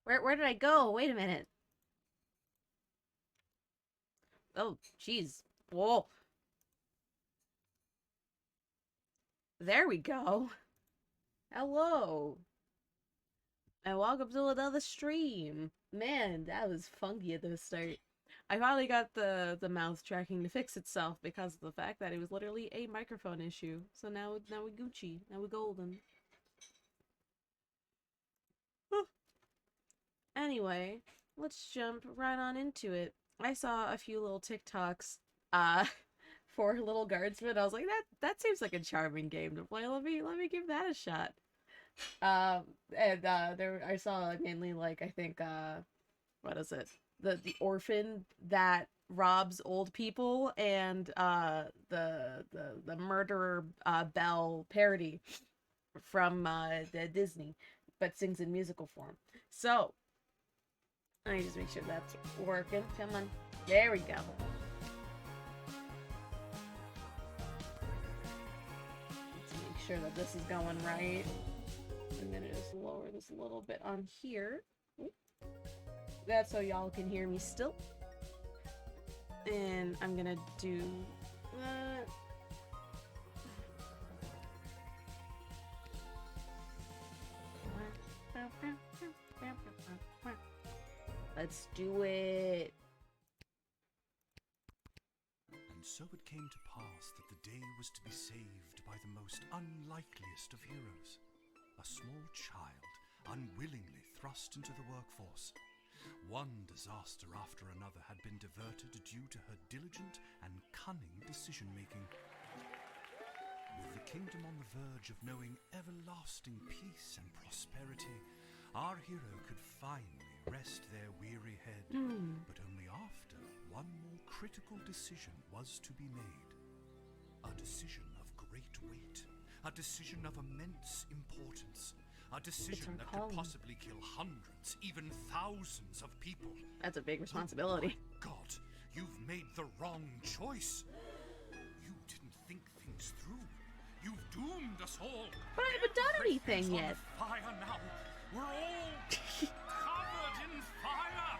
Where did I go? Wait a minute. Oh, jeez. Whoa. There we go. Hello. And welcome to another stream. Man, that was funky at the start. I finally got the mouth tracking to fix itself because of the fact that it was literally a microphone issue. So now we Gucci. Now we golden. Anyway, let's jump right on into it. I saw a few little TikToks uh for Little Guardsman. I was like, that seems like a charming game to play. Let me give that a shot. And there I saw mainly like I think what is it? The orphan that robs old people and the murderer Belle parody from the Disney but sings in musical form. So, let me just make sure that's working. Come on. There we go. Let's make sure that this is going right. I'm gonna just lower this a little bit on here. That's so y'all can hear me still. And I'm gonna do that. Let's do it. And so it came to pass that the day was to be saved by the most unlikeliest of heroes, a small child unwillingly thrust into the workforce. One disaster after another had been diverted due to her diligent and cunning decision-making. With the kingdom on the verge of knowing everlasting peace and prosperity, our hero could finally rest their weary head, but only after one more critical decision was to be made. A decision of great weight, a decision of immense importance, a decision that could possibly kill hundreds, even thousands of people. That's a big responsibility. Oh my God, you've made the wrong choice. You didn't think things through. You've doomed us all. But I haven't done anything yet. Fire now. We're all covered in fire.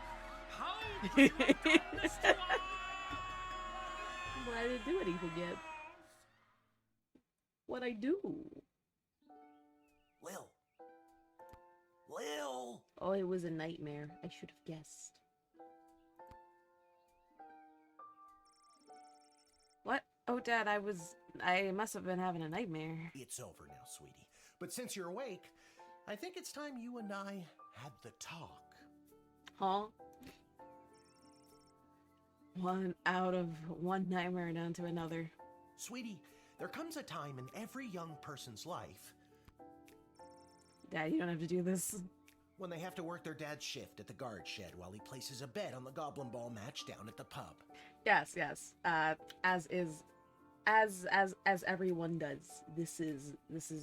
How could you have done this to us? But I didn't do anything yet. What'd I do? Lil. Lil! Oh, it was a nightmare. I should have guessed. What? Oh, Dad, I must have been having a nightmare. It's over now, sweetie. But since you're awake, I think it's time you and I had the talk. Huh? One out of one nightmare down to another. Sweetie, there comes a time in every young person's life Dad, you don't have to do this. when they have to work their dad's shift at the guard shed while he places a bet on the goblin ball match down at the pub. Yes. As everyone does. This is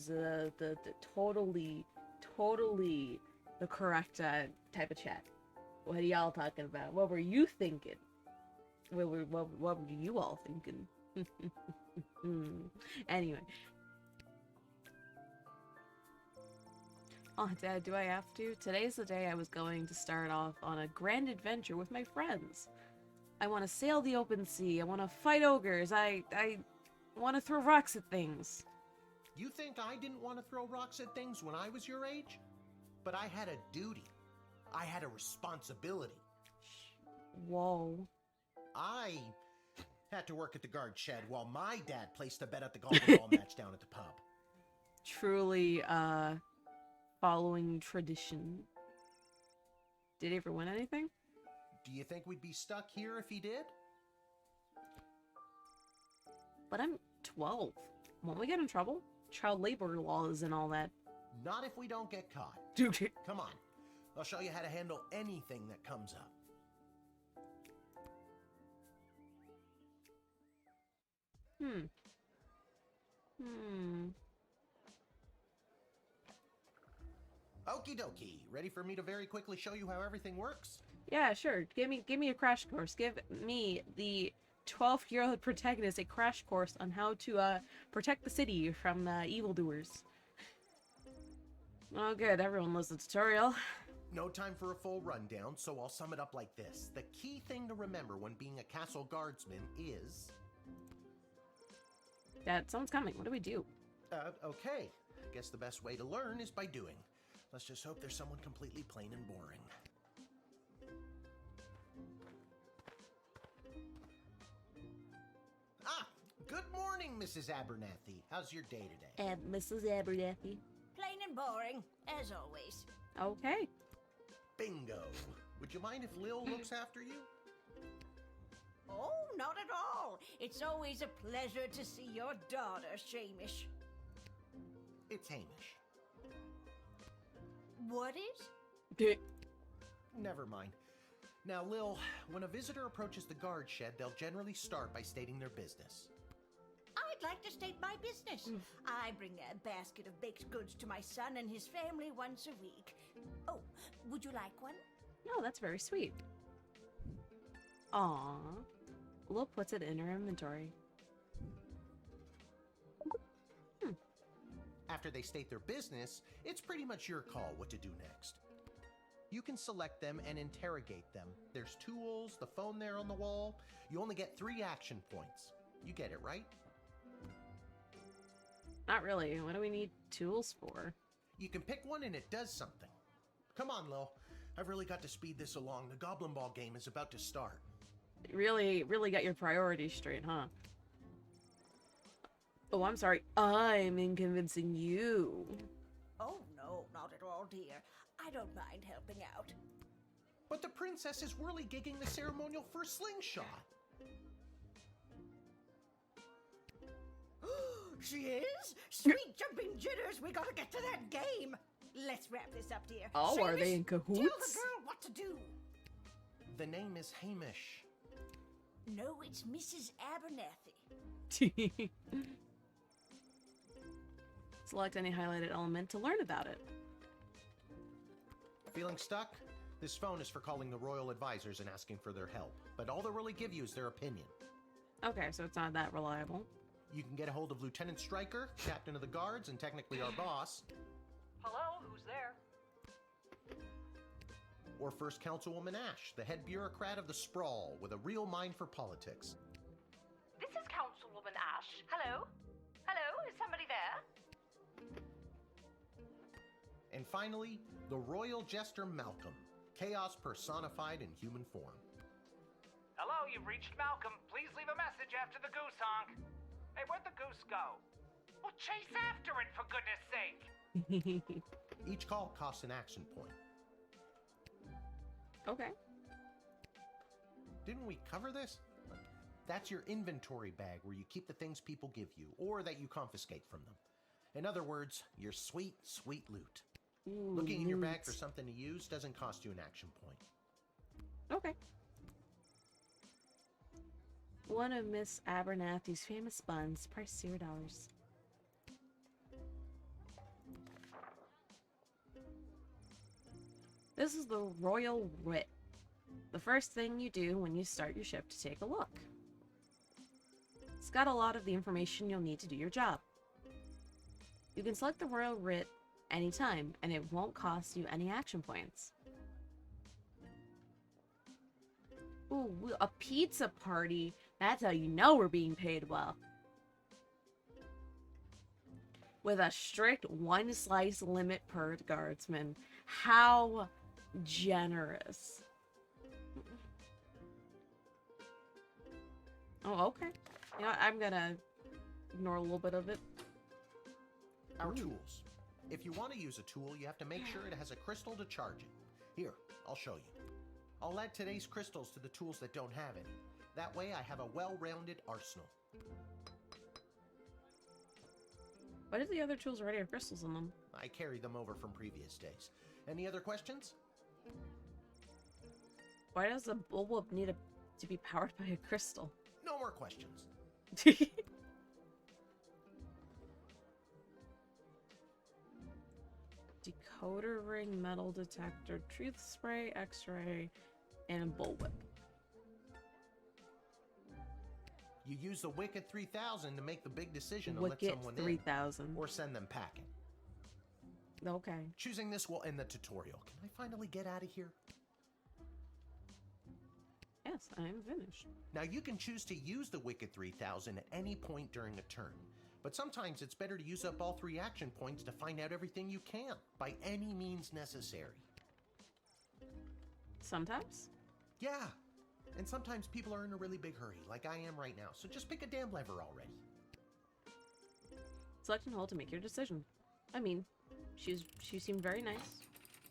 the totally the correct type of chat. What are y'all talking about? What were you thinking? What were you all thinking? Anyway. Oh, Dad, do I have to? Today's the day I was going to start off on a grand adventure with my friends. I want to sail the open sea. I want to fight ogres. I want to throw rocks at things. You think I didn't want to throw rocks at things when I was your age? But I had a duty. I had a responsibility. Whoa. I had to work at the guard shed while my dad placed a bet at the goblin ball match down at the pub. Truly, following tradition. Did he ever win anything? Do you think we'd be stuck here if he did? But I'm 12. Won't we get in trouble? Child labor laws and all that. Not if we don't get caught. Dude. Come on. I'll show you how to handle anything that comes up. Okie dokie. Ready for me to very quickly show you how everything works? Yeah, sure. Give me a crash course. Give me, the 12-year-old protagonist, a crash course on how to protect the city from evildoers. Oh, good. Everyone loves the tutorial. No time for a full rundown, so I'll sum it up like this. The key thing to remember when being a castle guardsman is... Dad, someone's coming. What do we do? Okay. Guess the best way to learn is by doing. Let's just hope there's someone completely plain and boring. Ah! Good morning, Mrs. Abernathy. How's your day today? Mrs. Abernathy. Plain and boring, as always. Okay. Bingo. Would you mind if Lil looks after you? Oh, not at all. It's always a pleasure to see your daughter, Shamish. It's Hamish. What is? Never mind. Now, Lil, when a visitor approaches the guard shed, they'll generally start by stating their business. I'd like to state my business. I bring a basket of baked goods to my son and his family once a week. Oh, would you like one? No, that's very sweet. Aww. Lil puts it in her inventory. After they state their business, it's pretty much your call what to do next. You can select them and interrogate them. There's tools, the phone there on the wall. You only get 3 action points. You get it, right? Not really. What do we need tools for? You can pick one and it does something. Come on, Lil. I've really got to speed this along. The Goblin Ball game is about to start. Really got your priorities straight, huh? Oh, I'm sorry. I'm inconvincing you. Oh, no, not at all, dear. I don't mind helping out. But the princess is whirly-gigging the ceremonial for slingshot. She is? Sweet jumping jitters, we gotta get to that game. Let's wrap this up, dear. Oh, are they in Tell cahoots? the girl what to do. The name is Hamish. No, it's Mrs. Abernathy. Select any highlighted element to learn about it. Feeling stuck? This phone is for calling the royal advisors and asking for their help, but all they'll really give you is their opinion. Okay, so it's not that reliable. You can get a hold of Lieutenant Stryker, captain of the guards, and technically our boss, Hello, who's there? or First Councilwoman Ash, the head bureaucrat of the Sprawl, with a real mind for politics. This is Councilwoman Ash. Hello? Hello, is somebody there? And finally, the royal jester Malcolm, chaos personified in human form. Hello, you've reached Malcolm. Please leave a message after the goose honk. Hey, where'd the goose go? Well, chase after it, for goodness sake! Each call costs an action point. Okay. Didn't we cover this? That's your inventory bag where you keep the things people give you, or that you confiscate from them. In other words, your sweet, sweet loot. Ooh, Looking in your bag loot. for something to use doesn't cost you an action point. Okay. One of Miss Abernathy's famous buns, price $0. This is the Royal Writ. The first thing you do when you start your ship to take a look. It's got a lot of the information you'll need to do your job. You can select the Royal Writ anytime, and it won't cost you any action points. Ooh, a pizza party. That's how you know we're being paid well. With a strict 1 slice limit per guardsman. How generous. Oh, okay. You know what? I'm gonna ignore a little bit of it. Our tools. If you want to use a tool, you have to make sure it has a crystal to charge it. Here, I'll show you. I'll add today's crystals to the tools that don't have any. That way I have a well-rounded arsenal. Why do the other tools already have crystals in them? I carried them over from previous days. Any other questions? Why does a bullwhip need to be powered by a crystal? No more questions. Decoder ring, metal detector, truth spray, x-ray, and bullwhip. You use the Wicked 3000 to make the big decision to let Wicket someone 3000. in or send them packing. Okay. Choosing this will end the tutorial. Can I finally get out of here? Yes, I am finished. Now you can choose to use the Wicked 3000 at any point during a turn. But sometimes it's better to use up all 3 action points to find out everything you can, by any means necessary. Sometimes? Yeah, and sometimes people are in a really big hurry, like I am right now, so just pick a damn lever already. Select and hold to make your decision. I mean, she seemed very nice,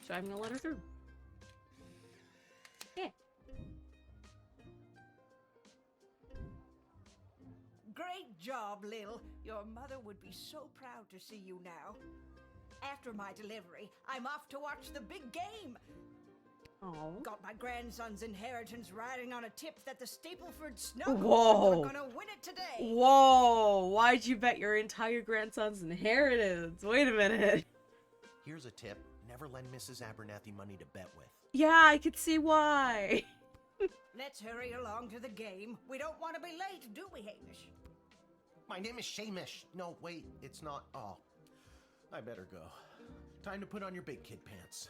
so I'm gonna let her through. Yeah. Great job, Lil. Your mother would be so proud to see you now. After my delivery, I'm off to watch the big game. Oh. Got my grandson's inheritance riding on a tip that the Stapleford Snow Whoa. are gonna win it today. Whoa! Why'd you bet your entire grandson's inheritance? Wait a minute. Here's a tip. Never lend Mrs. Abernathy money to bet with. Yeah, I could see why. Let's hurry along to the game. We don't want to be late, do we, Hamish? My name is Shamish. No, wait, it's not. Oh, I better go. Time to put on your big kid pants.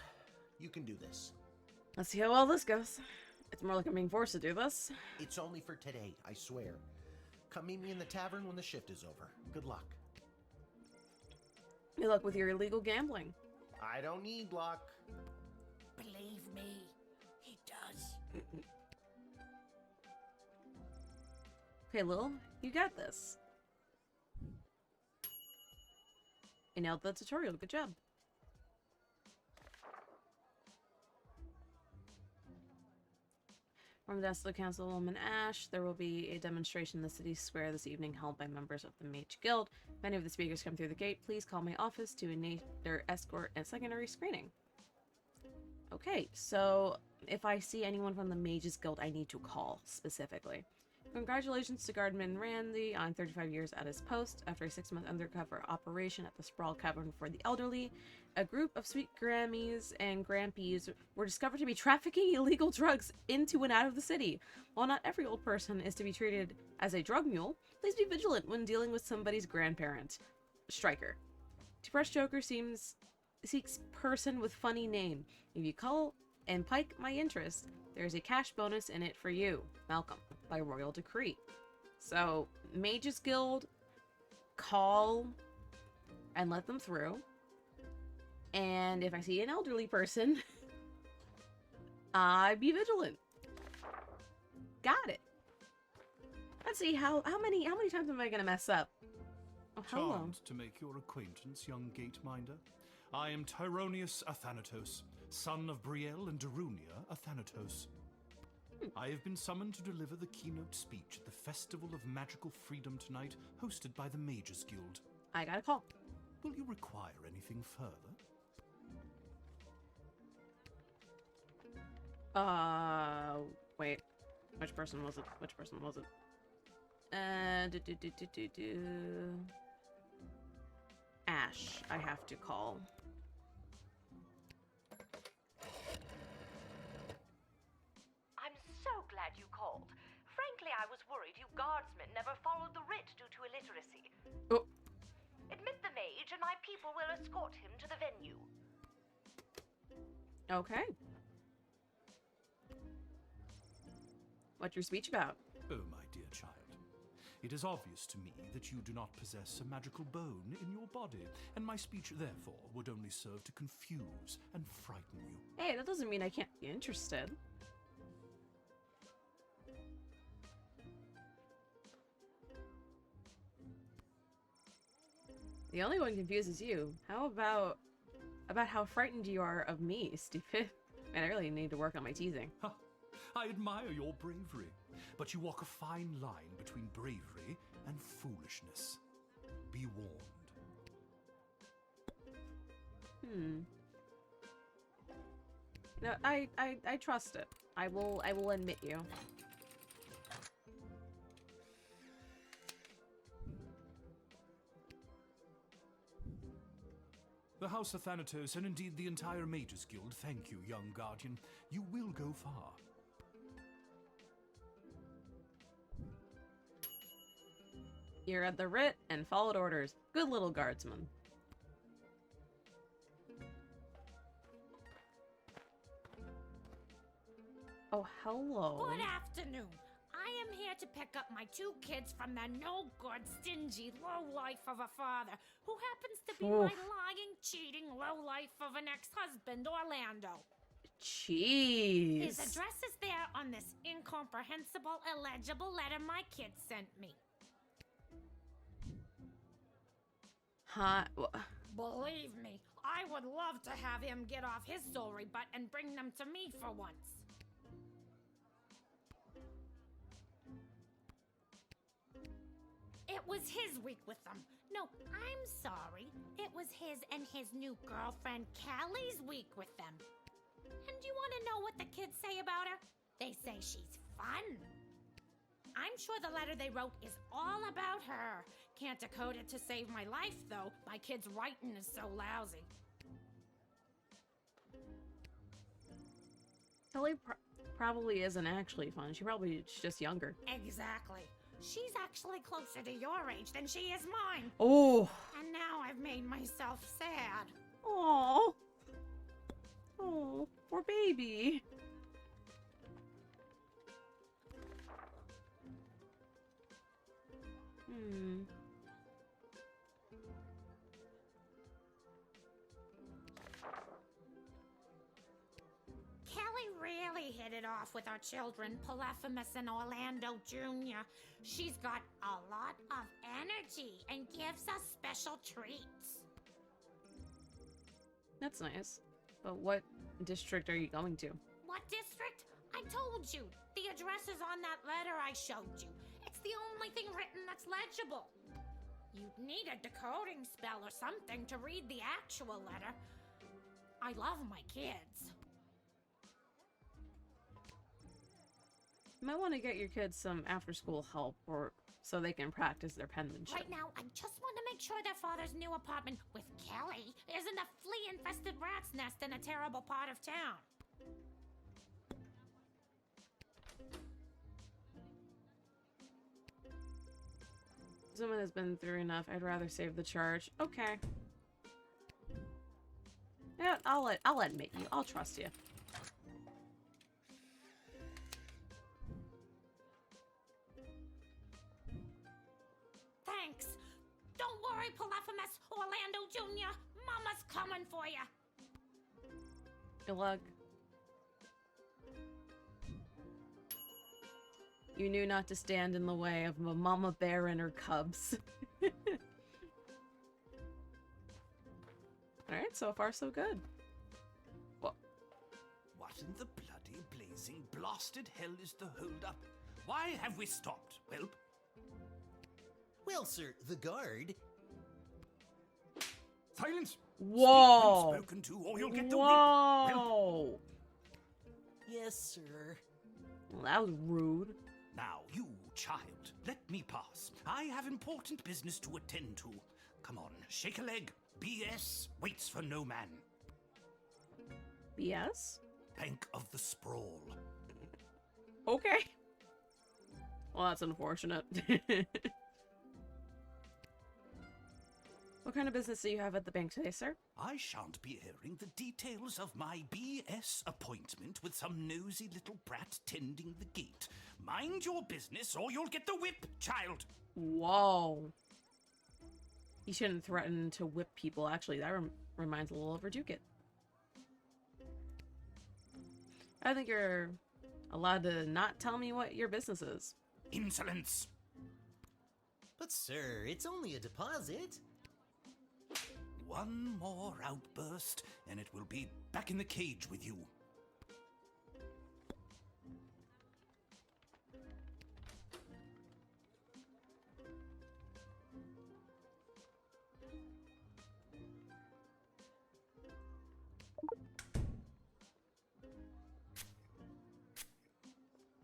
You can do this. Let's see how well this goes. It's more like I'm being forced to do this. It's only for today, I swear. Come meet me in the tavern when the shift is over. Good luck. Good luck with your illegal gambling. I don't need luck. Believe me, he does. Okay, Lil, you got this. You nailed the tutorial. Good job. From the desk of Councilwoman Ash, there will be a demonstration in the city square this evening held by members of the Mage Guild. If any of the speakers come through the gate, please call my office to enable their escort and secondary screening. Okay, so if I see anyone from the Mages Guild, I need to call specifically. Congratulations to Guardman Randy on 35 years at his post. After a 6-month undercover operation at the Sprawl Cavern for the Elderly, a group of sweet Grammies and Grampies were discovered to be trafficking illegal drugs into and out of the city. While not every old person is to be treated as a drug mule, please be vigilant when dealing with somebody's grandparent. Striker. Depressed Joker seeks person with funny name. If you call and pike my interest, there's a cash bonus in it for you. Malcolm, by royal decree. So, Mages Guild, call and let them through. And if I see an elderly person, I be vigilant. Got it. Let's see how many times am I gonna mess up? Oh, hello. Charmed to make your acquaintance, young gate-minder. I am Tyronius Athanatos, son of Brielle and Darunia Athanatos. I have been summoned to deliver the keynote speech at the Festival of Magical Freedom tonight, hosted by the Mages Guild. I got a call. Will you require anything further? Wait. Which person was it? Ash, I have to call. I'm so glad you called. Frankly, I was worried you guardsmen never followed the writ due to illiteracy. Oh. Admit the mage, and my people will escort him to the venue. Okay. What's your speech about? Oh, my dear child. It is obvious to me that you do not possess a magical bone in your body, and my speech, therefore, would only serve to confuse and frighten you. Hey, that doesn't mean I can't be interested. The only one confuses you. How about how frightened you are of me, stupid? Man, I really need to work on my teasing. Ha! I admire your bravery, but you walk a fine line between bravery and foolishness. Be warned. No, I trust it. I will admit you. The House of Thanatos, and indeed the entire Mages Guild, thank you, young guardian. You will go far. You're at the writ and followed orders. Good little guardsman. Oh, hello. Good afternoon. I am here to pick up my 2 kids from the no-good, stingy lowlife of a father who happens to be my Oof. lying, cheating lowlife of an ex-husband, Orlando. Jeez. His address is there on this incomprehensible, illegible letter my kids sent me. Huh? Believe me, I would love to have him get off his sorry butt and bring them to me for once. It was his week with them. No, I'm sorry. It was his and his new girlfriend Callie's week with them. And you want to know what the kids say about her? They say she's fun. I'm sure the letter they wrote is all about her. Can't decode it to save my life, though. My kid's writing is so lousy. Kelly probably isn't actually fun. She's just younger. Exactly. She's actually closer to your age than she is mine. Oh. And now I've made myself sad. Oh. Oh, poor baby. Hmm. Kelly really hit it off with our children, Polyphemus and Orlando Jr. She's got a lot of energy and gives us special treats. That's nice. But what district are you going to? What district? I told you. The address is on that letter I showed you. It's the only thing written that's legible. You'd need a decoding spell or something to read the actual letter. I love my kids. You might want to get your kids some after-school help, or so they can practice their penmanship. Right now, I just want to make sure their father's new apartment with Kelly isn't a flea-infested rat's nest in a terrible part of town. Someone has been through enough. I'd rather save the charge. Okay. Yeah, I'll admit you. I'll trust you. Thanks. Don't worry, Polyphemus, Orlando Jr. Mama's coming for you. Good luck. You knew not to stand in the way of a mama bear and her cubs. Alright, so far so good. What? What in the bloody blazing blasted hell is the hold-up? Why have we stopped, Whelp? Well, sir, the guard. Silence! Whoa! Speak when spoken to, or you'll get the whip. Whoa! Yes, sir. Well, that was rude. Now, you child, let me pass. I have important business to attend to. Come on, shake a leg. BS waits for no man. BS? Bank of the Sprawl. Okay. Well, that's unfortunate. What kind of business do you have at the bank today, sir? I shan't be airing the details of my BS appointment with some nosy little brat tending the gate. Mind your business or you'll get the whip, child! Whoa. You shouldn't threaten to whip people. Actually, that reminds a little of Verduket. I think you're allowed to not tell me what your business is. Insolence! But, sir, it's only a deposit. One more outburst, and it will be back in the cage with you.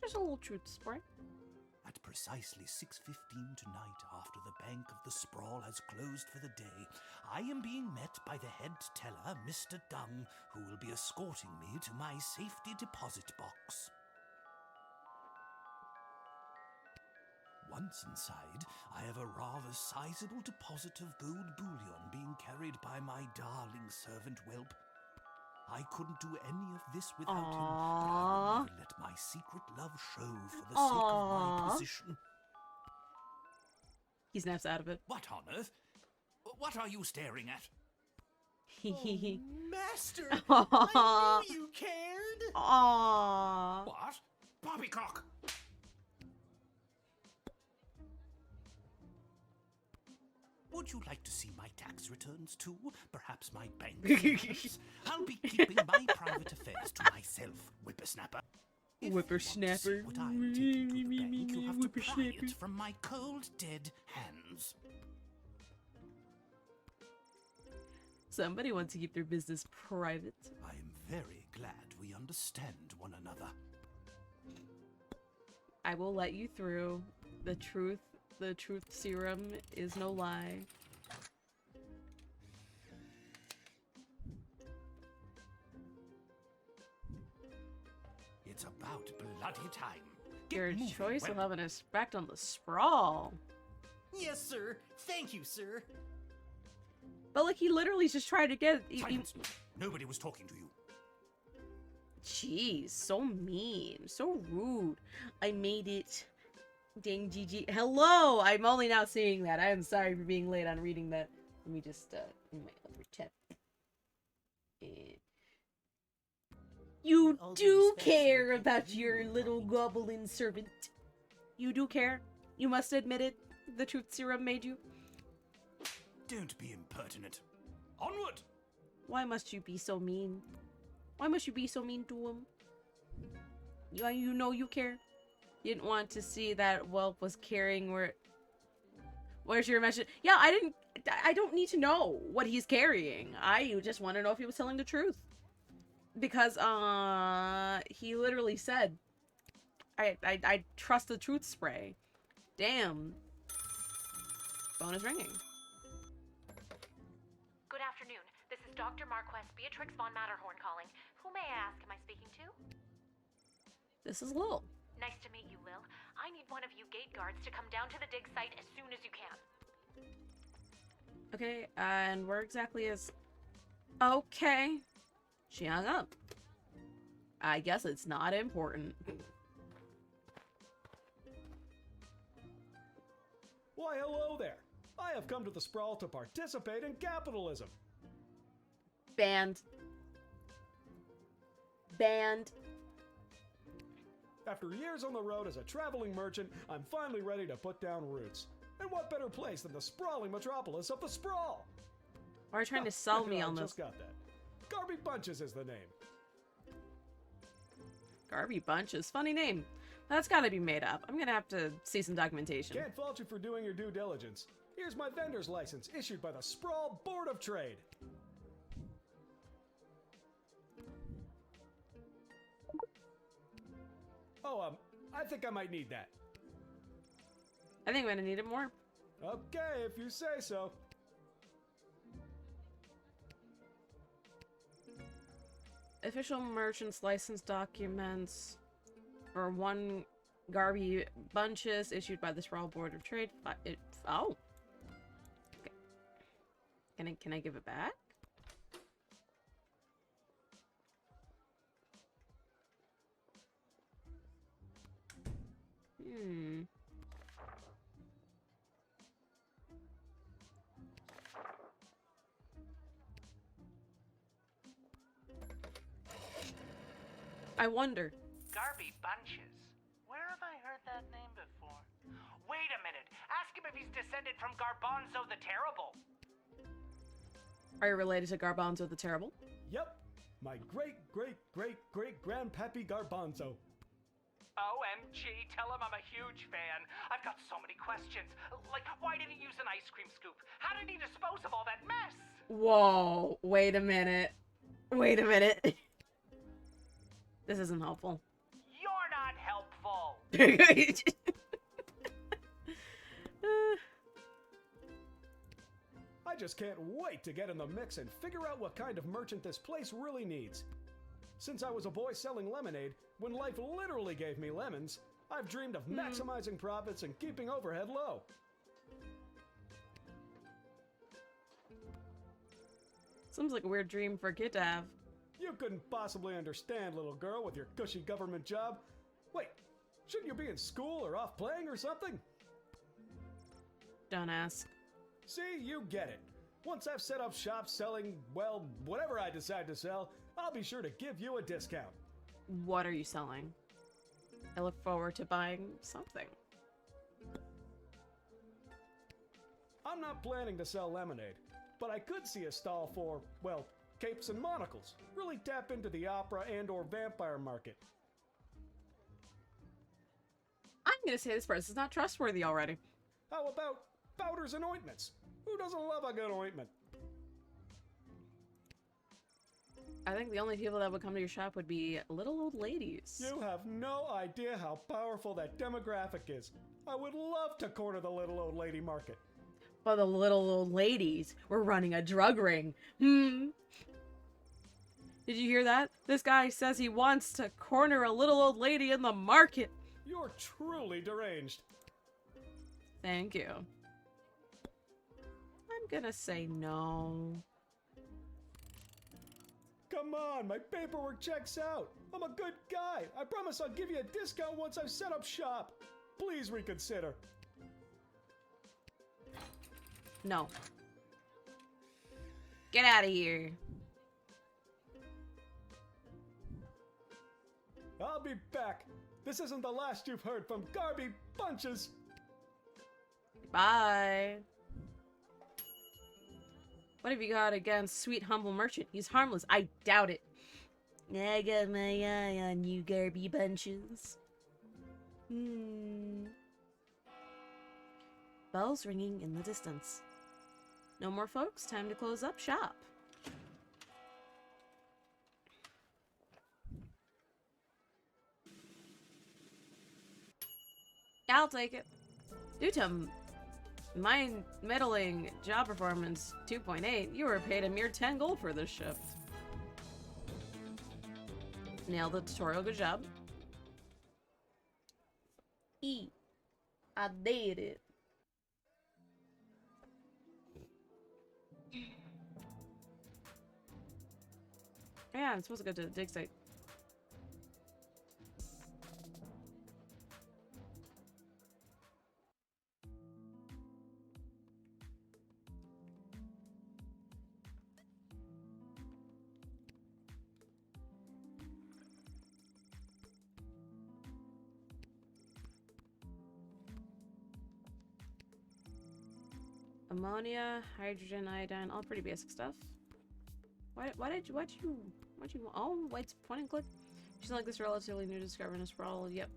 Just a little truth spray. At precisely 6:15 tonight, after the Bank of the Sprawl has closed for the day, I am being met by the head teller, Mr. Dung, who will be escorting me to my safety deposit box. Once inside, I have a rather sizable deposit of gold bullion being carried by my darling servant Whelp. I couldn't do any of this without him, but I will never let my secret love show for the sake of my Aww. position. He snaps out of it. What on earth? What are you staring at? Oh, Master! I Aww. knew you cared! Aww. What? Poppycock! Would you like to see my tax returns too? Perhaps my bank statements? I'll be keeping my private affairs to myself, whippersnapper. If you want to see Whippersnapper. what I'm taking to the bank, you'll have to pry Whippersnapper. it from my cold, dead hands. Somebody wants to keep their business private. I am very glad we understand one another. I will let you through. The truth serum is no lie. It's about bloody time. Get Your moving, choice will Web. have an effect on the sprawl. Yes, sir. Thank you, sir. But like he literally just tried to get. Silence. Nobody was talking to you. Jeez, so mean, so rude. I made it. Dang GG. Hello! I'm only now seeing that. I am sorry for being late on reading that. Let me just, in my other tab. You All due do respect, sir, care but about you your were little right. goblin servant. You do care. You must admit it. The truth serum made you. Don't be impertinent. Onward! Why must you be so mean? Why must you be so mean to him? You know you care. You didn't want to see that whelp was carrying where's your message? Yeah, I don't need to know what he's carrying. I just want to know if he was telling the truth. Because he literally said I trust the truth spray. Damn. Phone is ringing. Good afternoon. This is Dr. Marquess Beatrix von Matterhorn calling. Who may I ask am I speaking to? This is Lil. Nice to meet you, Lil. I need one of you gate guards to come down to the dig site as soon as you can. Okay, and where exactly is... Okay. She hung up. I guess it's not important. Why, hello there. I have come to the Sprawl to participate in capitalism. Banned. Banned. After years on the road as a traveling merchant, I'm finally ready to put down roots. And what better place than the sprawling metropolis of the Sprawl? Why are you trying to sell me I on this? just got that. Garby Bunches is the name. Garby Bunches. Funny name. That's gotta be made up. I'm gonna have to see some documentation. Can't fault you for doing your due diligence. Here's my vendor's license issued by the Sprawl Board of Trade. Oh, I think I might need that. I think I'm gonna need it more. Okay, if you say so. Official merchant's license documents for one Garby Bunches issued by the Sprawl Board of Trade. Oh. Okay. Can I give it back? I wonder. Garby Bunches. Where have I heard that name before? Wait a minute. Ask him if he's descended from Garbanzo the Terrible. Are you related to Garbanzo the Terrible? Yep, my great-great-great-great-grandpappy Garbanzo. OMG, tell him I'm a huge fan. I've got so many questions. Like, why did he use an ice cream scoop? How did he dispose of all that mess? Whoa, wait a minute. Wait a minute. This isn't helpful. You're not helpful. I just can't wait to get in the mix and figure out what kind of merchant this place really needs. Since I was a boy selling lemonade, when life literally gave me lemons, I've dreamed of maximizing profits and keeping overhead low. Seems like a weird dream for a kid to have. You couldn't possibly understand, little girl, with your cushy government job. Wait, shouldn't you be in school or off playing or something? Don't ask. See, you get it. Once I've set up shop selling, well, whatever I decide to sell, I'll be sure to give you a discount. What are you selling? I look forward to buying something. I'm not planning to sell lemonade, but I could see a stall for, well, capes and monocles. Really tap into the opera and or vampire market. I'm gonna say this person's not trustworthy already. How about powders and ointments? Who doesn't love a good ointment? I think the only people that would come to your shop would be little old ladies. You have no idea how powerful that demographic is. I would love to corner the little old lady market. But the little old ladies were running a drug ring. Did you hear that? This guy says he wants to corner a little old lady in the market. You're truly deranged. Thank you. I'm gonna say no. Come on, my paperwork checks out. I'm a good guy. I promise I'll give you a discount once I've set up shop. Please reconsider. No. Get out of here. I'll be back. This isn't the last you've heard from Garby Bunches. Bye. What have you got against sweet humble merchant? He's harmless. I doubt it. I got my eye on you, Garby Bunches. Bells ringing in the distance. No more folks. Time to close up shop. I'll take it. Due to my middling job performance 2.8, you were paid a mere 10 gold for this shift. Nailed the tutorial, good job. I did it. Yeah, I'm supposed to go to the dig site. Ammonia, hydrogen, iodine, all pretty basic stuff. Why'd you, oh, wait, point and click. She's like this relatively new discovery in a sprawl. Yep.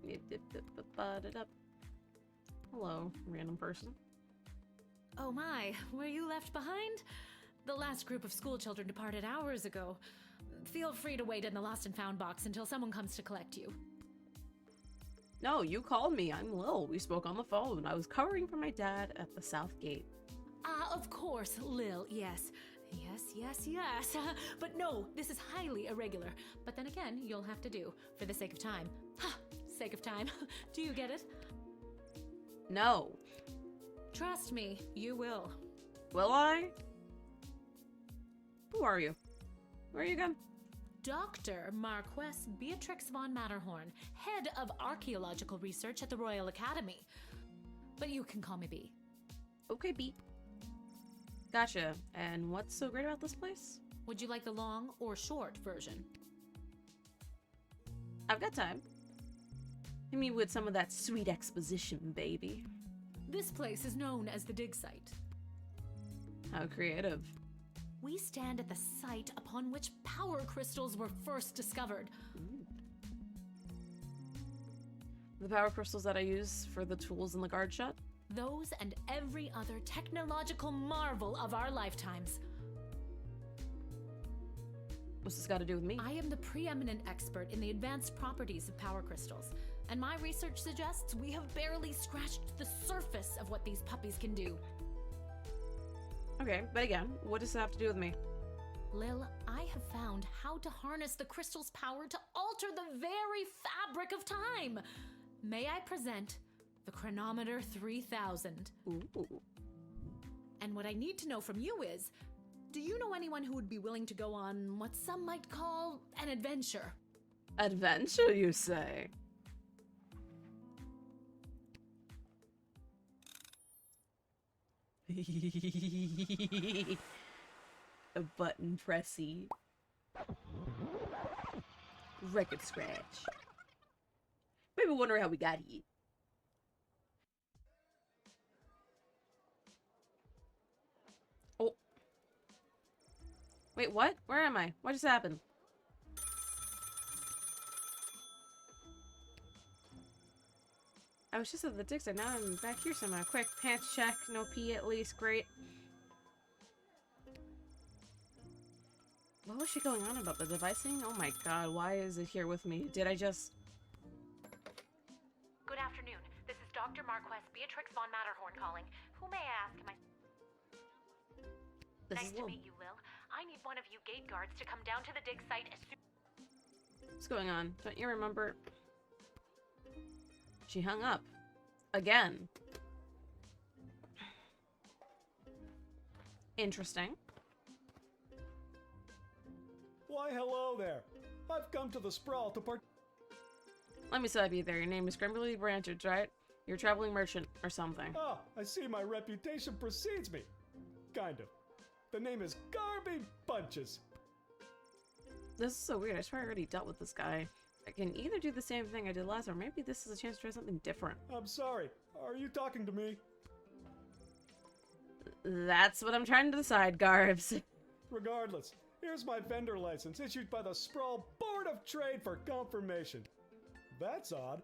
Hello, random person. Oh my, were you left behind? The last group of school children departed hours ago. Feel free to wait in the lost and found box until someone comes to collect you. No, you called me. I'm Lil. We spoke on the phone. I was covering for my dad at the South Gate. Ah, of course, Lil, yes. Yes. But no, this is highly irregular. But then again, you'll have to do, for the sake of time. Ha! Sake of time. Do you get it? No. Trust me, you will. Will I? Who are you? Where are you again? Dr. Marquess Beatrix von Matterhorn, head of archaeological research at the Royal Academy. But you can call me B. Okay, B. Gotcha. And what's so great about this place? Would you like the long or short version? I've got time. Hit me with some of that sweet exposition, baby. This place is known as the dig site. How creative. We stand at the site upon which power crystals were first discovered. Ooh. The power crystals that I use for the tools in the guard shut? Those and every other technological marvel of our lifetimes. What's this got to do with me? I am the preeminent expert in the advanced properties of power crystals, and my research suggests we have barely scratched the surface of what these puppies can do. Okay, but again, what does it have to do with me? Lil, I have found how to harness the crystal's power to alter the very fabric of time. May I present the Chronometer 3000? Ooh. And what I need to know from you is, do you know anyone who would be willing to go on what some might call an adventure? Adventure, you say? A button pressy. Record scratch. Maybe wonder how we got here. Oh. Wait, what? Where am I? What just happened? I was just at the dig site. Now I'm back here somehow. Quick, pants check. No pee at least. Great. What was she going on about? The devicing? Oh my god, why is it here with me? Did I just... Good afternoon. This is Dr. Marquess Beatrix von Matterhorn calling. Who may I ask? Am I... Nice to meet you, Lil. I need one of you gate guards to come down to the dig site as soon... What's going on? Don't you remember? She hung up. Again. Interesting. Why, hello there. I've come to the Sprawl to part. Let me stop you there. Your name is Grimberly Branchage, right? You're a traveling merchant or something. Ah, I see my reputation precedes me. Kind of. The name is Garby Bunches. This is so weird. I swear I already dealt with this guy. I can either do the same thing I did last time, or maybe this is a chance to try something different. I'm sorry. Are you talking to me? That's what I'm trying to decide, Garbs. Regardless, here's my vendor license issued by the Sprawl Board of Trade for confirmation. That's odd.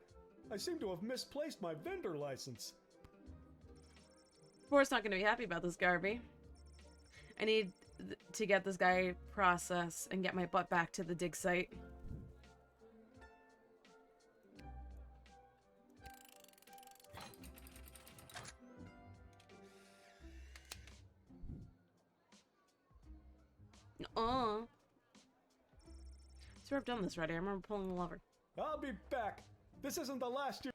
I seem to have misplaced my vendor license. Board's not going to be happy about this, Garby. I need to get this guy processed and get my butt back to the dig site. So I've done this already. I remember pulling the lever. I'll be back. This isn't the last year.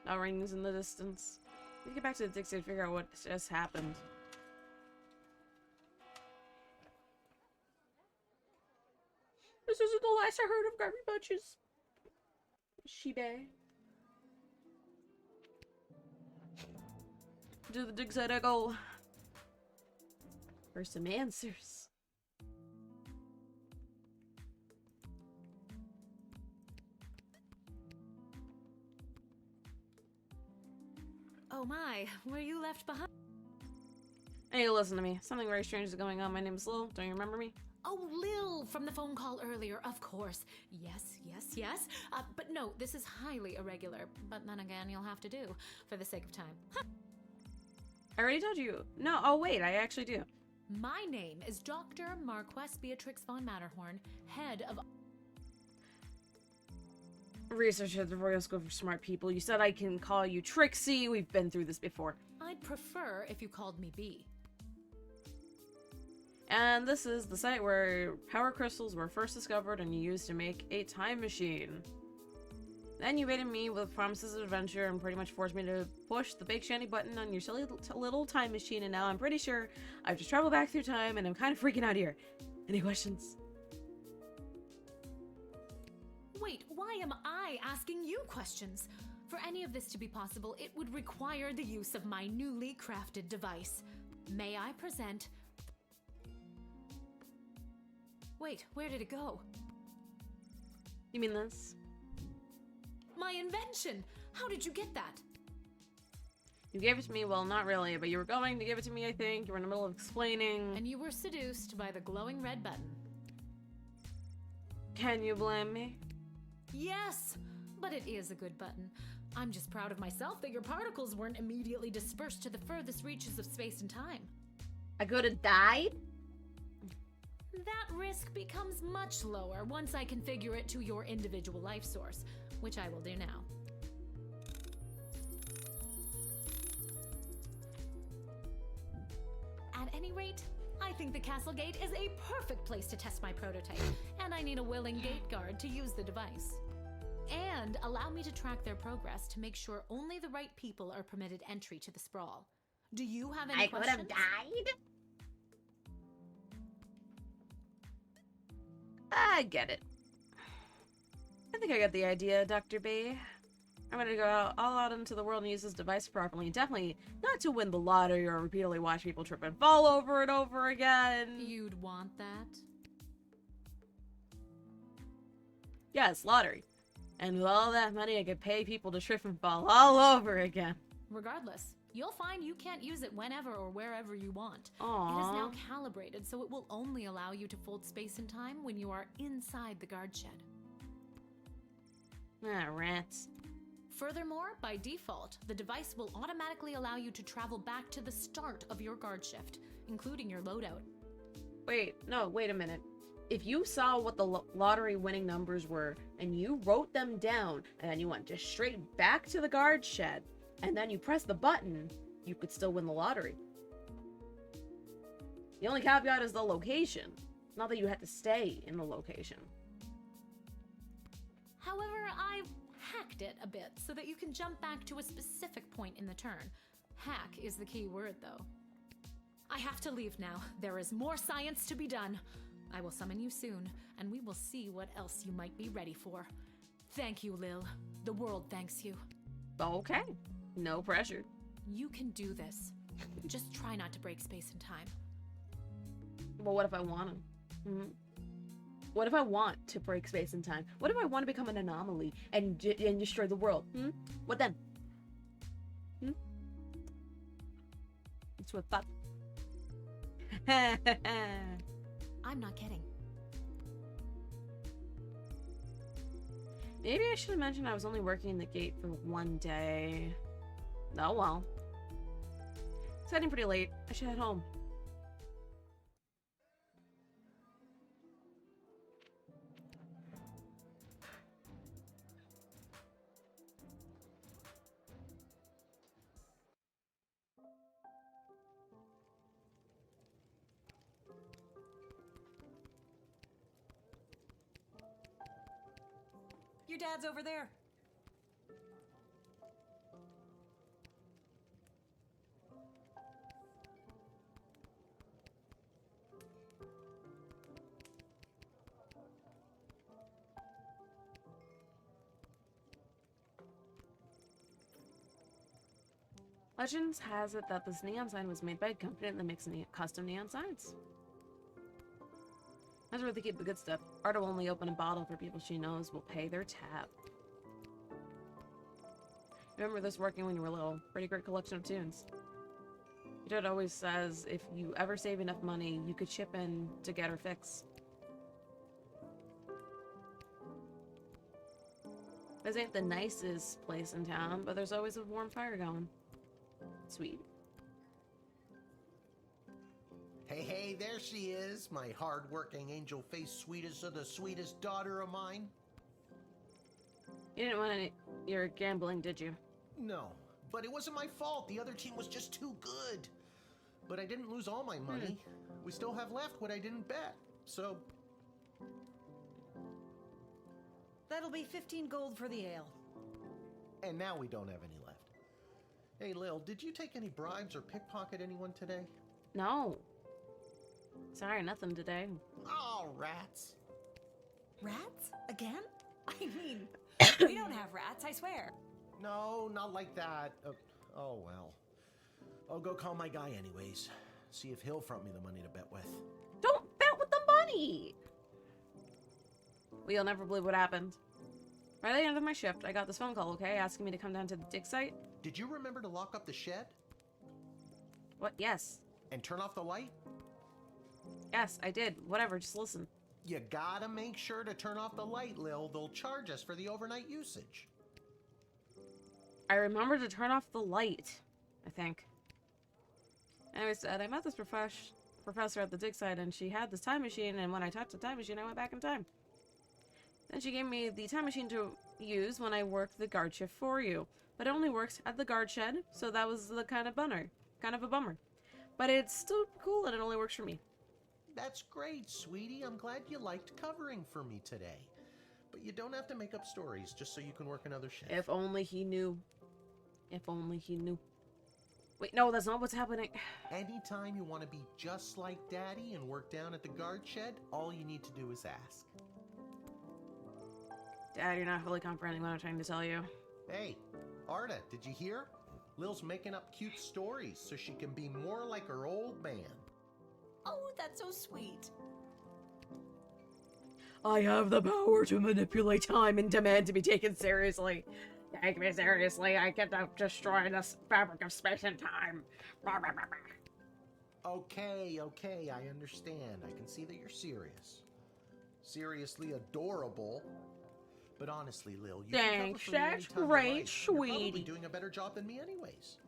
Now rings in the distance. We get back to the dig site and figure out what just happened. This isn't the last I heard of Garby Bunches. She-bay. To the dig site I go. For some answers. Oh my, were you left behind? Hey, listen to me. Something very strange is going on. My name is Lil. Don't you remember me? Oh, Lil from the phone call earlier, of course. Yes. But no, this is highly irregular. But then again, you'll have to do for the sake of time. Huh. I already told you. No, oh wait, I actually do. My name is Dr. Marquess Beatrix von Matterhorn, head of... Research at the Royal School for Smart People. You said I can call you Trixie. We've been through this before. I'd prefer if you called me B. And this is the site where power crystals were first discovered and used to make a time machine. Then you baited me with promises of adventure and pretty much forced me to push the big shiny button on your silly little time machine, and now I'm pretty sure I've just traveled back through time and I'm kind of freaking out here. Any questions? Wait, why am I asking you questions? For any of this to be possible, it would require the use of my newly crafted device. May I present... Wait, where did it go? You mean this? My invention! How did you get that? You gave it to me, well, not really, but you were going to give it to me, I think. You were in the middle of explaining. And you were seduced by the glowing red button. Can you blame me? Yes, but it is a good button. I'm just proud of myself that your particles weren't immediately dispersed to the furthest reaches of space and time. I could have died? That risk becomes much lower once I configure it to your individual life source, which I will do now. At any rate, I think the castle gate is a perfect place to test my prototype, and I need a willing gate guard to use the device. And allow me to track their progress to make sure only the right people are permitted entry to the sprawl. Do you have any questions? I could have died? I get it. I think I got the idea, Dr. B. I'm gonna go all out into the world and use this device properly. Definitely not to win the lottery or repeatedly watch people trip and fall over and over again. You'd want that? Yes, lottery. And with all that money, I could pay people to trip and fall all over again. Regardless, you'll find you can't use it whenever or wherever you want. Aww. It is now calibrated, so it will only allow you to fold space and time when you are inside the guard shed. Ah, rats. Furthermore, by default, the device will automatically allow you to travel back to the start of your guard shift, including your loadout. Wait a minute. If you saw what the lottery winning numbers were, and you wrote them down, and then you went just straight back to the guard shed, and then you press the button, you could still win the lottery. The only caveat is the location. Not that you had to stay in the location. However, I've hacked it a bit so that you can jump back to a specific point in the turn. Hack is the key word, though. I have to leave now. There is more science to be done. I will summon you soon, and we will see what else you might be ready for. Thank you, Lil. The world thanks you. Okay. No pressure. You can do this. Just try not to break space and time. But what if I want to? Mm-hmm. What if I want to break space and time? What if I want to become an anomaly and destroy the world? What then? It's what thought. I'm not kidding. Maybe I should have mentioned I was only working the gate for one day. Oh well. It's getting pretty late. I should head home. Your dad's over there. Legends has it that this neon sign was made by a company that makes custom neon signs. That's where they keep the good stuff. Arta will only open a bottle for people she knows will pay their tab. Remember this working when you were little. Pretty great collection of tunes. Your dad always says if you ever save enough money, you could chip in to get her fix. This ain't the nicest place in town, but there's always a warm fire going. Sweet. Hey, there she is, my hard-working, angel-faced sweetest of the sweetest daughter of mine. You didn't want any your gambling, did you? No, but it wasn't my fault. The other team was just too good. But I didn't lose all my money. We still have left what I didn't bet, so... That'll be 15 gold for the ale. And now we don't have any left. Hey, Lil, did you take any bribes or pickpocket anyone today? No. Sorry, nothing today. Oh, rats. Rats? Again? I mean, we don't have rats, I swear. No, not like that. Oh, well. I'll go call my guy anyways. See if he'll front me the money to bet with. Don't bet with the money! Well, you'll never believe what happened. Right at the end of my shift, I got this phone call, okay, asking me to come down to the dig site. Did you remember to lock up the shed? What? Yes. And turn off the light? Yes, I did. Whatever, just listen. You gotta make sure to turn off the light, Lil. They'll charge us for the overnight usage. I remember to turn off the light, I think. Anyways, I met this professor at the dig site, and she had this time machine, and when I touched the time machine, I went back in time. Then she gave me the time machine to use when I worked the guard shift for you. But it only works at the guard shed, so that was the kind of a bummer. But it's still cool, and it only works for me. That's great, sweetie. I'm glad you liked covering for me today. But you don't have to make up stories just so you can work another shift. If only he knew. If only he knew. Wait, no, that's not what's happening. Anytime you want to be just like Daddy and work down at the guard shed, all you need to do is ask. Dad, you're not fully comprehending what I'm trying to tell you. Hey, Arda, did you hear? Lil's making up cute stories so she can be more like her old man. Oh, that's so sweet. I have the power to manipulate time and demand to be taken seriously. Take me seriously, I get to destroy this fabric of space and time. Okay, I understand. I can see that you're serious. Seriously adorable. But honestly, Lil, you can Thanks, cover for me that's anytime you great, like. You're probably sweetie. doing a better job than me anyways.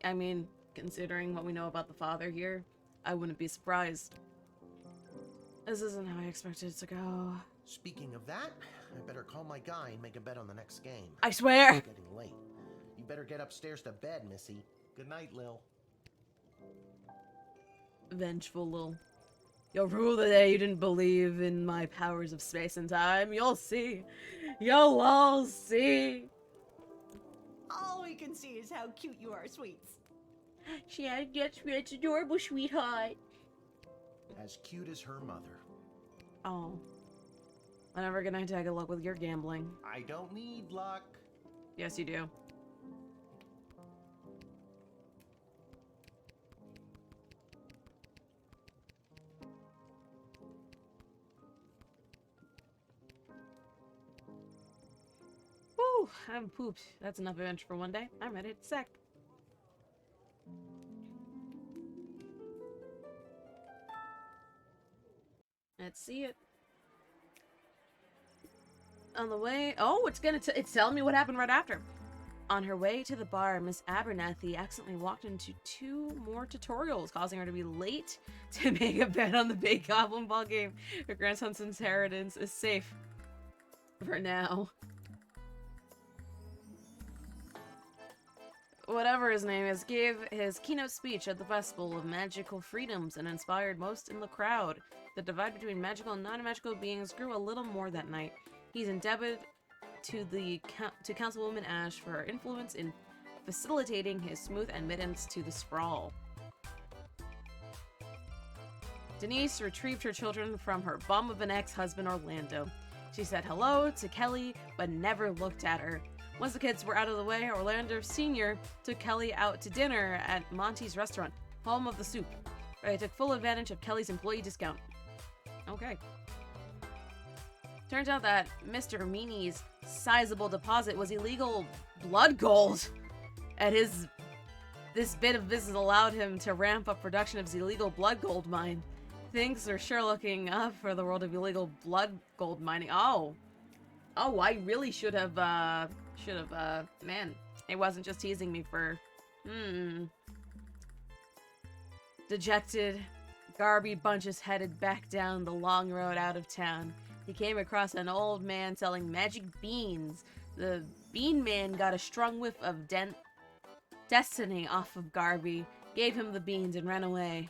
I mean, considering what we know about the father here, I wouldn't be surprised. This isn't how I expected it to go. Speaking of that, I better call my guy and make a bet on the next game. I swear! It's getting late. You better get upstairs to bed, Missy. Good night, Lil. Vengeful Lil. You'll rule the day you didn't believe in my powers of space and time. You'll see. You'll all see. All we can see is how cute you are, sweets. Shannon gets it's adorable, sweetheart. As cute as her mother. Oh. I'm never gonna take a look with your gambling. I don't need luck. Yes, you do. Woo! I'm pooped. That's enough adventure for one day. I'm ready to sack. Let's see it. On the way, oh, it's telling me what happened right after. On her way to the bar, Miss Abernathy accidentally walked into 2 more tutorials, causing her to be late to make a bet on the big goblin ball game. Her grandson's inheritance is safe for now. Whatever his name is, gave his keynote speech at the Festival of Magical Freedoms and inspired most in the crowd. The divide between magical and non-magical beings grew a little more that night. He's indebted to Councilwoman Ash for her influence in facilitating his smooth admittance to the sprawl. Denise retrieved her children from her bum of an ex-husband Orlando. She said hello to Kelly, but never looked at her. Once the kids were out of the way, Orlando Sr. took Kelly out to dinner at Monty's restaurant, home of the soup, where they took full advantage of Kelly's employee discount. Okay. Turns out that Mr. Meany's sizable deposit was illegal blood gold. This bit of business allowed him to ramp up production of his illegal blood gold mine. Things are sure looking up for the world of illegal blood gold mining. Oh, I really should have, man, it wasn't just teasing me for, Dejected, Garby Bunches headed back down the long road out of town. He came across an old man selling magic beans. The bean man got a strong whiff of destiny off of Garby, gave him the beans, and ran away.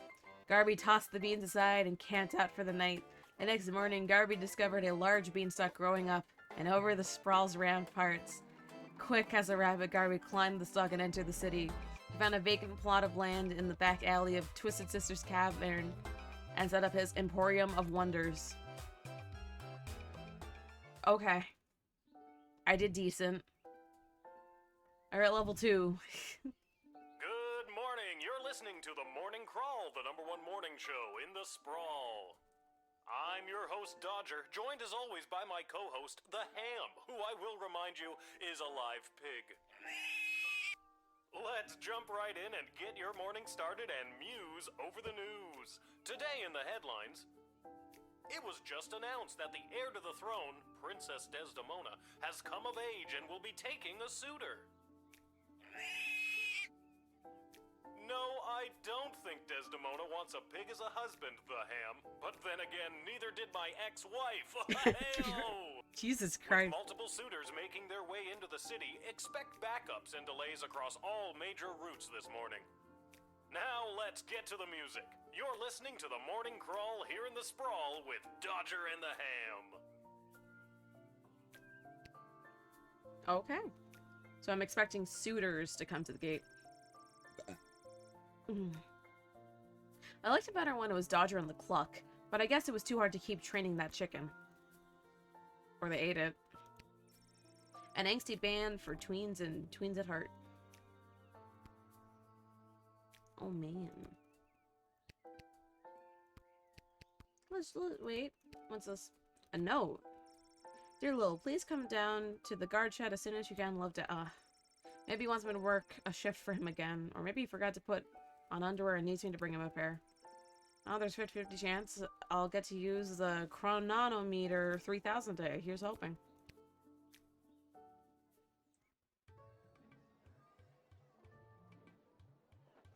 Garby tossed the beans aside and camped out for the night. The next morning, Garby discovered a large beanstalk growing up and over the sprawl's ramparts. Quick as a rabbit, Garby climbed the stalk and entered the city. He found a vacant plot of land in the back alley of Twisted Sister's Cavern and set up his Emporium of Wonders. Okay. I did decent. Alright, level 2. Good morning. You're listening to The Morning Crawl, the #1 morning show in the sprawl. I'm your host, Dodger, joined as always by my co-host, The Ham, who I will remind you is a live pig. Let's jump right in and get your morning started and muse over the news. Today in the headlines, it was just announced that the heir to the throne, Princess Desdemona, has come of age and will be taking a suitor. No, I don't think Desdemona wants a pig as a husband, The Ham. But then again, neither did my ex-wife. Hey-o! Jesus With Christ. multiple suitors making their way into the city, expect backups and delays across all major routes this morning. Now let's get to the music. You're listening to The Morning Crawl here in the Sprawl with Dodger and the Ham. Okay. So I'm expecting suitors to come to the gate. I liked it better when it was Dodger and the Cluck, but I guess it was too hard to keep training that chicken. Or they ate it. An angsty band for tweens and tweens at heart. Oh man. Let's wait. What's this? A note. Dear Lil, please come down to the guard shed as soon as you can. Love to, maybe he wants me to work a shift for him again. Or maybe he forgot to put on underwear and needs me to bring him a pair. Oh, there's 50-50 chance I'll get to use the chronometer 3000 day. Here's hoping.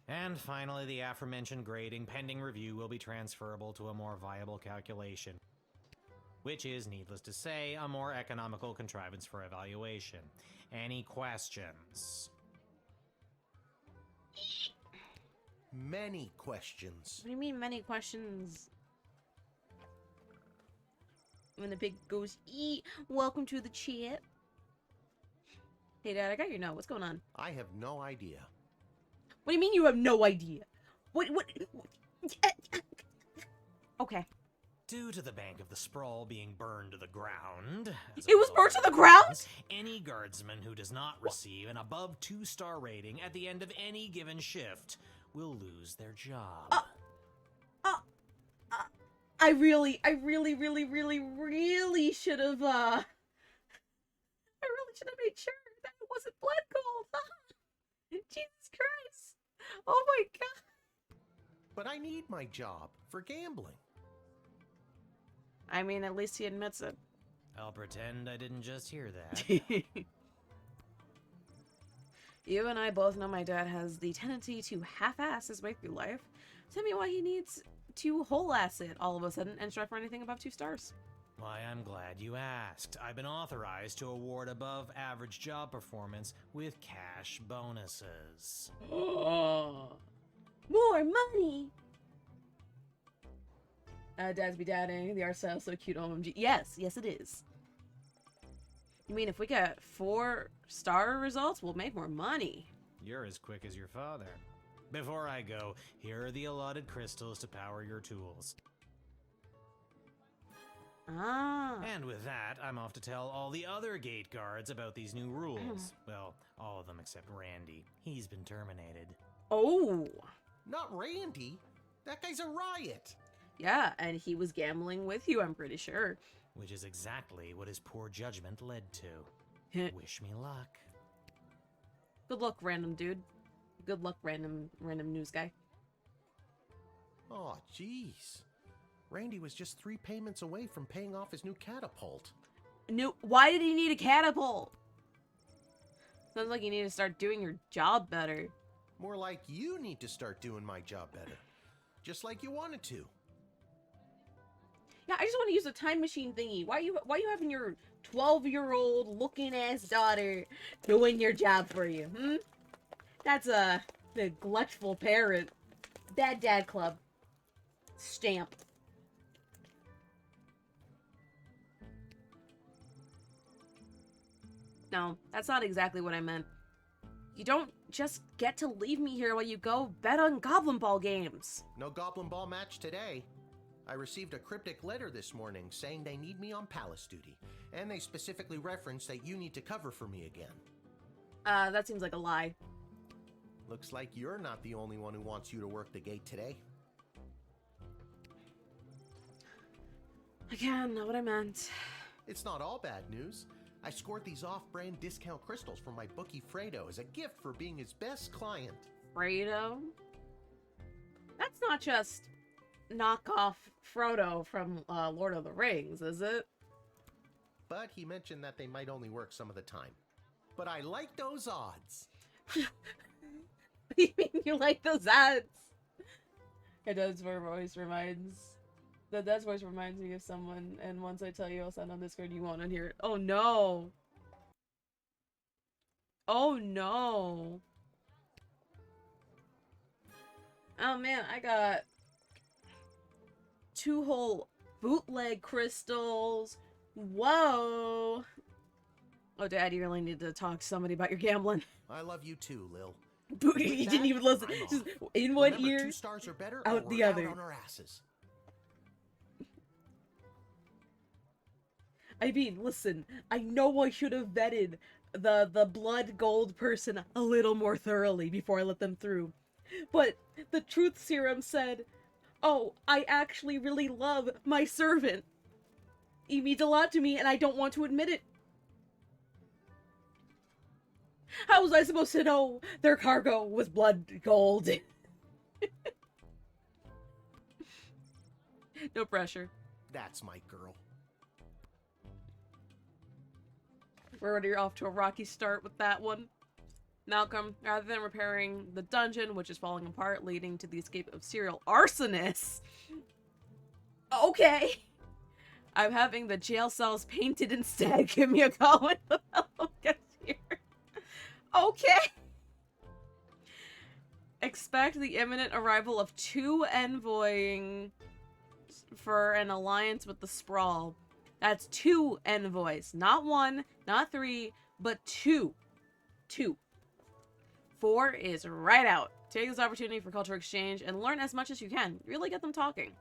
And finally, the aforementioned grading pending review will be transferable to a more viable calculation, which is, needless to say, a more economical contrivance for evaluation. Any questions? Many questions. What do you mean many questions? When the pig goes, eat, welcome to the chat. Hey Dad, I got your note. What's going on? I have no idea. What do you mean you have no idea? What? Okay. Due to the Bank of the Sprawl being burned to the ground... It was burned to the ground?! Any guardsman who does not receive an above 2-star rating at the end of any given shift will lose their job. I really should have, I really should have made sure that it wasn't blood gold. Jesus Christ. Oh my God. But I need my job for gambling. I mean, at least he admits it. I'll pretend I didn't just hear that. You and I both know my dad has the tendency to half-ass his way through life. Tell me why he needs to whole-ass it all of a sudden and strive for anything above 2 stars. Why, I'm glad you asked. I've been authorized to award above average job performance with cash bonuses. More money! Dads be dadding. The art style so cute. OMG. Yes, it is. You mean if we get 4-star results, we'll make more money? You're as quick as your father. Before I go, here are the allotted crystals to power your tools. Ah. And with that, I'm off to tell all the other gate guards about these new rules. Well, all of them except Randy. He's been terminated. Oh. Not Randy. That guy's a riot. Yeah, and he was gambling with you, I'm pretty sure. Which is exactly what his poor judgment led to. Wish me luck. Good luck, random dude. Good luck, random news guy. Oh, jeez. Randy was just 3 payments away from paying off his new catapult. Why did he need a catapult? Sounds like you need to start doing your job better. More like you need to start doing my job better. Just like you wanted to. Yeah, I just want to use a time machine thingy. Why you having your 12-year-old looking ass daughter doing your job for you? That's a neglectful parent. Bad dad club. Stamp. No, that's not exactly what I meant. You don't just get to leave me here while you go bet on Goblin Ball games. No Goblin Ball match today. I received a cryptic letter this morning saying they need me on palace duty, and they specifically referenced that you need to cover for me again. That seems like a lie. Looks like you're not the only one who wants you to work the gate today. Again, not what I meant. It's not all bad news. I scored these off-brand discount crystals from my bookie Fredo as a gift for being his best client. Fredo? That's not just knockoff Frodo from Lord of the Rings, is it? But he mentioned that they might only work some of the time. But I like those odds. What do you mean you like those odds? My dad's voice reminds me of someone, and once I tell you I'll send on Discord, you won't hear it. Oh no! Oh no! Oh man, I got 2 whole bootleg crystals. Whoa! Oh, Dad, you really need to talk to somebody about your gambling. I love you too, Lil. You didn't even listen. Just in one Remember, ear, 2 stars or better, out or the we're other. out on our asses. I mean, listen, I know I should have vetted the blood gold person a little more thoroughly before I let them through. But the truth serum said, "Oh, I actually really love my servant. He means a lot to me and I don't want to admit it." How was I supposed to know their cargo was blood gold? No pressure. That's my girl. We're already off to a rocky start with that one. Malcolm, rather than repairing the dungeon, which is falling apart, leading to the escape of serial arsonists. Okay. I'm having the jail cells painted instead. Give me a call when the fellow gets here. Okay. Expect the imminent arrival of 2 envoying for an alliance with the Sprawl. That's 2 envoys. Not 1, not 3, but 2. 2. 4 is right out. Take this opportunity for cultural exchange and learn as much as you can. Really get them talking.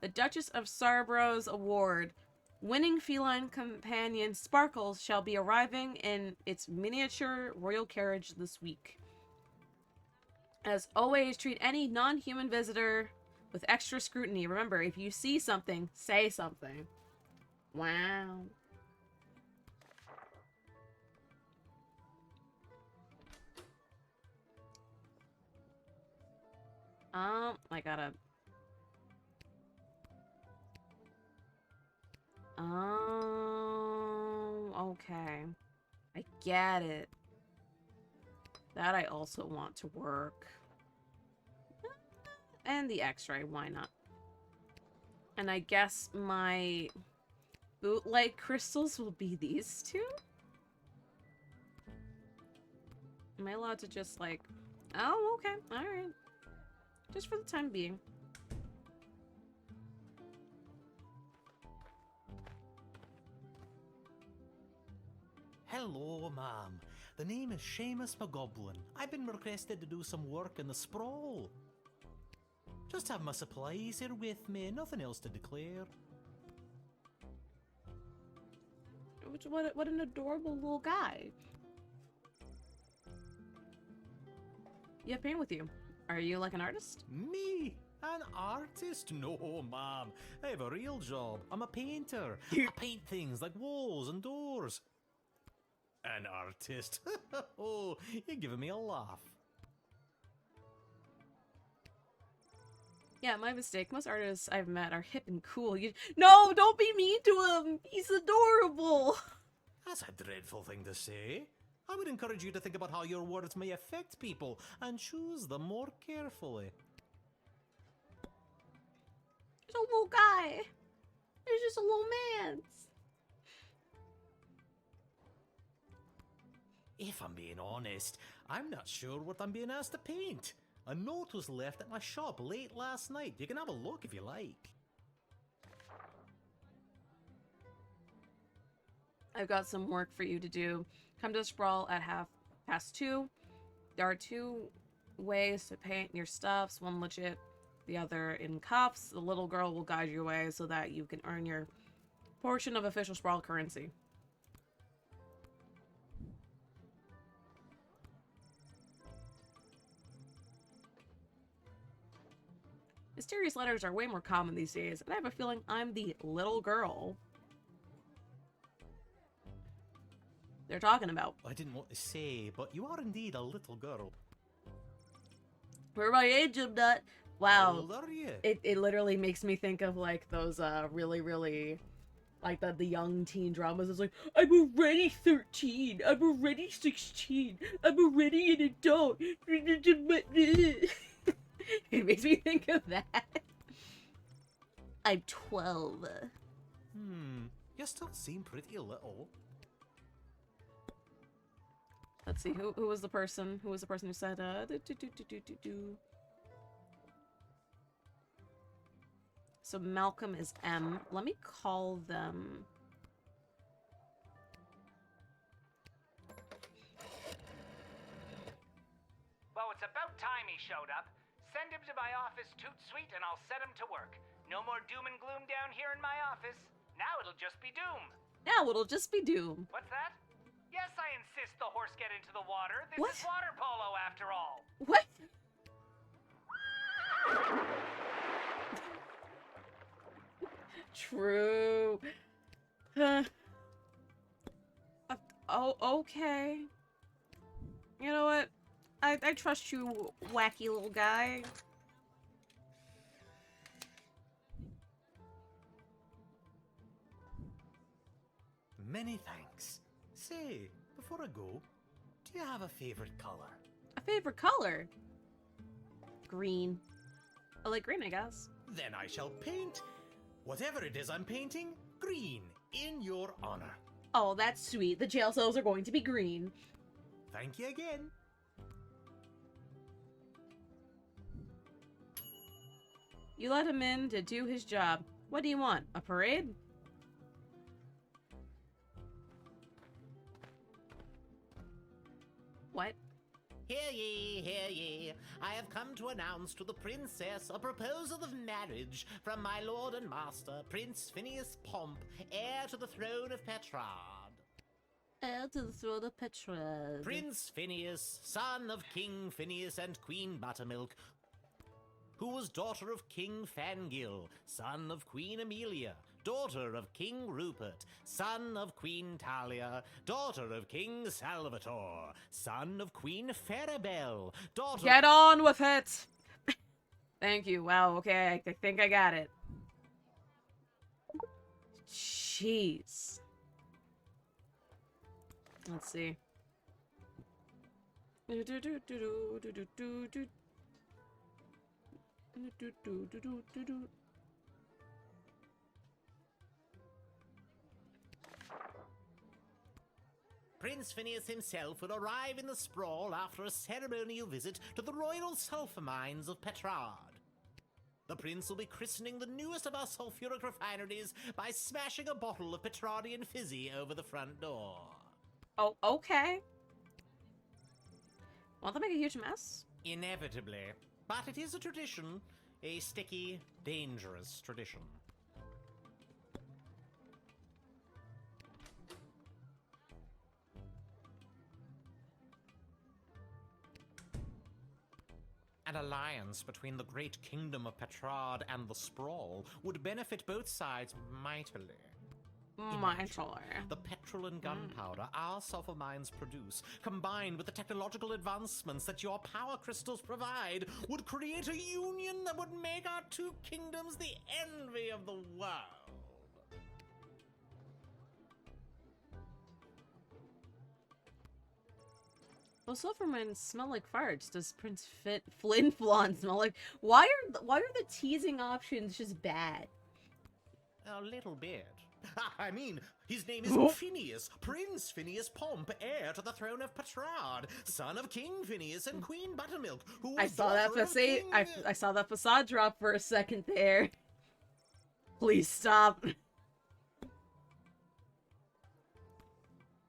The Duchess of Sarbro's Award. Winning feline companion Sparkles shall be arriving in its miniature royal carriage this week. As always, treat any non-human visitor with extra scrutiny. Remember, if you see something, say something. Wow. I gotta... Okay. I get it. That I also want to work. And the X-ray, why not? And I guess my bootleg crystals will be these 2? Am I allowed to just like... Oh, okay. Alright. Just for the time being. Hello, ma'am. The name is Seamus McGoblin. I've been requested to do some work in the sprawl. Just have my supplies here with me, nothing else to declare. What an adorable little guy. You have paint with you. Are you like an artist? Me? An artist? No, ma'am. I have a real job. I'm a painter. I paint things like walls and doors. An artist? Oh, you're giving me a laugh. Yeah, my mistake. Most artists I've met are hip and cool. No, don't be mean to him. He's adorable. That's a dreadful thing to say. I would encourage you to think about how your words may affect people and choose them more carefully. He's a little guy. He's just a little man. If I'm being honest, I'm not sure what I'm being asked to paint. A note was left at my shop late last night. You can have a look if you like. I've got some work for you to do. Come to Sprawl at 2:30. There are 2 ways to paint your stuffs. One legit, the other in cuffs. The little girl will guide your way so that you can earn your portion of official Sprawl currency. Mysterious letters are way more common these days, and I have a feeling I'm the little girl they're talking about. I didn't want to say, but you are indeed a little girl. For my age, I'm not. Wow. How old are you? It literally makes me think of like those really like the young teen dramas. It's like, I'm already 13, I'm already 16, I'm already an adult. It makes me think of that. I'm 12. You still seem pretty little. Let's see, who was the person? Who was the person who said, So Malcolm is M. Let me call them. Well, it's about time he showed up. Send him to my office toot sweet and I'll set him to work. No more doom and gloom down here in my office. Now it'll just be doom. Now it'll just be Doom. What's that? Yes, I insist the horse get into the water. This What? is water polo after all. What? True. Oh, okay. You know what? I trust you, wacky little guy. Many thanks. Say, before I go, do you have a favorite color? A favorite color? Green. I like green, I guess. Then I shall paint whatever it is I'm painting green in your honor. Oh, that's sweet. The jail cells are going to be green. Thank you again. You let him in to do his job. What do you want? A parade? What? Hear ye, hear ye. I have come to announce to the princess a proposal of marriage from my lord and master, Prince Phineas Pomp, heir to the throne of Petrard. Heir to the throne of Petrard. Prince Phineas, son of King Phineas and Queen Buttermilk, who was daughter of King Fangil, son of Queen Amelia, daughter of King Rupert, son of Queen Talia, daughter of King Salvatore, son of Queen Farabelle, daughter— Get on with it! Thank you. Wow, okay, I think I got it. Jeez. Let's see. Prince Phineas himself will arrive in the sprawl after a ceremonial visit to the royal sulphur mines of Petrard. The prince will be christening the newest of our sulphuric refineries by smashing a bottle of Petrardian fizzy over the front door. Oh, okay. Won't that make a huge mess? Inevitably. But it is a tradition. A sticky, dangerous tradition. An alliance between the great kingdom of Petrard and the Sprawl would benefit both sides mightily. Mightily. The petrol and gunpowder our sulfur mines produce, combined with the technological advancements that your power crystals provide, would create a union that would make our two kingdoms the envy of the world. Well, sulfur mines smell like farts. Does Prince Flin Flon smell like? Why are the teasing options just bad? A little bit. I mean, his name is Phineas, Prince Phineas Pomp, heir to the throne of Petrard, son of King Phineas and Queen Buttermilk, who was I saw that daughter of facade. King— I saw that facade drop for a second there. Please stop.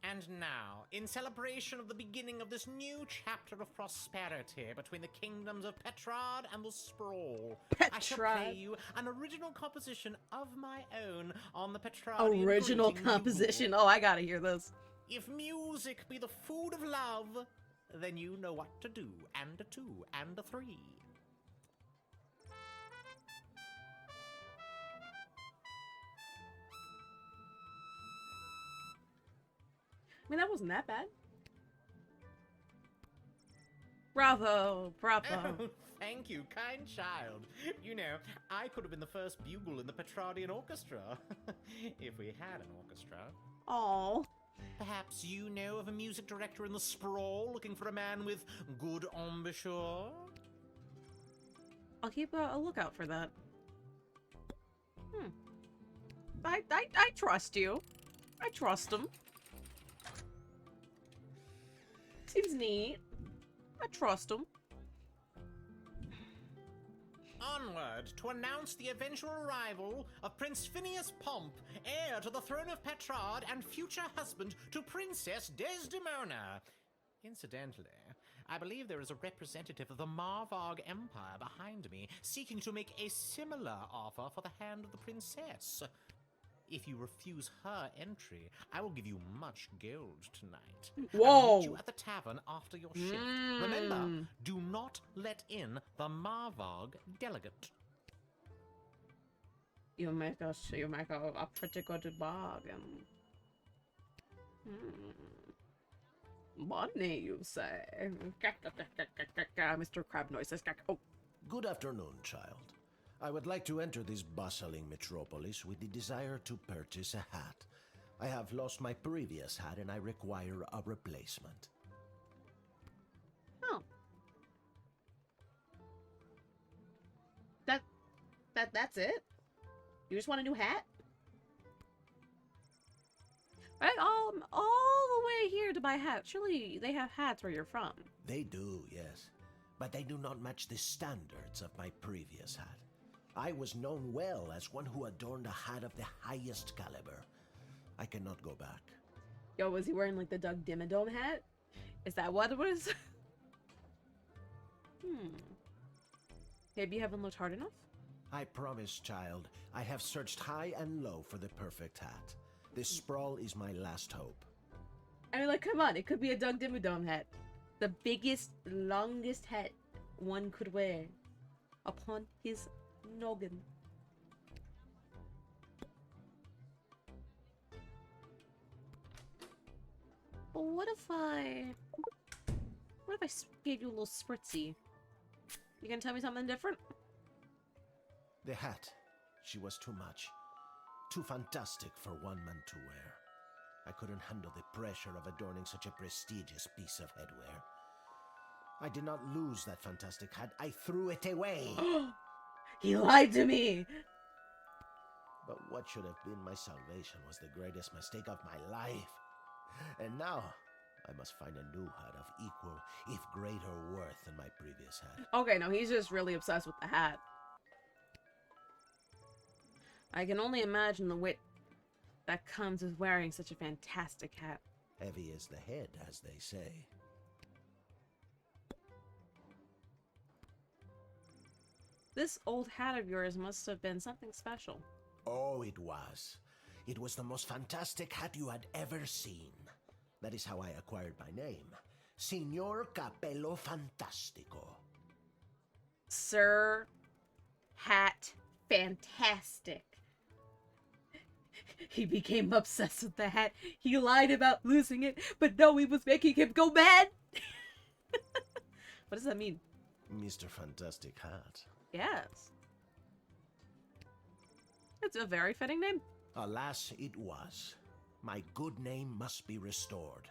And now, in celebration of the beginning of this new chapter of prosperity between the kingdoms of Petrard and the Sprawl, I shall play you an original composition of my own on the Petrardian Original greeting composition. bugle. Oh, I gotta hear this. If music be the food of love, then you know what to do, and a two, and a three. I mean, that wasn't that bad. Bravo, bravo. Oh, thank you, kind child. You know, I could have been the first bugle in the Petrardian orchestra, if we had an orchestra. Aww. Perhaps you know of a music director in the Sprawl looking for a man with good embouchure? I'll keep a lookout for that. I trust you. I trust him. Seems neat. I trust him. Onward to announce the eventual arrival of Prince Phineas Pomp, heir to the throne of Petrard and future husband to Princess Desdemona. Incidentally, I believe there is a representative of the Marvarg Empire behind me, seeking to make a similar offer for the hand of the princess. If you refuse her entry, I will give you much gold tonight. Whoa. I'll meet you at the tavern after your shift. Remember, do not let in the Marvog delegate. You make a pretty good bargain. Money, you say? Mr. Crab noises. Oh. Good afternoon, child. I would like to enter this bustling metropolis with the desire to purchase a hat. I have lost my previous hat and I require a replacement. Oh. That's it? You just want a new hat? Right, all the way here to buy hats. Surely they have hats where you're from. They do, yes. But they do not match the standards of my previous hat. I was known well as one who adorned a hat of the highest caliber. I cannot go back. Yo, was he wearing like the Doug Dimmadome hat? Is that what it was? Maybe you haven't looked hard enough? I promise, child, I have searched high and low for the perfect hat. This sprawl is my last hope. I mean, like, come on, it could be a Doug Dimmadome hat. The biggest, longest hat one could wear upon his noggin. But what if I gave you a little spritzy? You gonna tell me something different? The hat, she was too much. Too fantastic for one man to wear. I couldn't handle the pressure of adorning such a prestigious piece of headwear. I did not lose that fantastic hat, I threw it away! He lied to me! But what should have been my salvation was the greatest mistake of my life. And now, I must find a new hat of equal, if greater worth than my previous hat. Okay, no, he's just really obsessed with the hat. I can only imagine the wit that comes with wearing such a fantastic hat. Heavy is the head, as they say. This old hat of yours must have been something special. Oh, it was. It was the most fantastic hat you had ever seen. That is how I acquired my name. Signor Capello Fantastico. Sir Hat Fantastic. He became obsessed with the hat. He lied about losing it, but no, he was making him go mad. What does that mean? Mr. Fantastic Hat. Yes. It's a very fitting name. Alas, it was. My good name must be restored.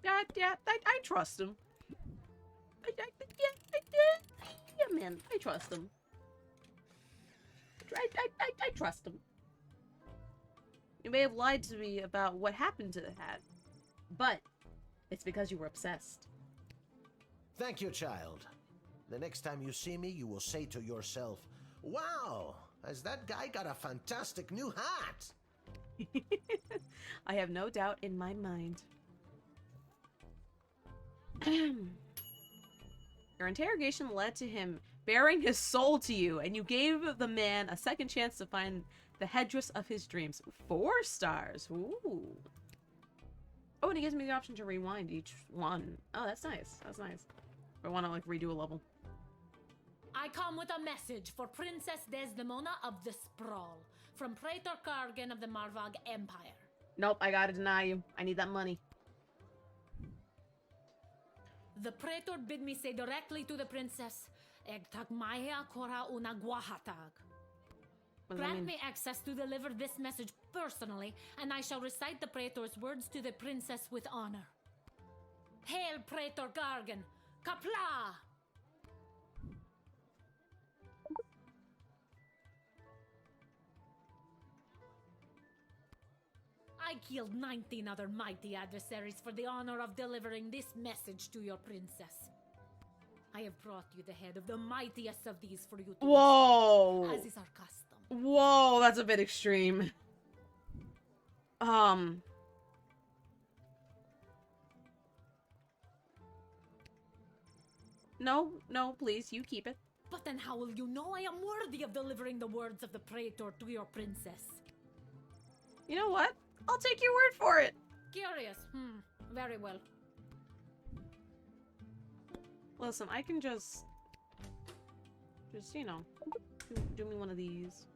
Yeah, I trust him. Yeah, man, I trust him. I trust him. You may have lied to me about what happened to the hat, but it's because you were obsessed. Thank you, child. The next time you see me, you will say to yourself, "Wow, has that guy got a fantastic new hat?" I have no doubt in my mind. Your interrogation led to him bearing his soul to you, and you gave the man a second chance to find the headdress of his dreams. 4 stars. Ooh. Oh, and he gives me the option to rewind each one. Oh, that's nice. That's nice. I want to, like, redo a level. I come with a message for Princess Desdemona of the Sprawl, from Praetor Kargan of the Marvog Empire. Nope, I gotta deny you. I need that money. The Praetor bid me say directly to the princess, Egtag Maya Kora una Guahatag. Grant me access to deliver this message personally, and I shall recite the Praetor's words to the princess with honor. Hail, Praetor Gargan! Kapla! I killed 19 other mighty adversaries for the honor of delivering this message to your princess. I have brought you the head of the mightiest of these for you to Whoa! as is our custom. Whoa, that's a bit extreme. No, please, you keep it. But then how will you know I am worthy of delivering the words of the Praetor to your princess? You know what? I'll take your word for it. Curious. Very well. Listen, I can just you know, do me one of these.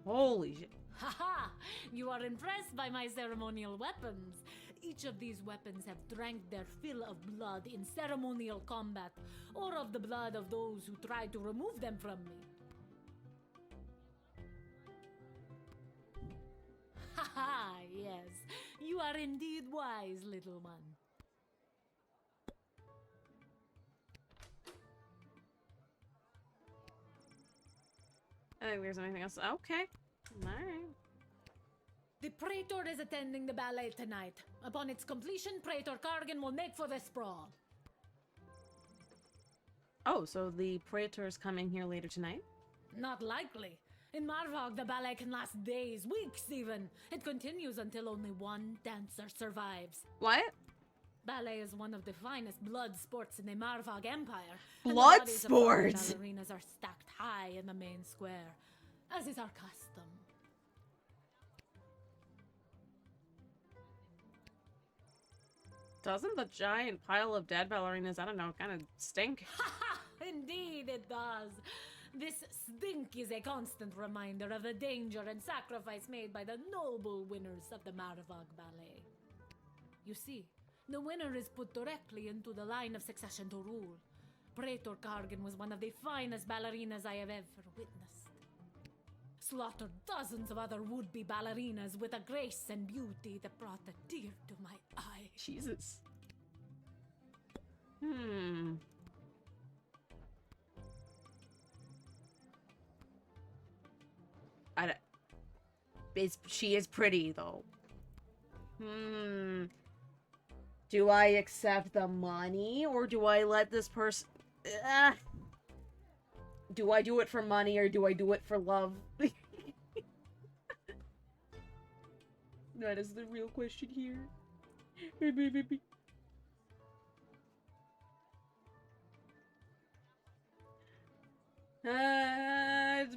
Holy shit. Haha! You are impressed by my ceremonial weapons. Each of these weapons have drank their fill of blood in ceremonial combat, or of the blood of those who tried to remove them from me. Haha, yes. You are indeed wise, little one. I think there's anything else. Okay. Alright. The Praetor is attending the ballet tonight. Upon its completion, Praetor Kargan will make for the sprawl. Oh, so the Praetor's coming here later tonight? Not likely. In Marvog, the ballet can last days, weeks even. It continues until only one dancer survives. What? Ballet is one of the finest blood sports in the Marvog Empire. Blood and the bodies sports? of ballerinas are stacked high in the main square, as is our custom. Doesn't the giant pile of dead ballerinas, I don't know, kind of stink? Indeed it does. This stink is a constant reminder of the danger and sacrifice made by the noble winners of the Marvog Ballet. You see, the winner is put directly into the line of succession to rule. Praetor Kargan was one of the finest ballerinas I have ever witnessed. Slaughtered dozens of other would-be ballerinas with a grace and beauty that brought a tear to my eye. Jesus. She is pretty, though. Do I accept the money, or do I let this person... Do I do it for money, or do I do it for love? That is the real question here.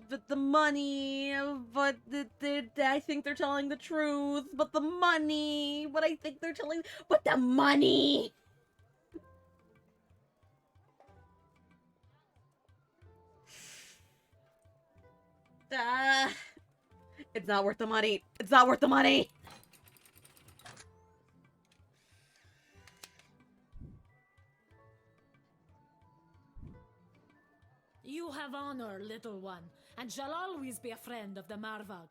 But the money, but I think they're telling the truth, but the money, but I think they're telling, but the money! It's not worth the money. It's not worth the money! You have honor, little one, and shall always be a friend of the Marvog.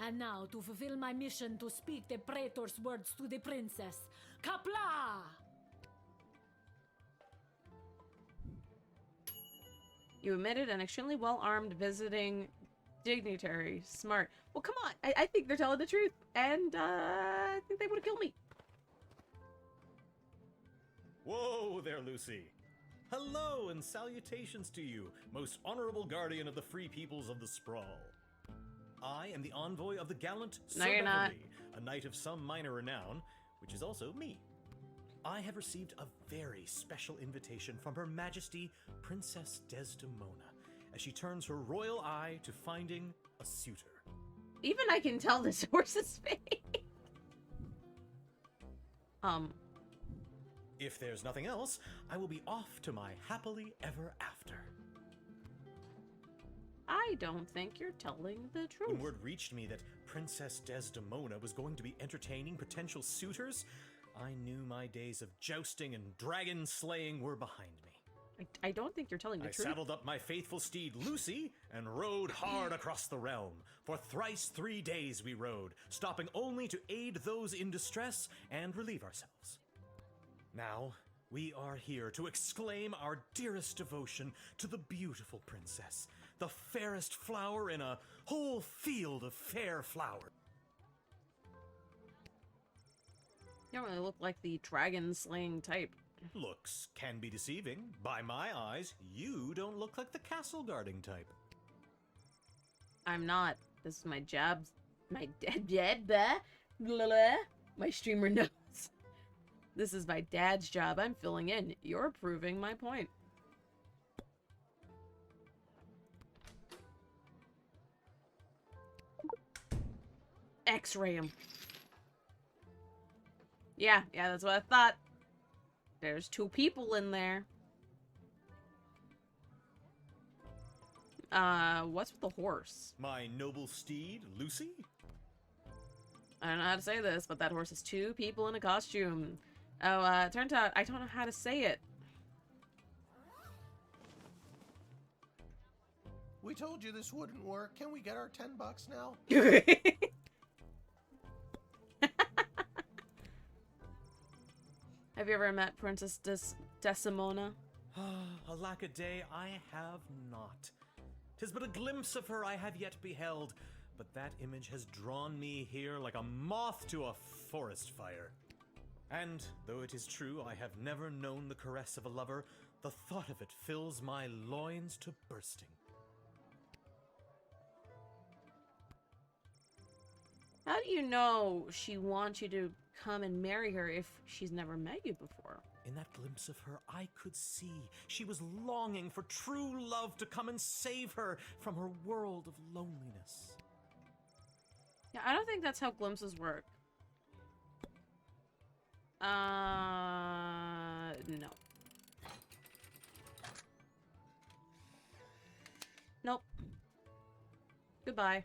And now, to fulfill my mission to speak the Praetor's words to the princess, Kapla! You admitted an extremely well-armed visiting dignitary. Smart. Well, come on. I think they're telling the truth. And, I think they would have killed me. Whoa there, Lucy. Hello and salutations to you, most honorable guardian of the free peoples of the Sprawl. I am the envoy of the gallant Sir No, you're not. Beverly, a knight of some minor renown, which is also me. I have received a very special invitation from Her Majesty Princess Desdemona as she turns her royal eye to finding a suitor. Even I can tell this horse's face. If there's nothing else, I will be off to my happily ever after. I don't think you're telling the truth. When word reached me that Princess Desdemona was going to be entertaining potential suitors, I knew my days of jousting and dragon slaying were behind me. I don't think you're telling the I truth. saddled up my faithful steed Lucy and rode hard across the realm. For thrice 3 days we rode, stopping only to aid those in distress and relieve ourselves. Now, we are here to exclaim our dearest devotion to the beautiful princess, the fairest flower in a whole field of fair flowers. You don't really look like the dragon-slaying type. Looks can be deceiving. By my eyes, you don't look like the castle guarding type. I'm not. This is my jabs. My my streamer knows. This is my dad's job. I'm filling in. You're proving my point. X-ray him. Yeah, that's what I thought. There's 2 people in there. What's with the horse? My noble steed, Lucy? I don't know how to say this, but that horse is 2 people in a costume. Oh, it turns out I don't know how to say it. We told you this wouldn't work. Can we get our $10 now? Have you ever met Princess Desdemona? Alack a day, I have not. 'Tis but a glimpse of her I have yet beheld, but that image has drawn me here like a moth to a forest fire. And, though it is true I have never known the caress of a lover, the thought of it fills my loins to bursting. How do you know she wants you to come and marry her if she's never met you before? In that glimpse of her, I could see she was longing for true love to come and save her from her world of loneliness. Yeah, I don't think that's how glimpses work. No. Nope. Goodbye.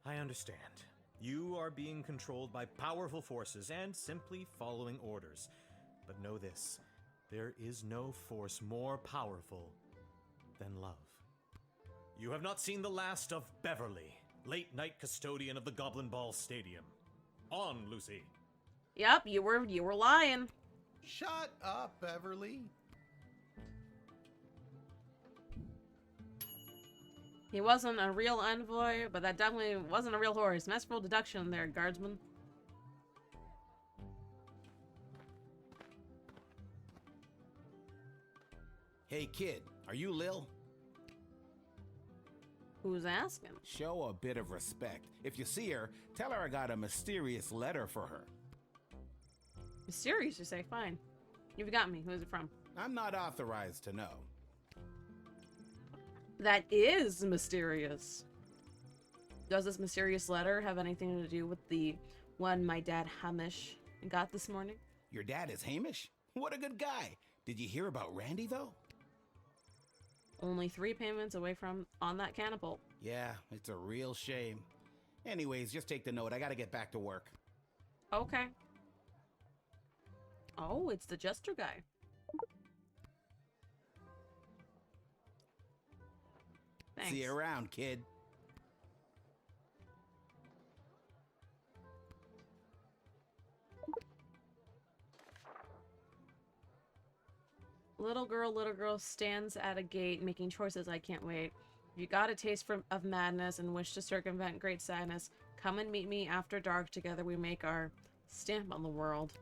I understand. You are being controlled by powerful forces and simply following orders. But know this, there is no force more powerful than love. You have not seen the last of Beverly, late-night custodian of the Goblin Ball Stadium. On, Lucy. Yep, you were lying. Shut up, Beverly. He wasn't a real envoy, but that definitely wasn't a real horse. Masterful deduction there, guardsman. Hey kid, are you Lil? Who's asking? Show a bit of respect. If you see her, tell her I got a mysterious letter for her. Mysterious, you say? Fine. You've got me. Who's it from? I'm not authorized to know. That is mysterious. Does this mysterious letter have anything to do with the one my dad Hamish got this morning? Your dad is Hamish? What a good guy. Did you hear about Randy, though? Only 3 payments away from on that catapult. Yeah, it's a real shame. Anyways, just take the note. I gotta get back to work. Okay. Oh, it's the jester guy. Thanks. See you around, kid. Little girl stands at a gate making choices. I can't wait. If you got a taste of madness and wish to circumvent great sadness, come and meet me after dark. Together we make our stamp on the world.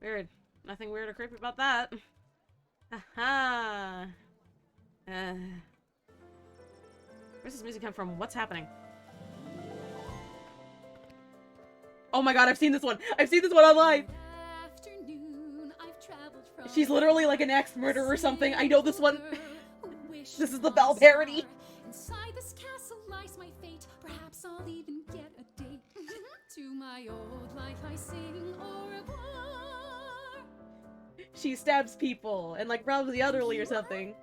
Weird. Nothing weird or creepy about that. Haha. Where's this music come from? What's happening? Oh my god, I've seen this one! I've seen this one online! She's literally like an ex-murderer or something. I know this one. This is the Belle parody. Inside this castle lies my fate. Perhaps I'll even get a date. To my old life I sing au revoir. She stabs people and like robs the elderly or something.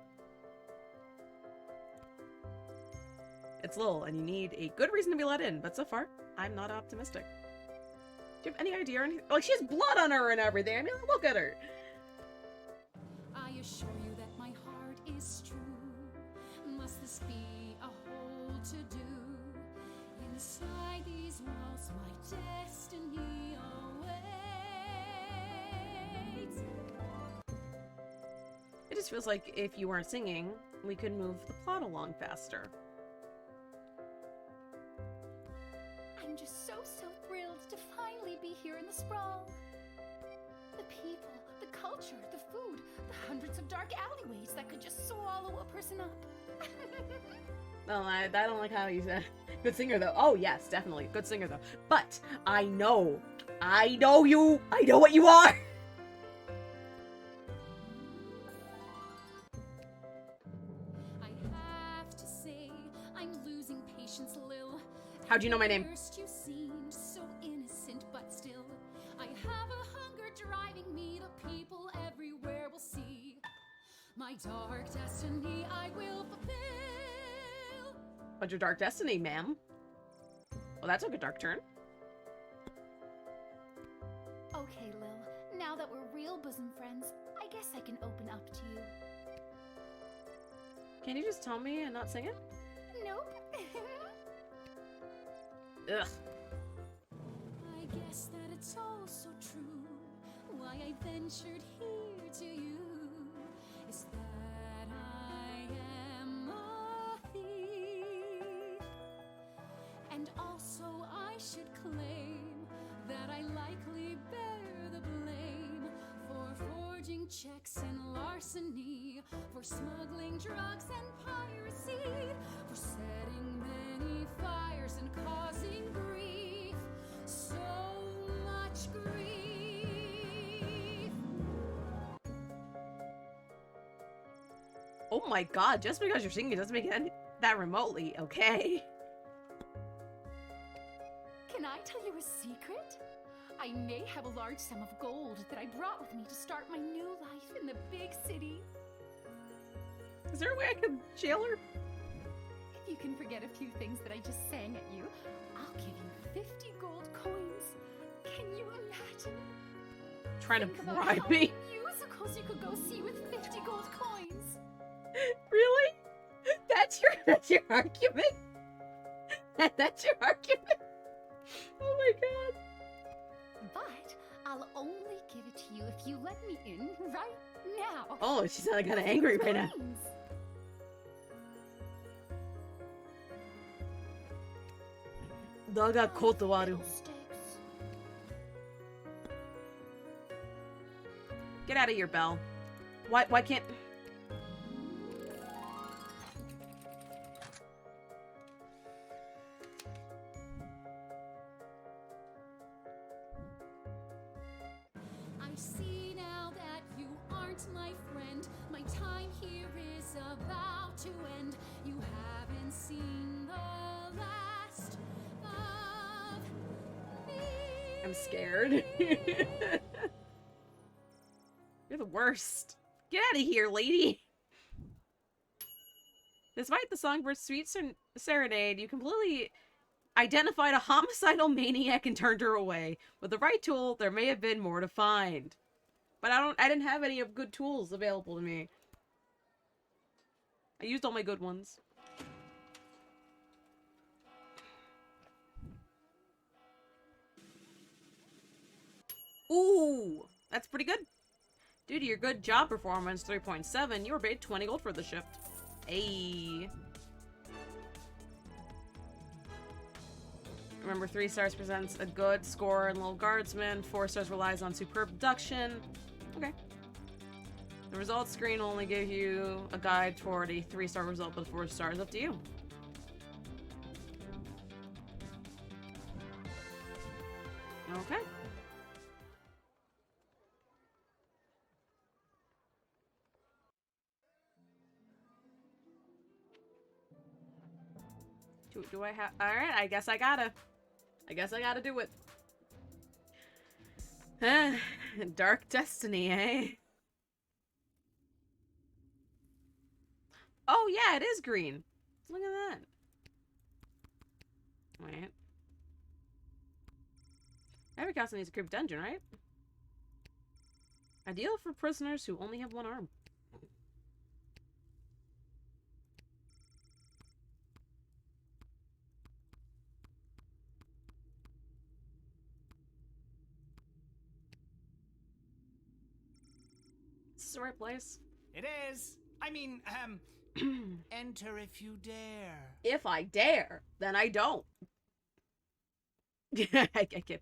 It's Lil, and you need a good reason to be let in, but so far, I'm not optimistic. Do you have any idea or anything? Like, she has blood on her and everything. I mean, look at her. I assure you that my heart is true. Must this be a whole to-do? Inside these walls, my destiny awaits. It just feels like if you weren't singing, we could move the plot along faster. I'm just so thrilled to finally be here in the sprawl. The people, the culture, the food, the hundreds of dark alleyways that could just swallow a person up. No, I don't like how you said good singer though. Oh yes, definitely good singer though. But I know you. I know what you are. I have to say, I'm losing patience, Lil. How'd you know my name? First you seemed so innocent, but still, I have a hunger driving me. The people everywhere will see my dark destiny. I will fulfill. What's your dark destiny, ma'am? Well, that took a dark turn. Okay, Lil. Now that we're real bosom friends, I guess I can open up to you. Can you just tell me and not sing it? Nope. Ugh. I guess that it's all so true. Why I ventured here to you is that I am a thief. And also I should claim that I likely bear the blame for forging checks and larceny, for smuggling drugs and piracy, for setting many fires and causing grief, so much grief. Oh my god, just because you're singing doesn't make it that remotely okay. Can I tell you a secret? I may have a large sum of gold that I brought with me to start my new life in the big city. Is there a way I can jail her? If you can forget a few things that I just sang at you, I'll give you 50 gold coins. Can you imagine? Trying to Think about bribe how me? many musicals you could go see with 50 gold coins. Really? That's your argument? That's your argument? Oh my god. But I'll only give it to you if you let me in right now. Oh, she's not kind of angry right now. Coins. Daga kotowaru. Get out of here, Belle. Why can't... I see now that you aren't my friend. My time here is about to end. You haven't seen the last of me. I'm scared. You're the worst. Get out of here, lady. Despite the songbird's sweet serenade, you completely identified a homicidal maniac and turned her away. With the right tool, there may have been more to find. But I didn't have any of good tools available to me. I used all my good ones. Ooh, that's pretty good. Due to your good job performance, 3.7, you were paid 20 gold for the shift. Ayy. Remember, 3 stars presents a good score in Lil Guardsman, 4 stars relies on superb production. Okay. The results screen will only give you a guide toward a 3-star result, but 4 stars up to you. Okay. Do I have... Alright, I guess I gotta do it. Dark destiny, eh? Oh, yeah, it is green. Look at that. Wait. Every castle needs a crypt dungeon, right? Ideal for prisoners who only have one arm. Is this the right place? It is. I mean, enter if you dare. If I dare, then I don't. I can't.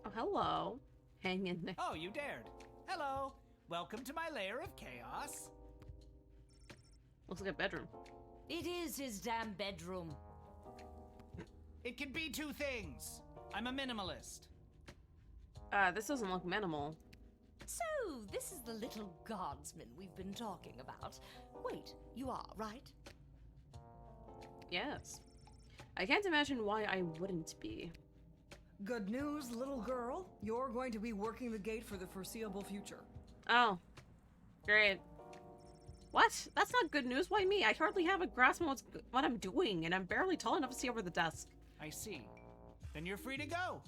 Oh, hello. Hang in there. Oh, you dared. Hello. Welcome to my lair of chaos. Looks like a bedroom. It is his damn bedroom. It can be two things. I'm a minimalist. This doesn't look minimal. So, this is the little guardsman we've been talking about. Wait, you are, right? Yes. I can't imagine why I wouldn't be. Good news, little girl. You're going to be working the gate for the foreseeable future. Oh. Great. What? That's not good news. Why me? I hardly have a grasp on what I'm doing, and I'm barely tall enough to see over the desk. I see. Then you're free to go.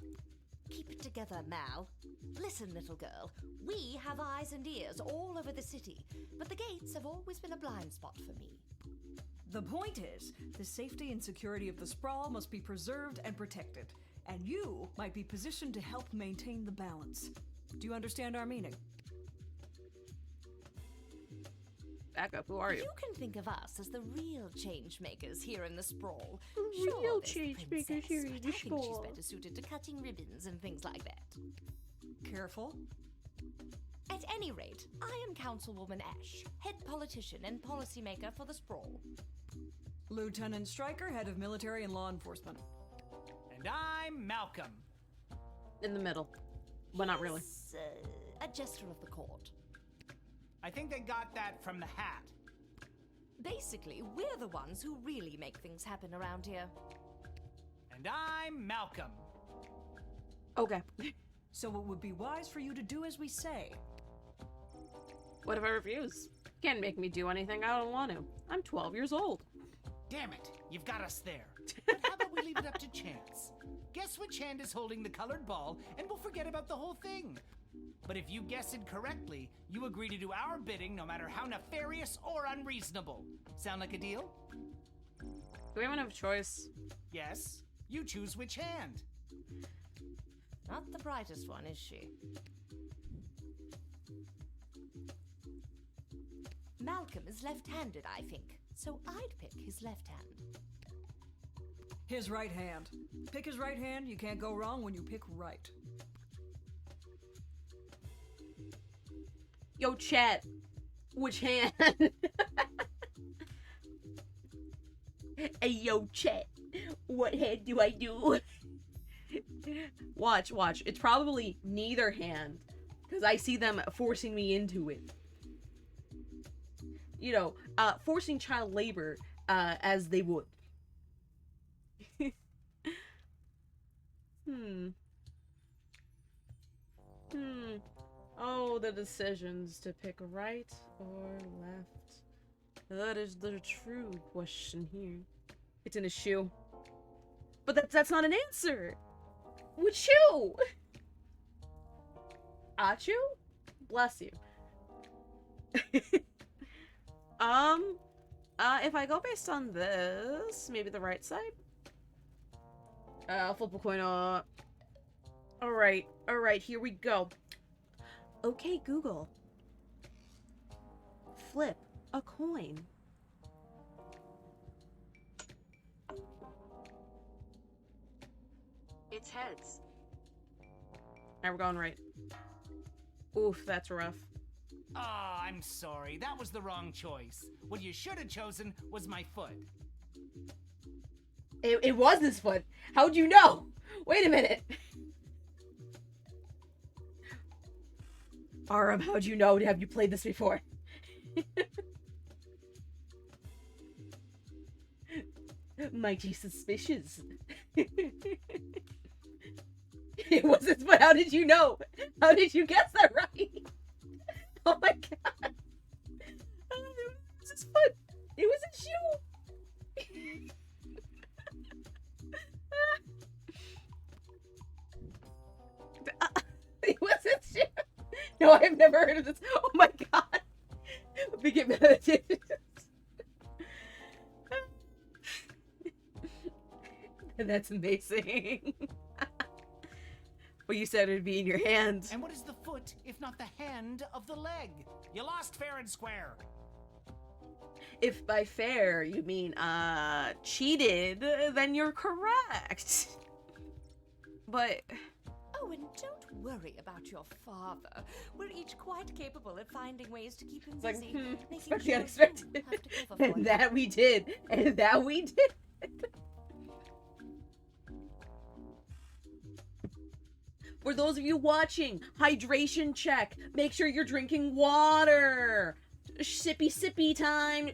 Keep it together, Mal. Listen, little girl. We have eyes and ears all over the city, but the gates have always been a blind spot for me. The point is, the safety and security of the sprawl must be preserved and protected, and you might be positioned to help maintain the balance. Do you understand our meaning? Back up, who are you? You can think of us as the real change makers here in the sprawl. Real Sure, there's the change makers princess, here in but the I think she's sprawl. better suited to cutting ribbons and things like that. Careful. At any rate, I am Councilwoman Ash, head politician and policymaker for the sprawl. Lieutenant Stryker, head of military and law enforcement. And I'm Malcolm. In the middle. Well, not really. He's, a jester of the court. I think they got that from the hat. Basically, we're the ones who really make things happen around here. And I'm Malcolm. Okay. So it would be wise for you to do as we say. What if I refuse? Can't make me do anything I don't want to. I'm 12 years old. Damn it, you've got us there. But how about we leave it up to chance? Guess which hand is holding the colored ball, and we'll forget about the whole thing. But if you guess it correctly, you agree to do our bidding no matter how nefarious or unreasonable. Sound like a deal? Do we even have a choice? Yes. You choose which hand. Not the brightest one, is she? Malcolm is left-handed, I think, so I'd pick his left hand. His right hand. Pick his right hand, you can't go wrong when you pick right. Yo, chat. Which hand? Hey, yo, chat. What hand do I do? Watch. It's probably neither hand. Because I see them forcing me into it. You know, forcing child labor, as they would. Oh, the decisions to pick right or left. That is the true question here. It's in a shoe. But that's not an answer! Which shoe? Achu? Bless you. If I go based on this, maybe the right side? I'll flip a coin up. Alright, here we go. Okay, Google. Flip a coin. It's heads. Now we're going right. Oof, that's rough. Oh, I'm sorry. That was the wrong choice. What you should have chosen was my foot. It was this foot. How'd you know? Wait a minute. Aram, how'd you know? Have you played this before? Mighty suspicious. It was this foot. How did you know? How did you guess that right? Oh my god. It was his foot. It was his shoe. It was his shoe. No, I've never heard of this. Oh my god. Begin meditation. That's amazing. Well, you said it'd be in your hand. And what is the foot if not the hand of the leg? You lost fair and square. If by fair you mean, cheated, then you're correct. But... Oh, and don't worry about your father. We're each quite capable at finding ways to keep him It's like, busy. making expect the sure unexpected. you have to cover for And him. that we did. And that we did. For those of you watching, hydration check. Make sure you're drinking water. Sippy sippy time.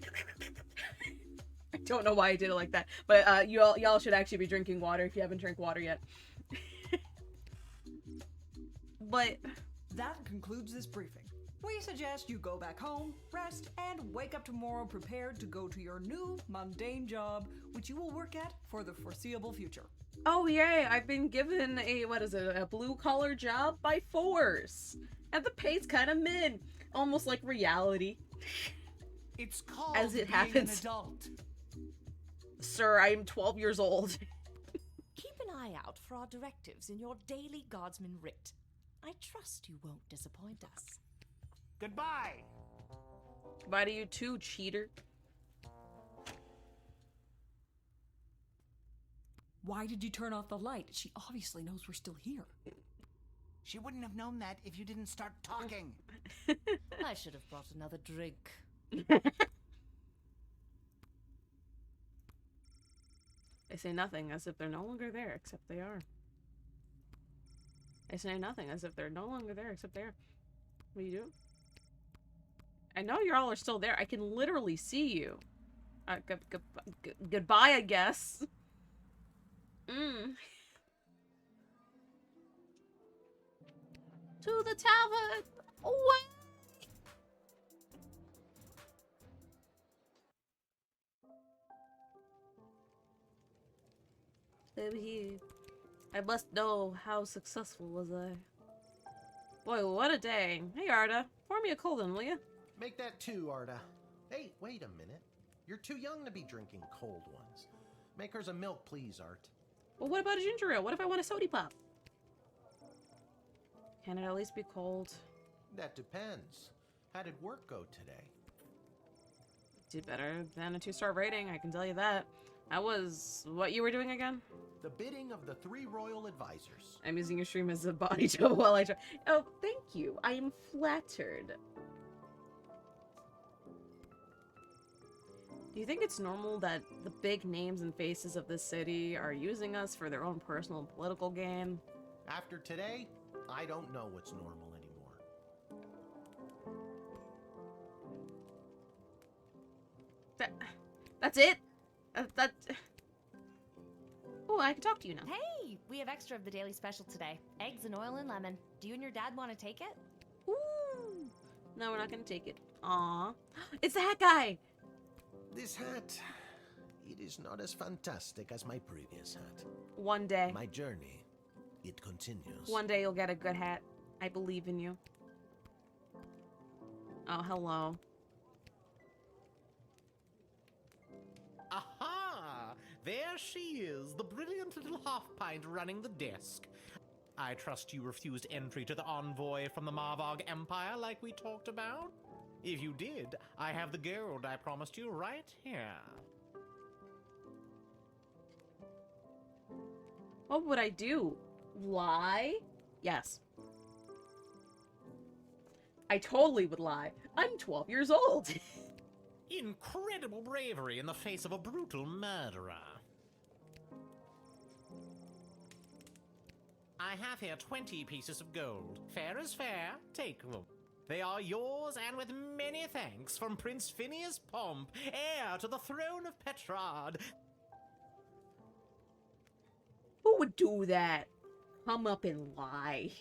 I don't know why I did it like that, but y'all should actually be drinking water if you haven't drank water yet. But that concludes this briefing. We suggest you go back home, rest, and wake up tomorrow prepared to go to your new mundane job, which you will work at for the foreseeable future. oh yay, I've been given a blue-collar job by Force. And the pay's kind of mid. Almost like reality. It's called as it being happens. an adult. Sir, I'm 12 years old. Keep an eye out for our directives in your daily Guardsman writ. I trust you won't disappoint us. Goodbye. Goodbye to you too, cheater. Why did you turn off the light? She obviously knows we're still here. She wouldn't have known that if you didn't start talking. I should have brought another drink. They say nothing as if they're no longer there, except they are. They say nothing as if they're no longer there, except they are. What do you do? I know you all are still there. I can literally see you. Goodbye, I guess. To the tavern! Away! Over here. I must know how successful was I. Boy, what a day. Hey, Arda. Pour me a cold one, will ya? Make that two, Arda. Hey, wait a minute. You're too young to be drinking cold ones. Make hers a milk, please, Art. Well, what about a ginger ale? What if I want a sody pop? Can it at least be cold? That depends. How did work go today? Did better than a 2-star rating, I can tell you that. That was what you were doing again? The bidding of the 3 royal advisors. I'm using your stream as a body double while I try. Oh, thank you. I am flattered. Do you think it's normal that the big names and faces of this city are using us for their own personal and political gain? After today, I don't know what's normal anymore. That's it? Oh, I can talk to you now. Hey, we have extra of the daily special today. Eggs and oil and lemon. Do you and your dad want to take it? Ooh. No, we're not gonna take it. Aw. It's the hat guy! This hat, it is not as fantastic as my previous hat. One day. My journey, it continues. One day you'll get a good hat. I believe in you. Oh, hello. Aha! There she is, the brilliant little half-pint running the desk. I trust you refused entry to the envoy from the Marvog Empire like we talked about? If you did, I have the gold I promised you right here. What would I do? Lie? Yes. I totally would lie. I'm 12 years old. Incredible bravery in the face of a brutal murderer. I have here 20 pieces of gold. Fair is fair. Take them. They are yours, and with many thanks from Prince Phineas Pomp, heir to the throne of Petrard. Who would do that? Come up and lie.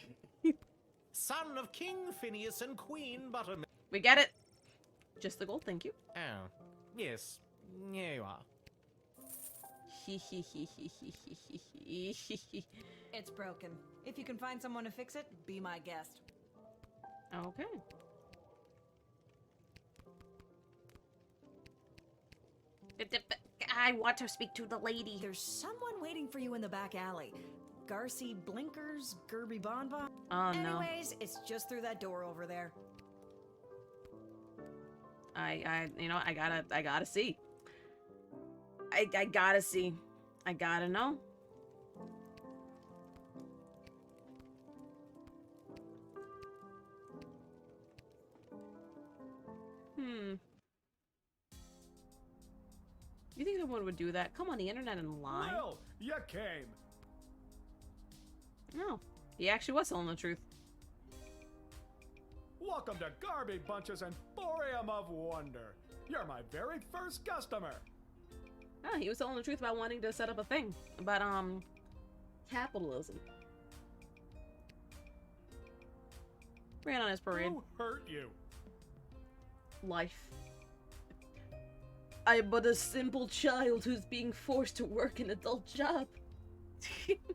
Son of King Phineas and Queen Buttermilk. We get it. Just the gold, thank you. Oh, yes. Here you are. It's broken. If you can find someone to fix it, be my guest. Okay. I want to speak to the lady. There's someone waiting for you in the back alley. Garcy Blinkers, Gerby Bonbon. Oh, Anyways, it's just through that door over there. I gotta see. I gotta see. I gotta know. You think someone would do that? Come on the internet and lie? Well, you came. No. He actually was telling the truth. Welcome to Garby Bunch's Emporium of Wonder. You're my very first customer. Oh, he was telling the truth about wanting to set up a thing. About, capitalism. Ran on his parade. Who hurt you? Life. I am but a simple child who's being forced to work an adult job.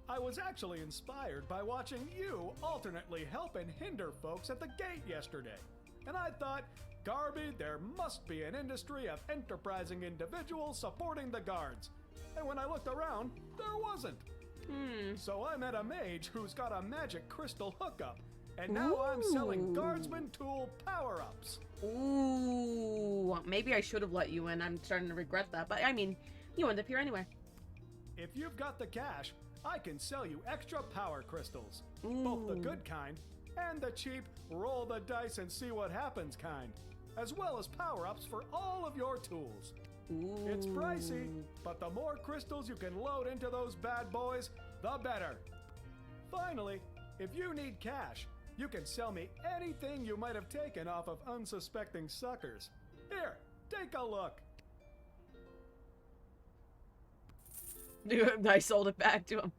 I was actually inspired by watching you alternately help and hinder folks at the gate yesterday. And I thought, Garby, there must be an industry of enterprising individuals supporting the guards. And when I looked around, there wasn't. So I met a mage who's got a magic crystal hookup. And now I'm selling Guardsman tool power-ups. Ooh, maybe I should have let you in. I'm starting to regret that. But I mean, you end up here anyway. If you've got the cash, I can sell you extra power crystals. Both the good kind and the cheap roll the dice and see what happens kind. As well as power-ups for all of your tools. It's pricey, but the more crystals you can load into those bad boys, the better. Finally, if you need cash, you can sell me anything you might have taken off of unsuspecting suckers. Here, take a look. I sold it back to him.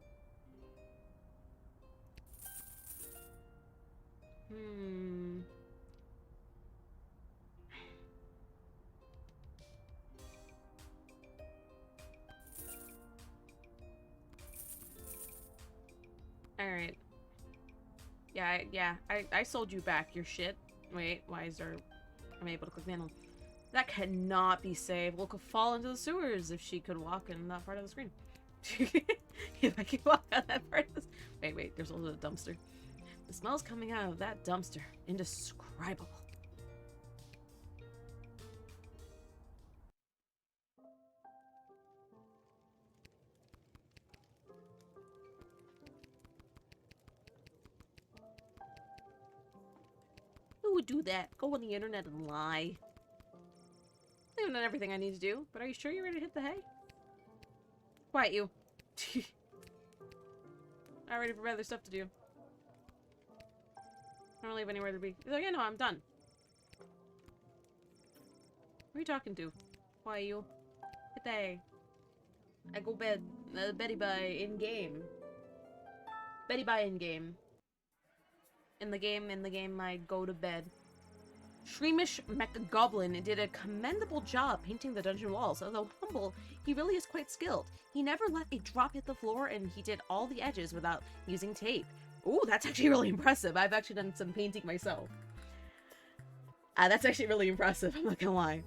Alright. Yeah, I sold you back your shit. Wait, why is there... I'm able to click the handle. That cannot be saved. Will could fall into the sewers if she could walk in that part of the screen. If I could walk on that part of the... Wait, there's also a dumpster. The smells coming out of that dumpster. Indescribable. Who would do that? Go on the internet and lie. I haven't done everything I need to do, but are you sure you're ready to hit the hay? Quiet you. I'm ready for other stuff to do. I don't leave anywhere to be. He's like, yeah, no, I'm done. Who are you talking to? Quiet you. Hit the hay. I go bed. Betty by in game. Betty by in game. In the game, I go to bed. Shremish McGoblin did a commendable job painting the dungeon walls. Although humble, he really is quite skilled. He never let a drop hit the floor, and he did all the edges without using tape. Ooh, that's actually really impressive. I've actually done some painting myself. That's actually really impressive, I'm not gonna lie.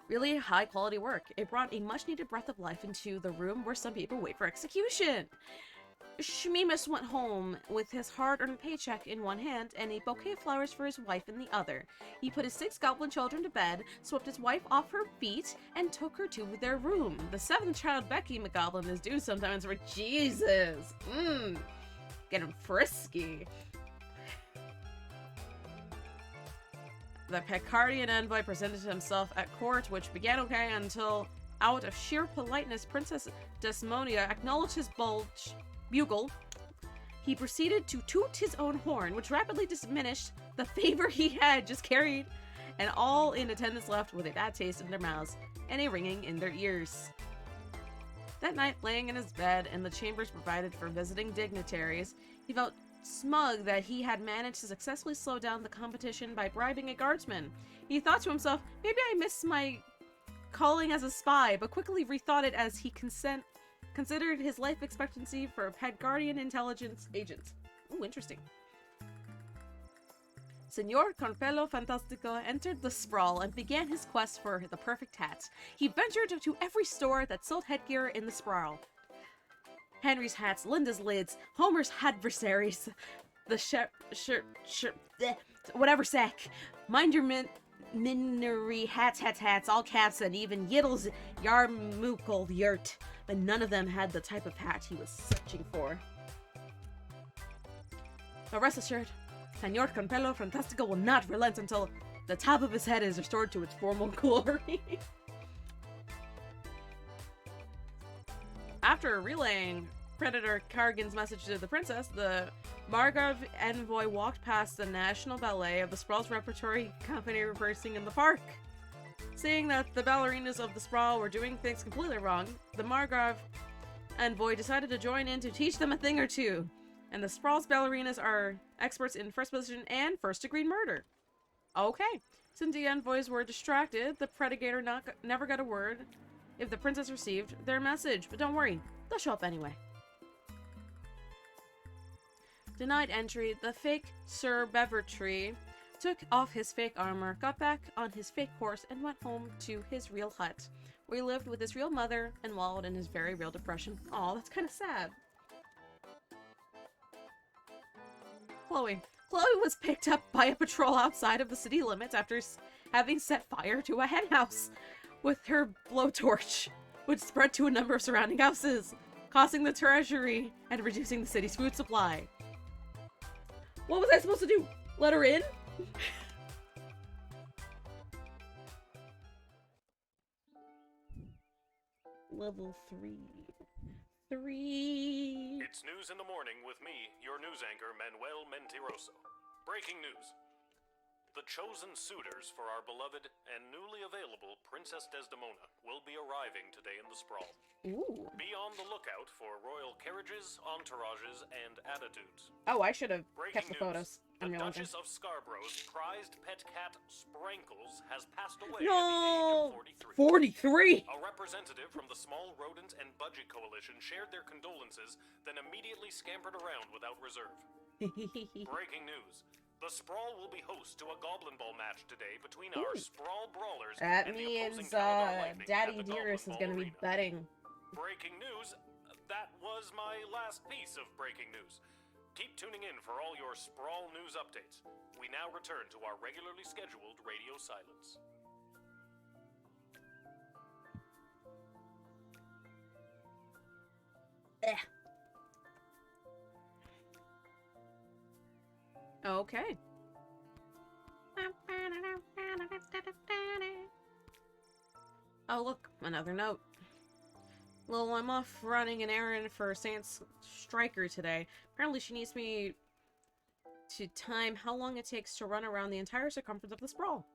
Really high quality work. It brought a much needed breath of life into the room where some people wait for execution. Shmimus went home with his hard-earned paycheck in one hand and a bouquet of flowers for his wife in the other. He put his 6 goblin children to bed, swept his wife off her feet, and took her to their room. The 7th child, Becky McGoblin, is due sometimes for Jesus. Getting frisky. The Pecardian envoy presented himself at court, which began okay until, out of sheer politeness, Princess Desmonia acknowledged his bugle. He proceeded to toot his own horn, which rapidly diminished the favor he had just carried, and all in attendance left with a bad taste in their mouths and a ringing in their ears. That night, laying in his bed in the chambers provided for visiting dignitaries, he felt smug that he had managed to successfully slow down the competition by bribing a guardsman. He thought to himself, maybe I missed my calling as a spy, but quickly rethought it as he considered his life expectancy for a Pedgardian intelligence agent. Ooh, interesting. Senor Carpelo Fantastico entered the sprawl and began his quest for the perfect hat. He ventured to every store that sold headgear in the sprawl. Henry's hats, Linda's lids, Homer's adversaries, the whatever sack, mind your minery hats, all caps, and even Yiddle's Yarmukal yurt, but none of them had the type of hat he was searching for. But rest assured, Senor Campello Fantastico will not relent until the top of his head is restored to its formal glory. After relaying Predator Kargan's message to the princess, the Margrave envoy walked past the National Ballet of the Sprawl's Repertory Company rehearsing in the park. Seeing that the ballerinas of the Sprawl were doing things completely wrong, the Margrave envoy decided to join in to teach them a thing or two. And the Sprawl's ballerinas are experts in first position and first-degree murder. Okay. Since the envoys were distracted, the Predator never got a word if the princess received their message. But don't worry, they'll show up anyway. Denied entry, the fake Sir Bevertree took off his fake armor, got back on his fake horse, and went home to his real hut, where he lived with his real mother and wallowed in his very real depression. Aw, that's kind of sad. Chloe was picked up by a patrol outside of the city limits after having set fire to a henhouse with her blowtorch, which spread to a number of surrounding houses, costing the treasury and reducing the city's food supply. What was I supposed to do? Let her in? Level 3. It's news in the morning with me, your news anchor, Manuel Mentiroso. Breaking news. The chosen suitors for our beloved and newly available Princess Desdemona will be arriving today in the Sprawl. Ooh. Be on the lookout for royal carriages, entourages, and attitudes. Oh, I should have Breaking kept the news. photos. The I'm realizing. Duchess of Scarborough's prized pet cat, Sprankles, has passed away No! at the age of 43. 43! A representative from the Small Rodent and Budget Coalition shared their condolences, then immediately scampered around without reserve. Breaking news. The Sprawl will be host to a Goblin Ball match today between our Sprawl Brawlers That and the means opposing Calendar Lightning Daddy at the Dearest is Goblin going to Ball be Arena. betting. Breaking news. That was my last piece of breaking news. Keep tuning in for all your Sprawl news updates. We now return to our regularly scheduled radio silence. Okay. Oh, look, another note. Lil, I'm off running an errand for Saint Striker today. Apparently she needs me to time how long it takes to run around the entire circumference of the Sprawl.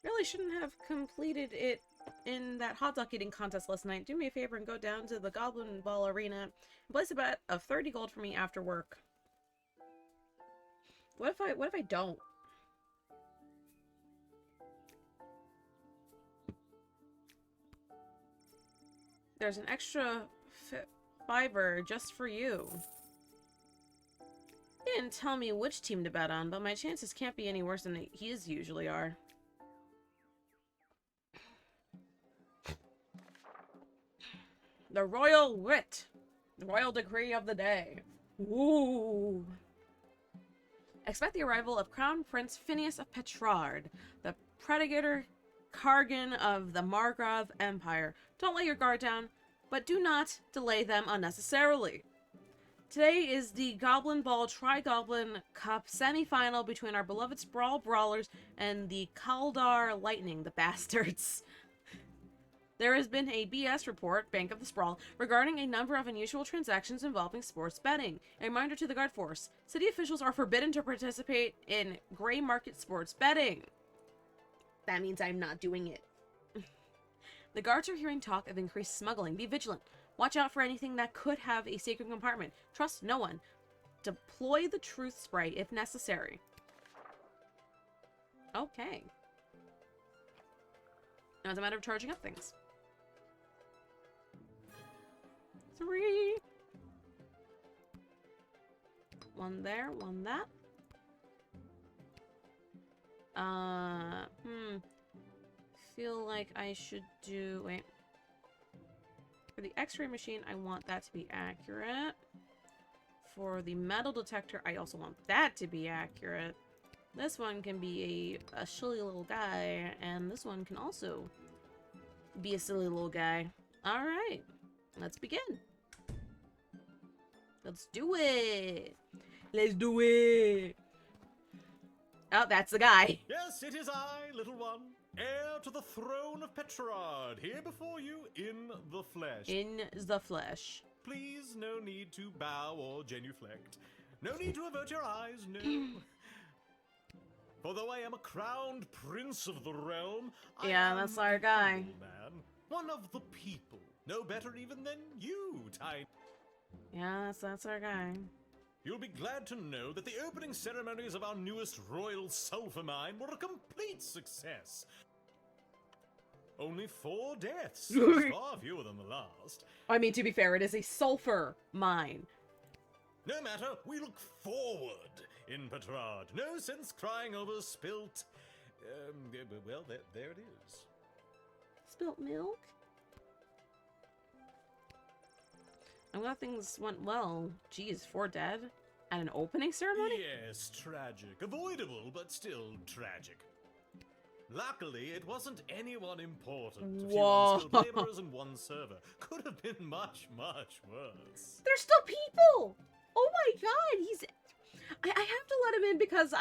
Really shouldn't have completed it in that hot dog eating contest last night. Do me a favor and go down to the Goblin Ball Arena and place a bet of 30 gold for me after work. What if I don't? There's an extra fiver just for you. He didn't tell me which team to bet on, but my chances can't be any worse than his usually are. The Royal Writ. The Royal Decree of the Day. Ooh. Expect the arrival of Crown Prince Phineas of Petrard, the Predator Kargan of the Margrave Empire. Don't let your guard down, but do not delay them unnecessarily. Today is the Goblin Ball Tri-Goblin Cup semi-final between our beloved Sprawl Brawlers and the Kaldar Lightning, the bastards. There has been a BS report, Bank of the Sprawl, regarding a number of unusual transactions involving sports betting. A reminder to the Guard Force, city officials are forbidden to participate in gray market sports betting. That means I'm not doing it. The guards are hearing talk of increased smuggling. Be vigilant. Watch out for anything that could have a secret compartment. Trust no one. Deploy the truth spray if necessary. Okay. Now it's a matter of charging up things. 3. One there, one that. Feel like I should do... Wait. For the x-ray machine, I want that to be accurate. For the metal detector, I also want that to be accurate. This one can be a silly little guy, and this one can also be a silly little guy. Alright, let's begin. Let's do it! Let's do it! Oh, that's the guy. Yes, it is I, little one, heir to the throne of Petrard, here before you in the flesh. In the flesh. Please, no need to bow or genuflect. No need to avert your eyes, no. For though I am a crowned prince of the realm, Yeah, I am that's our a guy. humble man, one of the people. No better even than you, Tiny. Yeah, that's our guy. You'll be glad to know that the opening ceremonies of our newest royal sulfur mine were a complete success. Only 4 deaths, far fewer than the last. I mean, to be fair, it is a sulfur mine. No matter, we look forward in Petrard. No sense crying over spilt. Well, there it is. Spilt milk? I'm glad things went well. Geez, 4 dead? At an opening ceremony? Yes, tragic. Avoidable, but still tragic. Luckily, it wasn't anyone important. A few Whoa. unskilled laborers and 1 server. Could have been much, much worse. There's still people! Oh my god, he's... I have to let him in because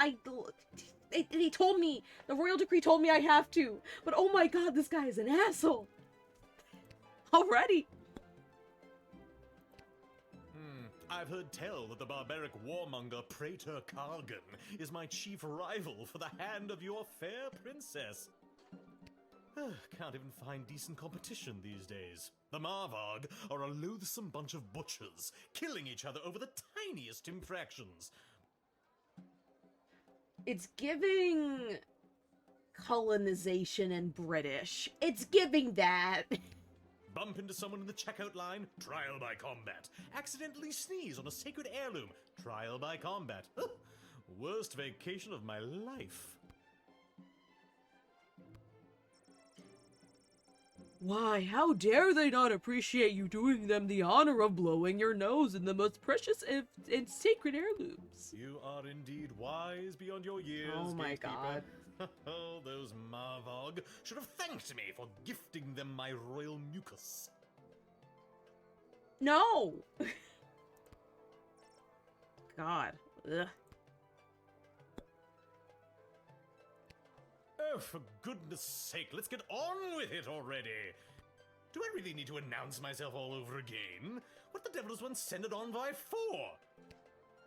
he told me, the royal decree told me I have to. But oh my god, this guy is an asshole. Already. I've heard tell that the barbaric warmonger Praetor Kargan is my chief rival for the hand of your fair princess. Can't even find decent competition these days. The Marvarg are a loathsome bunch of butchers, killing each other over the tiniest infractions. It's giving colonization and British. It's giving that. Bump into someone in the checkout line, trial by combat. Accidentally sneeze on a sacred heirloom, trial by combat. Worst vacation of my life. Why, how dare they not appreciate you doing them the honor of blowing your nose in the most precious and sacred heirlooms? You are indeed wise beyond your years, Oh my gatekeeper. god. Oh, those Marvarg should have thanked me for gifting them my royal mucus. No! God. Ugh. Oh, for goodness sake, let's get on with it already. Do I really need to announce myself all over again? What the devil does one send an envoy for?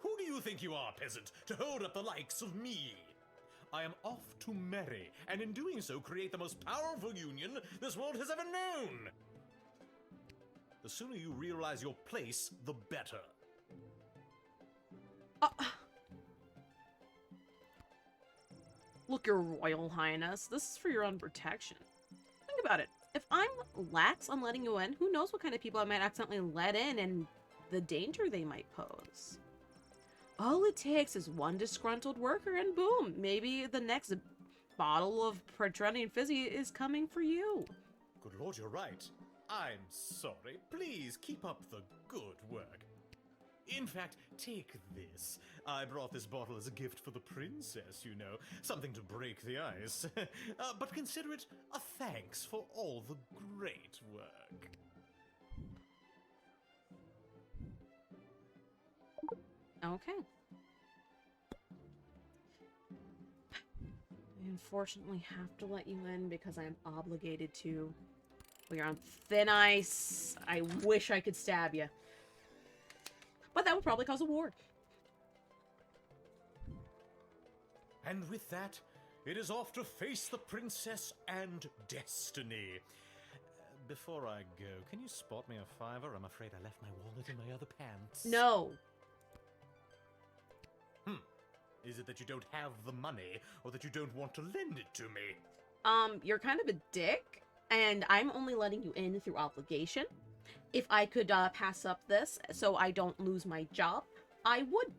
Who do you think you are, peasant, to hold up the likes of me? I am off to marry, and in doing so create the most powerful union this world has ever known. The sooner you realize your place, the better. Look, Your Royal Highness, this is for your own protection. Think about it. If I'm lax on letting you in, who knows what kind of people I might accidentally let in and the danger they might pose. All it takes is one disgruntled worker and boom, maybe the next bottle of Petronian Fizzy is coming for you. Good lord, you're right. I'm sorry. Please keep up the good work. In fact, take this. I brought this bottle as a gift for the princess, you know. Something to break the ice. But consider it a thanks for all the great work. Okay. I unfortunately have to let you in because I'm obligated to. We are on thin ice. I wish I could stab you. But that would probably cause a war. And with that, it is off to face the princess and destiny. Before I go, can you spot me a $5? I'm afraid I left my wallet in my other pants. No. Is it that you don't have the money, or that you don't want to lend it to me? You're kind of a dick, and I'm only letting you in through obligation. If I could pass up this so I don't lose my job, I would.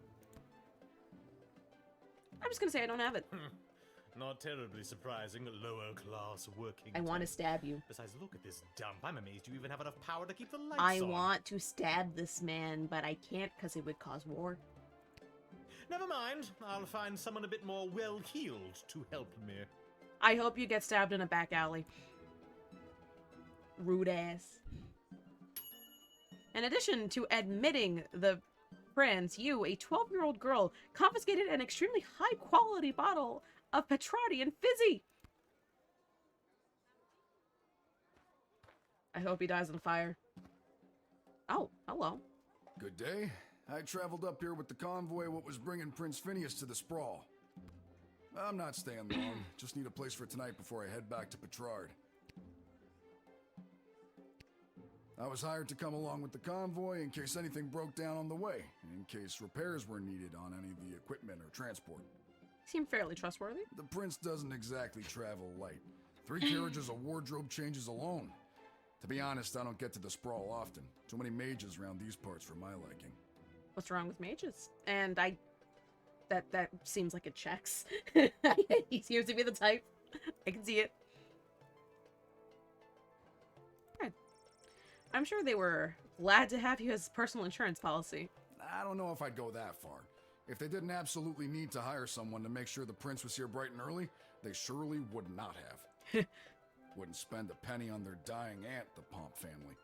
I'm just gonna say I don't have it. Not terribly surprising, lower class working. I want to type. stab you. Besides, look at this dump. I'm amazed you even have enough power to keep the lights I on. want to stab this man, but I can't because it would cause war. Never mind. I'll find someone a bit more well-heeled to help me. I hope you get stabbed in a back alley. Rude ass. In addition to admitting the prince, you, a 12-year-old girl, confiscated an extremely high-quality bottle of Petronian Fizzy. I hope he dies on fire. Oh, hello. Good day. I traveled up here with the convoy what was bringing Prince Phineas to the Sprawl. I'm not staying long. Just need a place for tonight before I head back to Petrard. I was hired to come along with the convoy in case anything broke down on the way, and in case repairs were needed on any of the equipment or transport. Seem fairly trustworthy. The prince doesn't exactly travel light. 3 carriages of wardrobe changes alone. To be honest, I don't get to the Sprawl often. Too many mages around these parts for my liking. What's wrong with mages? And that seems like it checks. He seems to be the type. I can see it. Good. I'm sure they were glad to have you as personal insurance policy. I don't know if I'd go that far. If they didn't absolutely need to hire someone to make sure the prince was here bright and early, they surely would not have. Wouldn't spend a penny on their dying aunt, the Pomp family.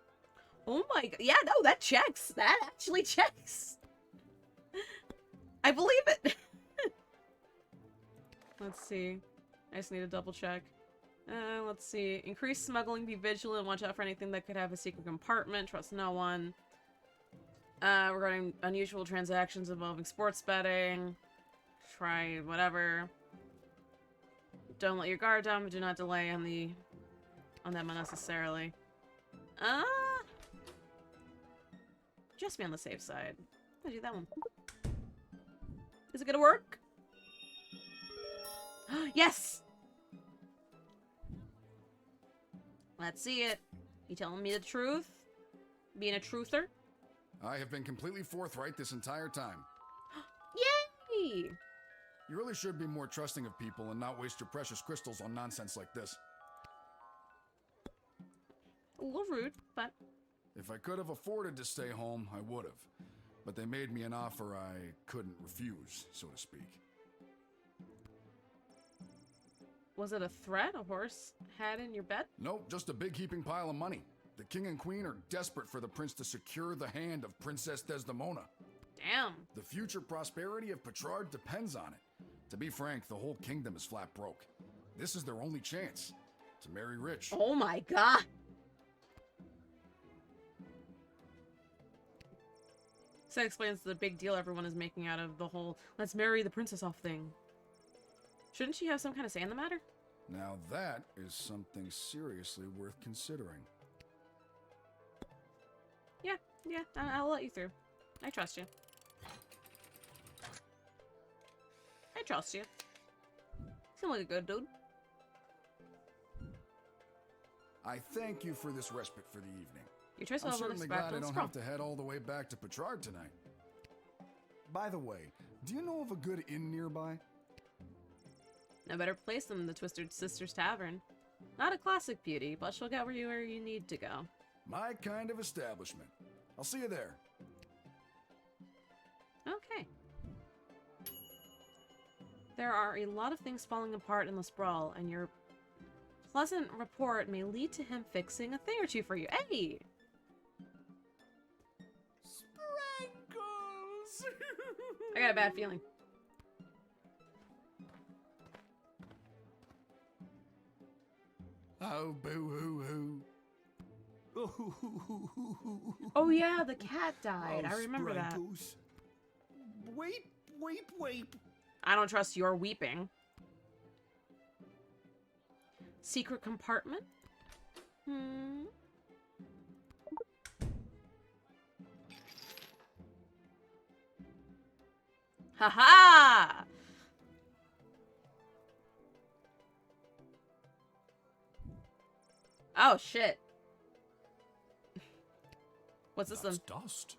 Oh my god. Yeah, no, that checks. That actually checks. I believe it. Let's see. I just need to double check. Let's see. Increase smuggling, be vigilant, watch out for anything that could have a secret compartment, trust no one. Regarding unusual transactions involving sports betting, try whatever. Don't let your guard down, but do not delay on them unnecessarily. Just be on the safe side. I'll do that one. Is it gonna work? Yes! Let's see it. You telling me the truth? Being a truther? I have been completely forthright this entire time. Yay! You really should be more trusting of people and not waste your precious crystals on nonsense like this. A little rude, but... If I could have afforded to stay home, I would have. But they made me an offer I couldn't refuse, so to speak. Was it a threat a horse had in your bed? Nope, just a big heaping pile of money. The king and queen are desperate for the prince to secure the hand of Princess Desdemona. Damn. The future prosperity of Petrard depends on it. To be frank, the whole kingdom is flat broke. This is their only chance to marry rich. Oh my god. So that explains the big deal everyone is making out of the whole let's marry the princess off thing. Shouldn't she have some kind of say in the matter? Now that is something seriously worth considering. Yeah, I'll let you through. I trust you. I trust you. Seem like a good dude. I thank you for this respite for the evening. Your choice I'm level certainly is glad back I to the don't scroll. have to head all the way back to Petrard tonight. By the way, do you know of a good inn nearby? No better place than the Twisted Sisters Tavern. Not a classic beauty, but she'll get where you need to go. My kind of establishment. I'll see you there. Okay. There are a lot of things falling apart in the sprawl, and your pleasant report may lead to him fixing a thing or two for you. Hey! Sprankles! I got a bad feeling. Oh, boo-hoo-hoo. Oh yeah, the cat died. I remember that. Weep, weep, weep. I don't trust your weeping. Secret compartment? Haha! Oh shit. What's this then? Dust.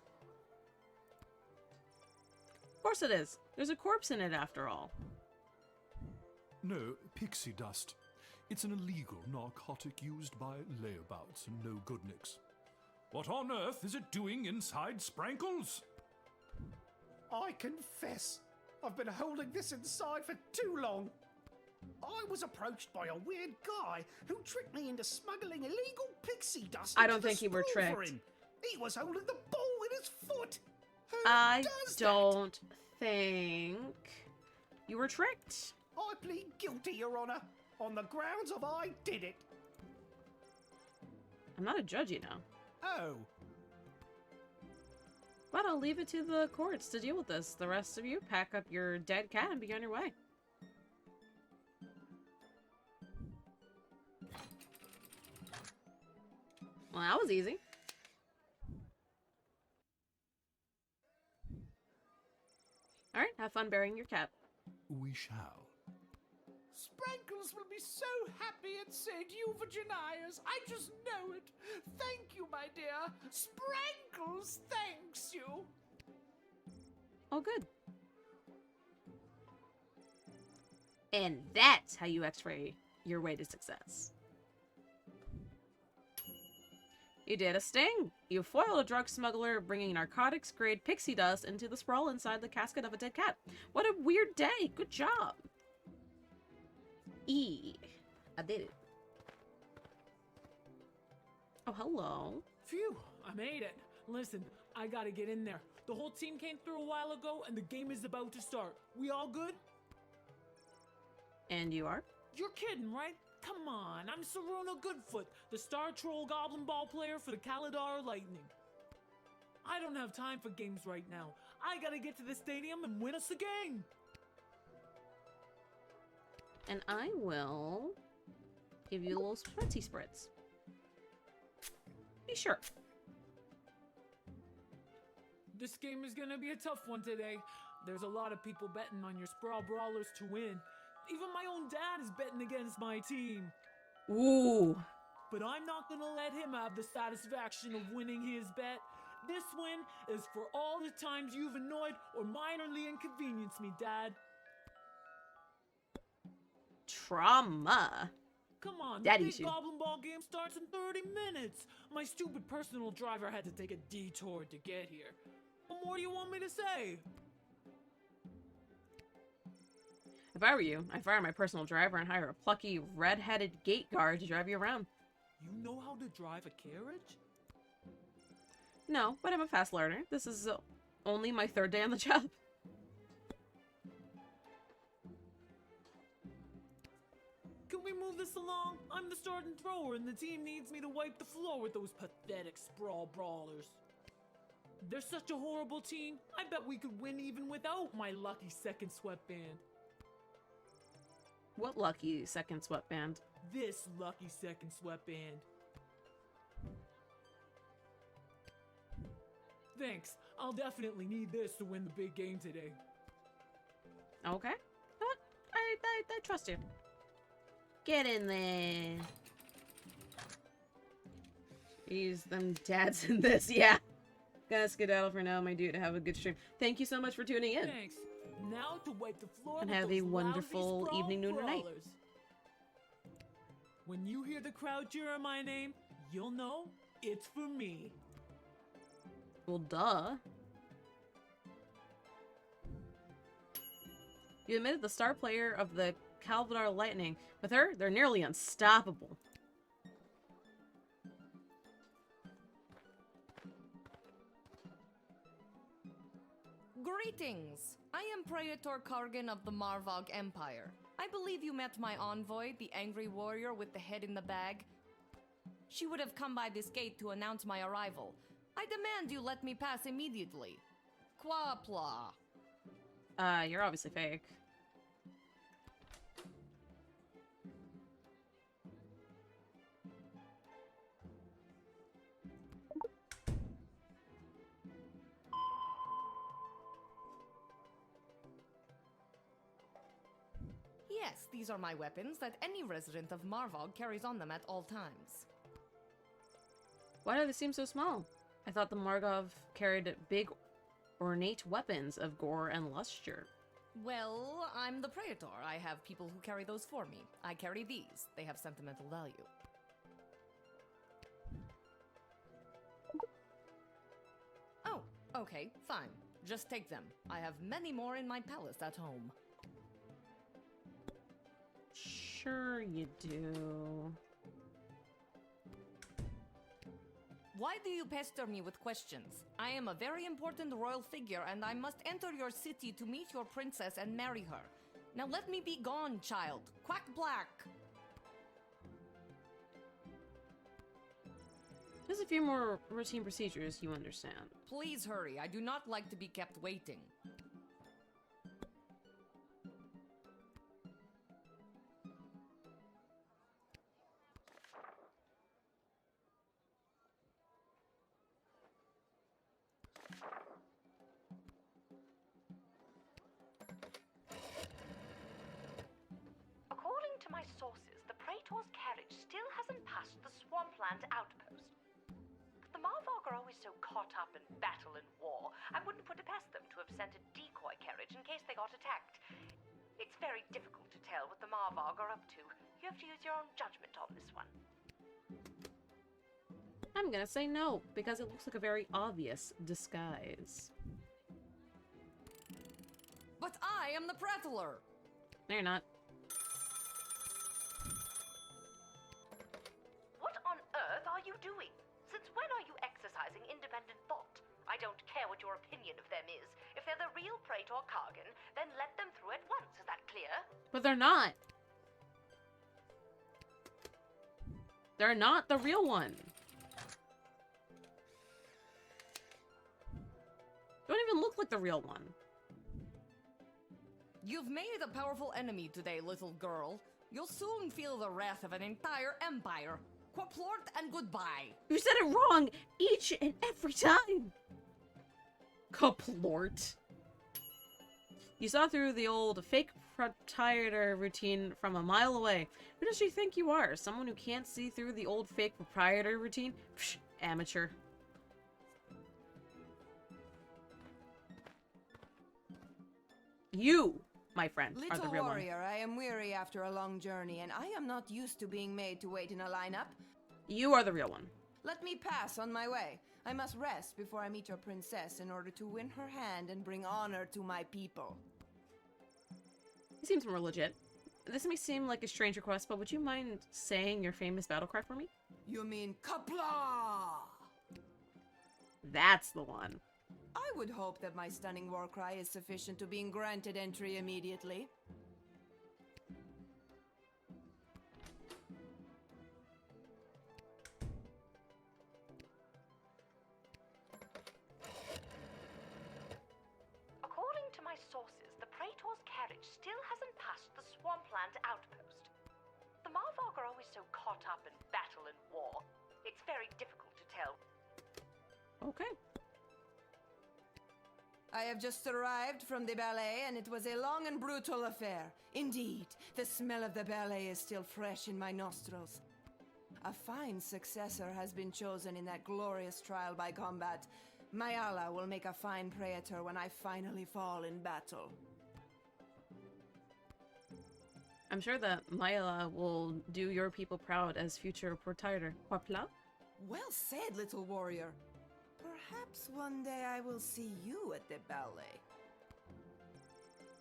Of course it is. There's a corpse in it after all. No, pixie dust. It's an illegal narcotic used by layabouts and no-goodniks. What on earth is it doing inside Sprankles? I confess, I've been holding this inside for too long. I was approached by a weird guy who tricked me into smuggling illegal pixie dust. I don't into the think you were sprawl for tricked. him. He was holding the ball in his foot. Who I does don't think you were tricked. I plead guilty, Your Honor, on the grounds of I did it. I'm not a judge, you know. Oh. But I'll leave it to the courts to deal with this. The rest of you, pack up your dead cat and be on your way. Well, that was easy. Alright, have fun burying your cat. We shall. Sprankles will be so happy at St. Euphogenias. I just know it. Thank you, my dear. Sprankles thanks you. Oh, good. And that's how you x-ray your way to success. You did a sting. You foiled a drug smuggler bringing narcotics-grade pixie dust into the sprawl inside the casket of a dead cat. What a weird day. Good job. I did it. Oh, hello. Phew, I made it. Listen, I gotta get in there. The whole team came through a while ago, and the game is about to start. We all good? And you are? You're kidding, right? Come on, I'm Saruna Goodfoot, the Star Troll Goblin Ball player for the Kaladar Lightning. I don't have time for games right now. I gotta get to the stadium and win us a game. And I will give you a little spritzy spritz. Be sure. This game is gonna be a tough one today. There's a lot of people betting on your Sprawl Brawlers to win. Even my own dad is betting against my team. Ooh. But I'm not gonna let him have the satisfaction of winning his bet. This win is for all the times you've annoyed or minorly inconvenienced me, Dad. Trauma. Come on, Daddy the big issue. Goblin Ball game starts in 30 minutes. My stupid personal driver had to take a detour to get here. What more do you want me to say? If I were you, I'd fire my personal driver and hire a plucky, red-headed gate guard to drive you around. You know how to drive a carriage? No, but I'm a fast learner. This is only my 3rd day on the job. Can we move this along? I'm the starting thrower and the team needs me to wipe the floor with those pathetic Sprawl Brawlers. They're such a horrible team, I bet we could win even without my lucky second sweatband. What lucky second sweatband? This lucky second sweatband. Thanks, I'll definitely need this to win the big game today. Okay. I trust you. Get in there. Use them dads in this, yeah. Gotta skedaddle for now, my dude. Have a good stream. Thank you so much for tuning in. Thanks. Now to wipe the floor And with have those a wonderful lousy Sprawl evening, noon, or night. Brawlers. When you hear the crowd cheer my name, you'll know it's for me. Well, duh. You admitted the star player of the Kaladar Lightning. With her, they're nearly unstoppable. Greetings! I am Praetor Kargan of the Marvog Empire. I believe you met my envoy, the angry warrior with the head in the bag. She would have come by this gate to announce my arrival. I demand you let me pass immediately. Quapla. You're obviously fake. Yes, these are my weapons that any resident of Marvog carries on them at all times. Why do they seem so small? I thought the Margov carried big, ornate weapons of gore and lustre. Well, I'm the Praetor. I have people who carry those for me. I carry these. They have sentimental value. Oh, okay, fine. Just take them. I have many more in my palace at home. Sure you do. Why do you pester me with questions? I am a very important royal figure and I must enter your city to meet your princess and marry her. Now let me be gone, child. Quack black! There's a few more routine procedures, you understand. Please hurry. I do not like to be kept waiting. According to my sources, the Praetor's carriage still hasn't passed the Swampland outpost. The Marvog are always so caught up in battle and war, I wouldn't put it past them to have sent a decoy carriage in case they got attacked. It's very difficult to tell what the Marvog are up to. You have to use your own judgment on this one. I'm gonna say no, because it looks like a very obvious disguise. But I am the Prattler! No, you're not. What on earth are you doing? Since when are you exercising independent thought? I don't care what your opinion of them is. If they're the real Praetor Kargan, then let them through at once. Is that clear? But they're not. They're not the real one. Don't even look like the real one. You've made a powerful enemy today, little girl. You'll soon feel the wrath of an entire empire. Quaplort and goodbye. You said it wrong each and every time. Caplort. You saw through the old fake proprietor routine from a mile away. Who does she think you are? Someone who can't see through the old fake proprietor routine? Psh, amateur. You, my friend, are the Little real one. warrior, I am weary after a long journey, and I am not used to being made to wait in a lineup. You are the real one. Let me pass on my way. I must rest before I meet your princess in order to win her hand and bring honor to my people. He seems more legit. This may seem like a strange request, but would you mind saying your famous battle cry for me? You mean Kapla? That's the one. I would hope that my stunning war cry is sufficient to being granted entry immediately. According to my sources, the Praetor's carriage still hasn't passed the Swampland outpost. The Marvog are always so caught up in battle and war. It's very difficult to tell. Okay. I have just arrived from the ballet, and it was a long and brutal affair. Indeed, the smell of the ballet is still fresh in my nostrils. A fine successor has been chosen in that glorious trial by combat. Mayala will make a fine praetor when I finally fall in battle. I'm sure that Mayala will do your people proud as future proprietor. Quapla? Well said, little warrior. Perhaps one day I will see you at the ballet.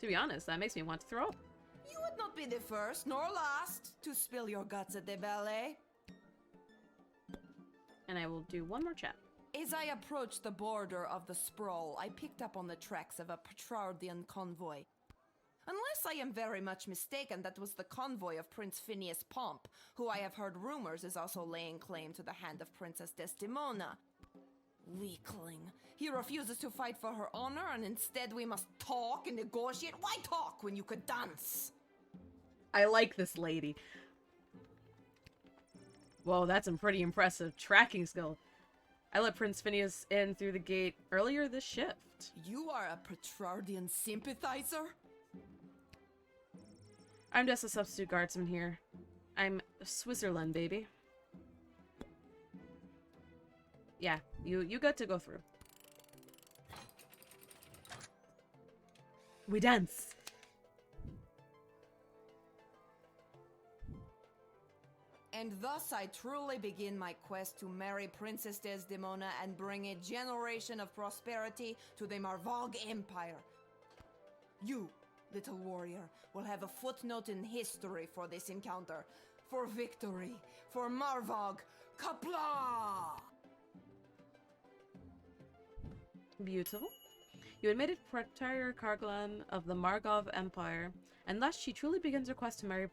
To be honest, that makes me want to throw up. You would not be the first nor last to spill your guts at the ballet. And I will do one more chat. As I approached the border of the sprawl, I picked up on the tracks of a Petrardian convoy. Unless I am very much mistaken, that was the convoy of Prince Phineas Pomp, who I have heard rumors is also laying claim to the hand of Princess Desdemona. Weakling. He refuses to fight for her honor, and instead we must talk and negotiate. Why talk when you could dance? I like this lady. Whoa, that's some pretty impressive tracking skill. I let Prince Phineas in through the gate earlier this shift. You are a Petrardian sympathizer? I'm just a substitute guardsman here. I'm Switzerland, baby. Yeah, you got to go through. We dance. And thus I truly begin my quest to marry Princess Desdemona and bring a generation of prosperity to the Marvog Empire. You, little warrior, will have a footnote in history for this encounter. For victory. For Marvog. Kapla! Beautiful. You admitted Proprietor Karglan of the Margov Empire, and thus she truly begins her quest to marry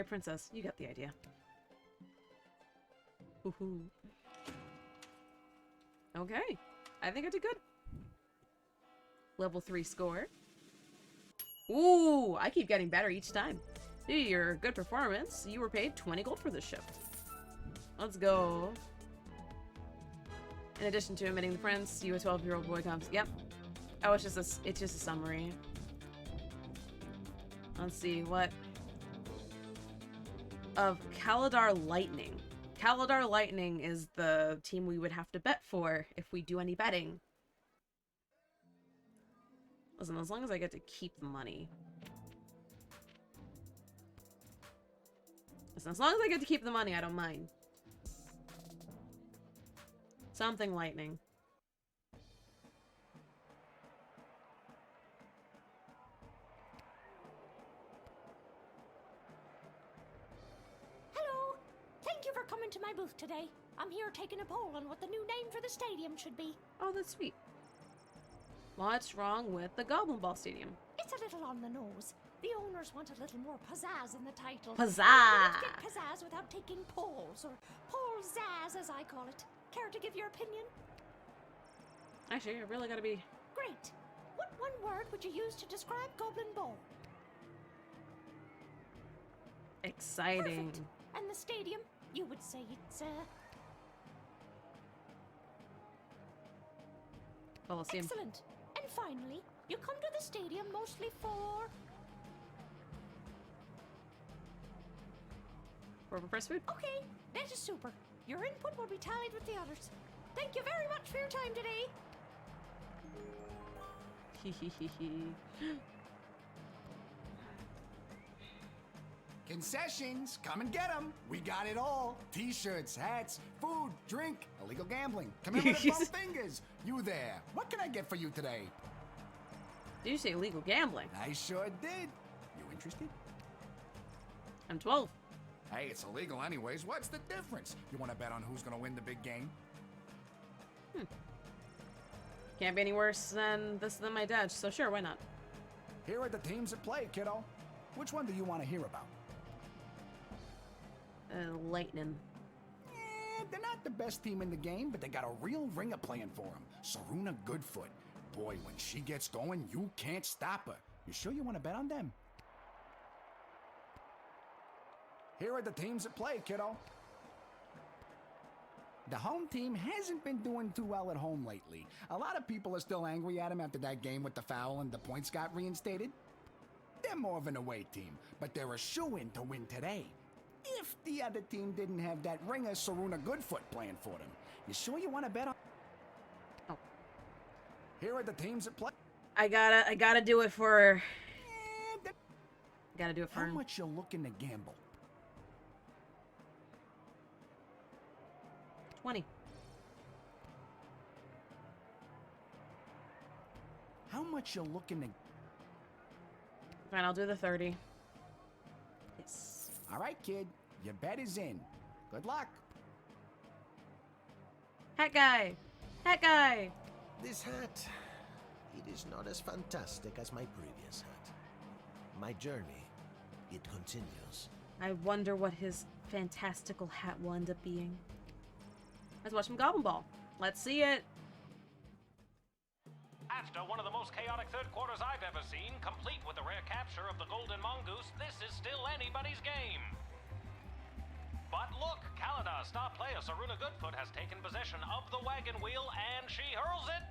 Princess. You get the idea. Woohoo. Okay. I think I did good. Level 3 score. Ooh, I keep getting better each time. Due to your good performance, you were paid 20 gold for this ship. Let's go. In addition to admitting the prince, you a 12-year-old boy comes. Yep. Oh, it's just a summary. Let's see what of Kaladar Lightning. Kaladar Lightning is the team we would have to bet for if we do any betting. Listen, as long as I get to keep the money. Listen, as long as I get to keep the money, I don't mind. Something lightning. Hello. Thank you for coming to my booth today. I'm here taking a poll on what the new name for the stadium should be. Oh, that's sweet. What's wrong with the Goblin Ball Stadium? It's a little on the nose. The owners want a little more pizzazz in the title. Pizzazz! Let's get pizzazz without taking polls, or poll-zazz as I call it. Care to give your opinion? Actually, I really gotta be... Great. What one word would you use to describe Goblin Ball? Exciting. Perfect. And the stadium? You would say it's, Coliseum. Excellent. And finally, you come to the stadium mostly for... For press food? Okay, that is super. Your input will be tallied with the others. Thank you very much for your time today. Concessions, come and get them. We got it all. T-shirts, hats, food, drink, illegal gambling, commemorative bum fingers. You there. What can I get for you today? Did you say illegal gambling? I sure did. You interested? I'm 12. Hey, it's illegal anyways. What's the difference? You want to bet on who's going to win the big game? Can't be any worse than this than my dad, so sure, why not? Here are the teams at play, kiddo. Which one do you want to hear about? Lightning. They're not the best team in the game, but they got a real ringer playing for them. Saruna Goodfoot. Boy, when she gets going, you can't stop her. You sure you want to bet on them? Here are the teams at play, kiddo. The home team hasn't been doing too well at home lately. A lot of people are still angry at him after that game with the foul and the points got reinstated. They're more of an away team, but they're a shoo-in to win today. If the other team didn't have that ringer Saruna Goodfoot playing for them. You sure you want to bet on... Oh. Here are the teams at play. I gotta do it for... Gotta do it for... How much you looking to gamble? 20. How much you looking to... Fine, I'll do the 30. Yes. All right, kid. Your bet is in. Good luck. Hat guy! Hat guy! This hat, it is not as fantastic as my previous hat. My journey, it continues. I wonder what his fantastical hat will end up being. Let's watch some Goblin Ball. Let's see it. After one of the most chaotic third quarters I've ever seen, complete with the rare capture of the Golden Mongoose, this is still anybody's game. But look, Kaladar star player Saruna Goodfoot has taken possession of the wagon wheel and she hurls it.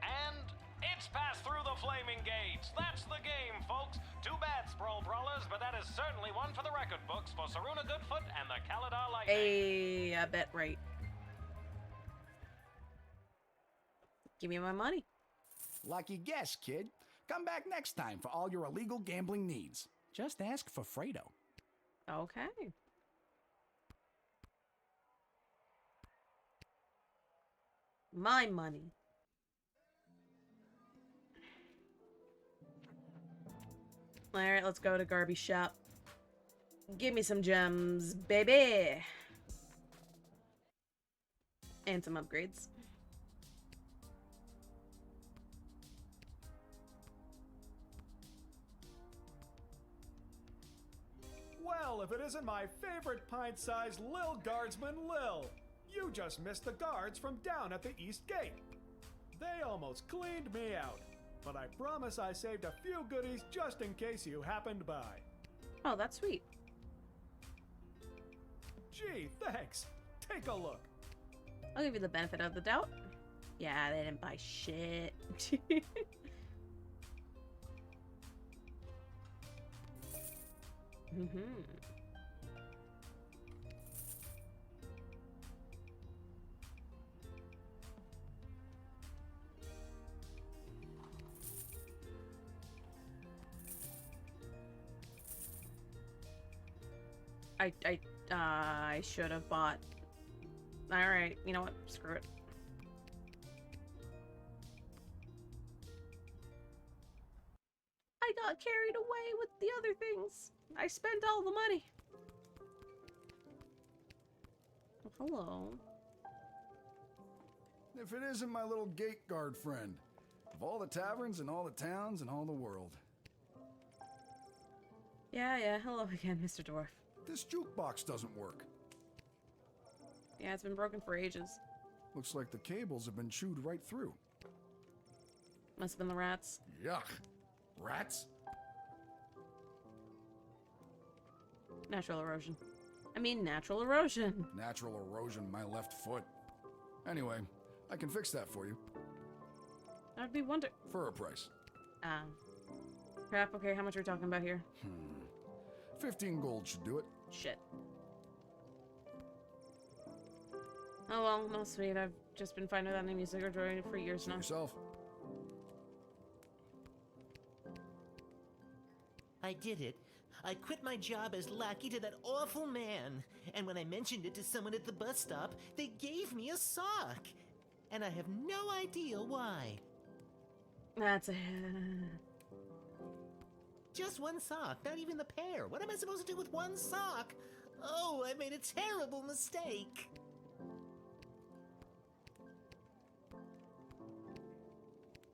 And it's passed through the flaming gates. That's the game, folks. Too bad, Sprawl Brawlers, but that is certainly one for the record books for Saruna Goodfoot and the Kaladar Lightning. Hey, I bet right. Give me my money. Lucky guess, kid. Come back next time for all your illegal gambling needs. Just ask for Fredo. Okay. My money. Alright, let's go to Garby Shop. Give me some gems, baby! And some upgrades. Well, if it isn't my favorite pint-sized Lil Guardsman Lil. You just missed the guards from down at the east gate. They almost cleaned me out, but I promise I saved a few goodies just in case you happened by. Oh, that's sweet. Gee, thanks. Take a look. I'll give you the benefit of the doubt. Yeah, they didn't buy shit. I should have bought. Alright, you know what? Screw it. I got carried away with the other things. I spent all the money. Oh, hello. If it isn't my little gate guard friend. Of all the taverns and all the towns and all the world. Yeah, hello again, Mr. Dwarf. This jukebox doesn't work. Yeah, it's been broken for ages. Looks like the cables have been chewed right through. Must have been the rats. Yuck. Rats? Natural erosion. I mean, natural erosion. Natural erosion, my left foot. Anyway, I can fix that for you. That'd be wonder. For a price. Crap, okay, how much are we talking about here? 15 gold should do it. Shit. Oh well, no sweet. I've just been fine without any music or drawing for years now. Yourself. I did it. I quit my job as lackey to that awful man. And when I mentioned it to someone at the bus stop, they gave me a sock. And I have no idea why. That's a... Just one sock, not even the pair. What am I supposed to do with one sock? Oh, I made a terrible mistake.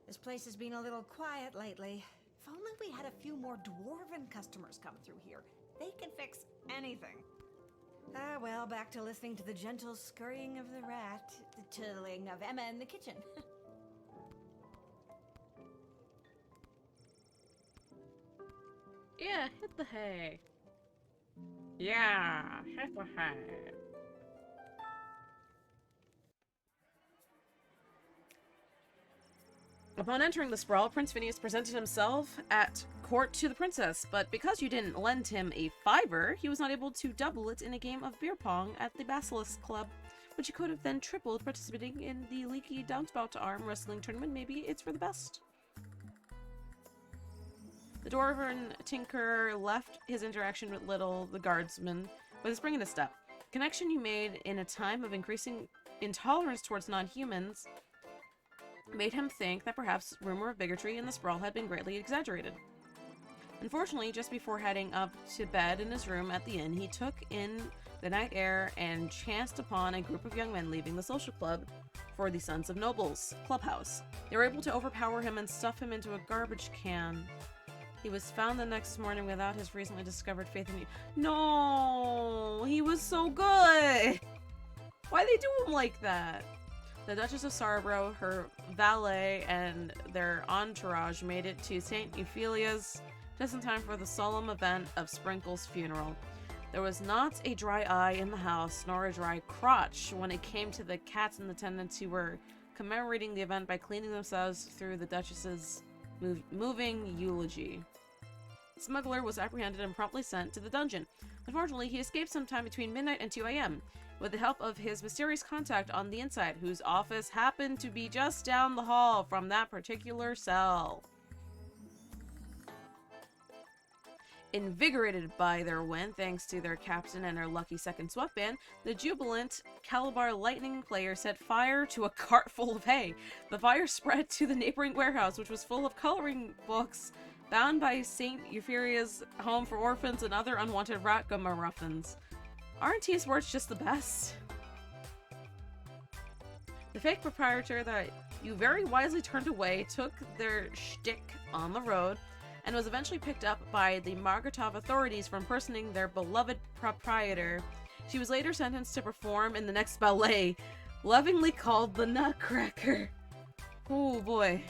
This place has been a little quiet lately. If only we had a few more dwarven customers come through here. They can fix anything. Ah, well, back to listening to the gentle scurrying of the rat, the tiddling of Emma in the kitchen. Yeah, hit the hay. Yeah, hit the hay. Upon entering the sprawl, Prince Phineas presented himself at court to the princess, but because you didn't lend him a fiver, he was not able to double it in a game of beer pong at the Basilisk Club, which he could have then tripled participating in the leaky Downspout arm wrestling tournament. Maybe it's for the best. The Dwarven Tinker left his interaction with Lil the Guardsman with a spring in his step. Connection you made in a time of increasing intolerance towards non-humans made him think that perhaps rumor of bigotry in the sprawl had been greatly exaggerated. Unfortunately, just before heading up to bed in his room at the inn, he took in the night air and chanced upon a group of young men leaving the social club for the Sons of Nobles clubhouse. They were able to overpower him and stuff him into a garbage can. He was found the next morning without his recently discovered faith in you. No, he was so good. Why they do him like that? The Duchess of Sarborough, her valet, and their entourage made it to St. Euphelia's just in time for the solemn event of Sprinkle's funeral. There was not a dry eye in the house, nor a dry crotch when it came to the cats and attendants who were commemorating the event by cleaning themselves through the Duchess's moving eulogy. The smuggler was apprehended and promptly sent to the dungeon. Unfortunately, he escaped sometime between midnight and 2 a.m. with the help of his mysterious contact on the inside, whose office happened to be just down the hall from that particular cell. Invigorated by their win, thanks to their captain and their lucky second sweatband, the jubilant Calabar Lightning player set fire to a cart full of hay. The fire spread to the neighboring warehouse, which was full of coloring books bound by St. Euphoria's Home for Orphans and other unwanted ragamuffins. Aren't his words just the best? The fake proprietor that you very wisely turned away took their shtick on the road and was eventually picked up by the Margotov authorities for impersonating their beloved proprietor She was later sentenced to perform in the next ballet, lovingly called the Nutcracker. Oh boy.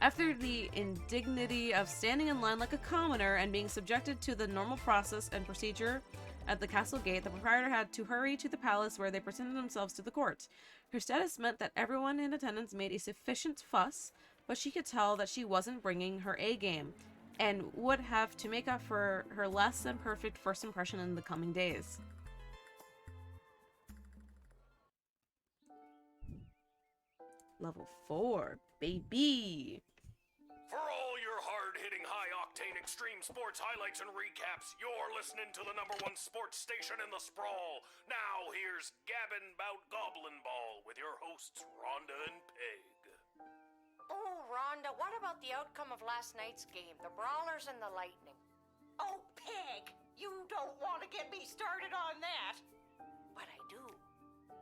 After the indignity of standing in line like a commoner and being subjected to the normal process and procedure at the castle gate, the proprietor had to hurry to the palace where they presented themselves to the court. Her status meant that everyone in attendance made a sufficient fuss, but she could tell that she wasn't bringing her A game, and would have to make up for her less than perfect first impression in the coming days. Level 4, baby! For all your hard-hitting, high-octane extreme sports highlights and recaps, you're listening to the #1 sports station in the sprawl. Now here's Gabbin' 'Bout Goblin Ball with your hosts Rhonda and Peg. Oh, Rhonda, what about the outcome of last night's game, the Brawlers and the Lightning? Oh, Peg, you don't want to get me started on that. But I do.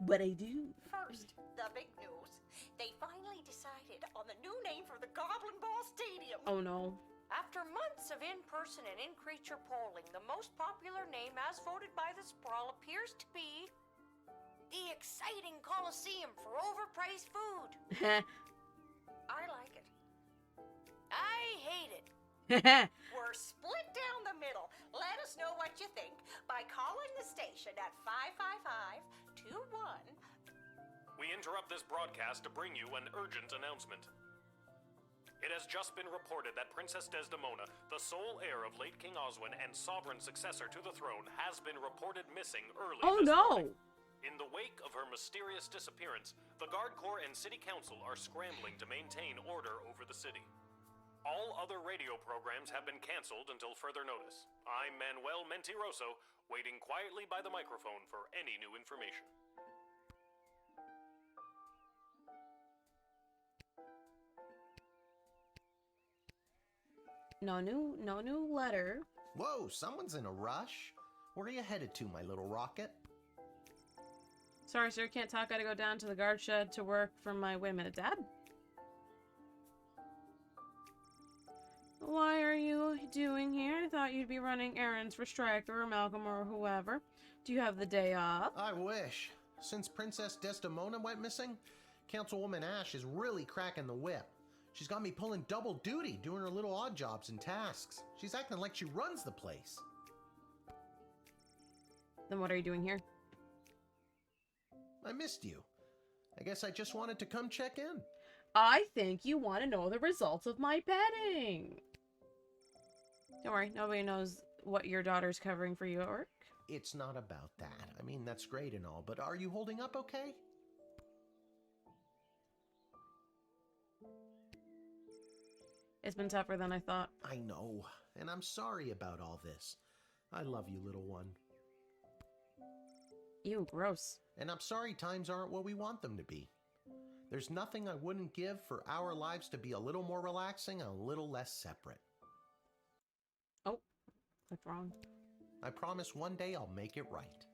But I do. First, the big news. They finally decided on the new name for the Goblin Ball Stadium. Oh no. After months of in-person and in-creature polling, the most popular name as voted by the Sprawl appears to be the Exciting Coliseum for Overpriced Food. I like it. I hate it. We're split down the middle. Let us know what you think by calling the station at 555-21. We interrupt this broadcast to bring you an urgent announcement. It has just been reported that Princess Desdemona, the sole heir of late King Oswin and sovereign successor to the throne, has been reported missing early Oh this no! morning. In the wake of her mysterious disappearance, the Guard Corps and City Council are scrambling to maintain order over the city. All other radio programs have been canceled until further notice. I'm Manuel Mentiroso, waiting quietly by the microphone for any new information. No new letter. Whoa, someone's in a rush. Where are you headed to, my little rocket? Sorry, sir, can't talk. Gotta go down to the guard shed to work for my... Wait a minute, Dad? Why are you doing here? I thought you'd be running errands for Stryker or Malcolm or whoever. Do you have the day off? I wish. Since Princess Desdemona went missing, Councilwoman Ash is really cracking the whip. She's got me pulling double duty, doing her little odd jobs and tasks. She's acting like she runs the place. Then what are you doing here? I missed you. I guess I just wanted to come check in. I think you want to know the results of my betting. Don't worry, nobody knows what your daughter's covering for you at work. It's not about that. I mean, that's great and all, but are you holding up okay? It's been tougher than I thought. I know, and I'm sorry about all this. I love you, little one. Ew, gross. And I'm sorry times aren't what we want them to be. There's nothing I wouldn't give for our lives to be a little more relaxing and a little less separate. Oh, clicked wrong. I promise one day I'll make it right.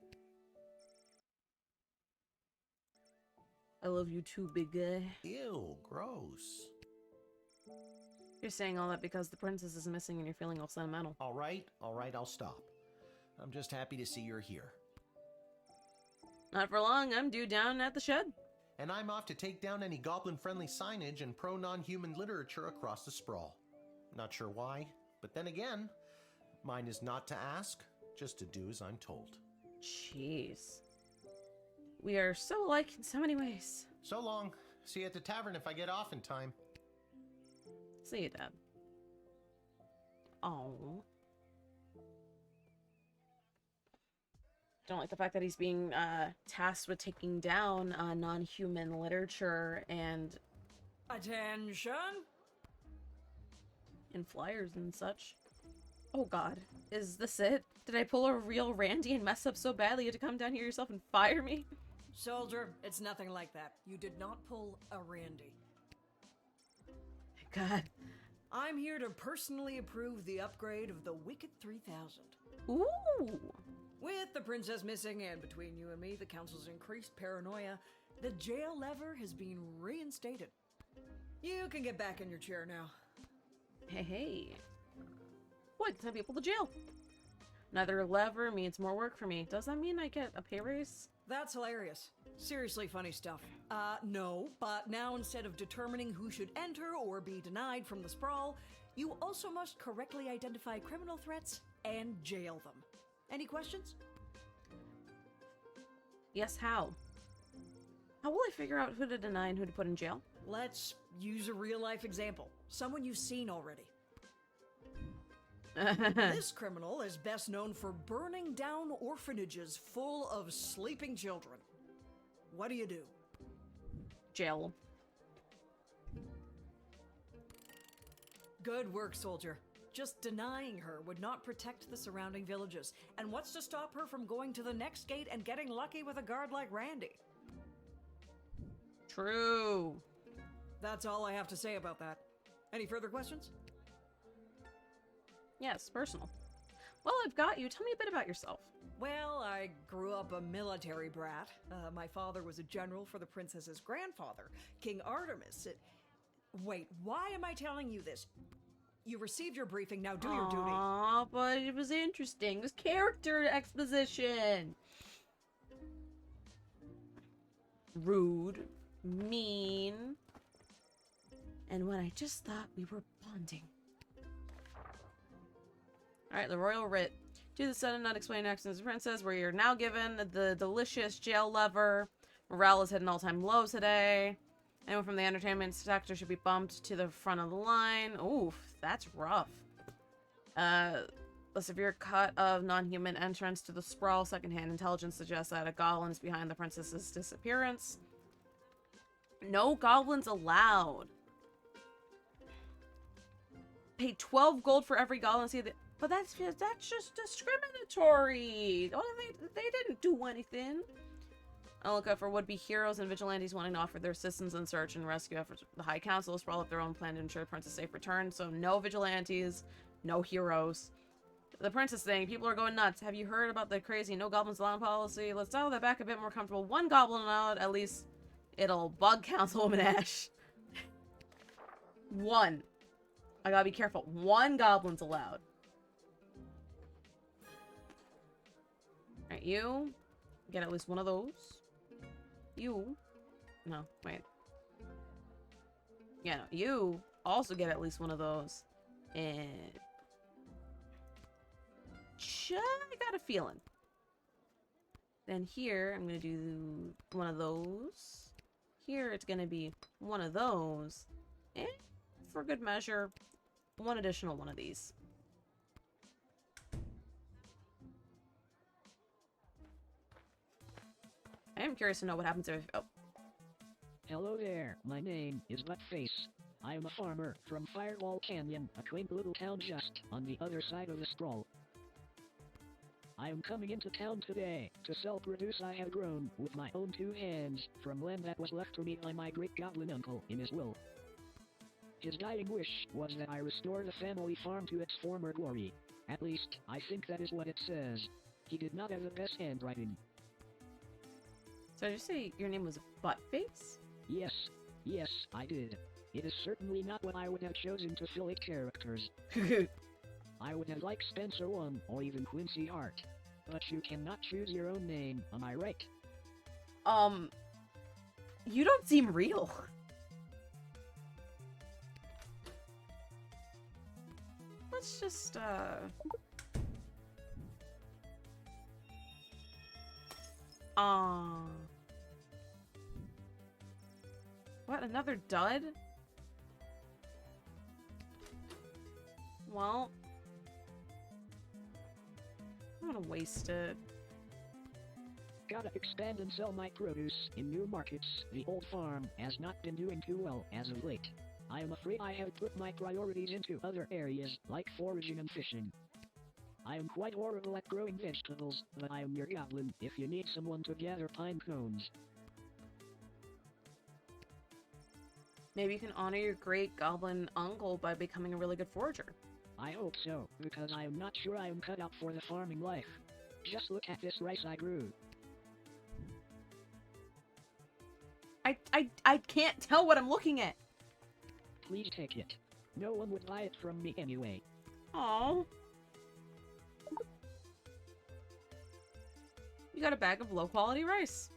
I love you too, big guy. Ew, gross. You're saying all that because the princess is missing and you're feeling all sentimental. All right, I'll stop. I'm just happy to see you're here. Not for long, I'm due down at the shed. And I'm off to take down any goblin-friendly signage and pro-non-human literature across the sprawl. Not sure why, but then again, mine is not to ask, just to do as I'm told. Jeez. We are so alike in so many ways. So long. See you at the tavern if I get off in time. See you, Dad. Oh. Don't like the fact that he's being tasked with taking down non-human literature and Attention! flyers and such. Oh god, is this it? Did I pull a real Randy and mess up so badly you had to come down here yourself and fire me? Soldier, it's nothing like that. You did not pull a Randy. God. I'm here to personally approve the upgrade of the Wicked 3000. Ooh! With the princess missing and between you and me, the council's increased paranoia, the jail lever has been reinstated. You can get back in your chair now. Hey. What? Send people to jail. Another lever means more work for me. Does that mean I get a pay raise? That's hilarious. Seriously funny stuff. No, but now instead of determining who should enter or be denied from the sprawl, you also must correctly identify criminal threats and jail them. Any questions? Yes, how? How will I figure out who to deny and who to put in jail? Let's use a real-life example. Someone you've seen already. This criminal is best known for burning down orphanages full of sleeping children. What do you do? Jail. Good work, soldier. Just denying her would not protect the surrounding villages. And what's to stop her from going to the next gate and getting lucky with a guard like Randy? True. That's all I have to say about that. Any further questions? Yes, personal. Well, I've got you. Tell me a bit about yourself. Well, I grew up a military brat. My father was a general for the princess's grandfather, King Artemis. Wait, why am I telling you this? You received your briefing, now do your duty. Aw, but it was interesting. It was character exposition. Rude. Mean. And when I just thought we were bonding. Alright, the royal writ. Due to the sudden unexplained actions of the princess, where you're now given the delicious jail lever. Morale is at an all-time low today. Anyone from the entertainment sector should be bumped to the front of the line. Oof, that's rough. A severe cut of non-human entrance to the sprawl. Secondhand intelligence suggests that a goblin is behind the princess's disappearance. No goblins allowed. Pay 12 gold for every goblin. See, but that's just discriminatory. They didn't do anything. I'll look out for would-be heroes and vigilantes wanting to offer their assistance in search and rescue efforts. The High Council will sprawl up their own plan to ensure the princess' safe return. So no vigilantes, no heroes. The princess thing, people are going nuts. Have you heard about the crazy no goblins allowed policy? Let's dial that back a bit more comfortable. One goblin allowed, at least it'll bug Councilwoman Ash. One. I gotta be careful. One goblin's allowed. Alright, you get at least one of those. You. No, wait. Yeah, no, you also get at least one of those. And I got a feeling. Then here, I'm gonna do one of those. Here, it's gonna be one of those. And for good measure, one additional one of these. I am curious to know what happens if... Oh. Hello there, my name is Buttface. I am a farmer from Firewall Canyon, a quaint little town just on the other side of the sprawl. I am coming into town today to sell produce I have grown with my own two hands from land that was left to me by my great goblin uncle in his will. His dying wish was that I restore the family farm to its former glory. At least, I think that is what it says. He did not have the best handwriting. So did you say your name was Buttface? Yes, I did. It is certainly not what I would have chosen to fill eight characters. I would have liked Spencer 1 or even Quincy Hart. But you cannot choose your own name, am I right? You don't seem real. Let's just, What, another dud? Well, I'm gonna waste it. Gotta expand and sell my produce in new markets. The old farm has not been doing too well as of late. I am afraid I have put my priorities into other areas, like foraging and fishing. I am quite horrible at growing vegetables, but I am your goblin if you need someone to gather pine cones. Maybe you can honor your great goblin uncle by becoming a really good forager. I hope so, because I am not sure I am cut out for the farming life. Just look at this rice I grew. I can't tell what I'm looking at. Please take it. No one would buy it from me anyway. Aww. You got a bag of low-quality rice.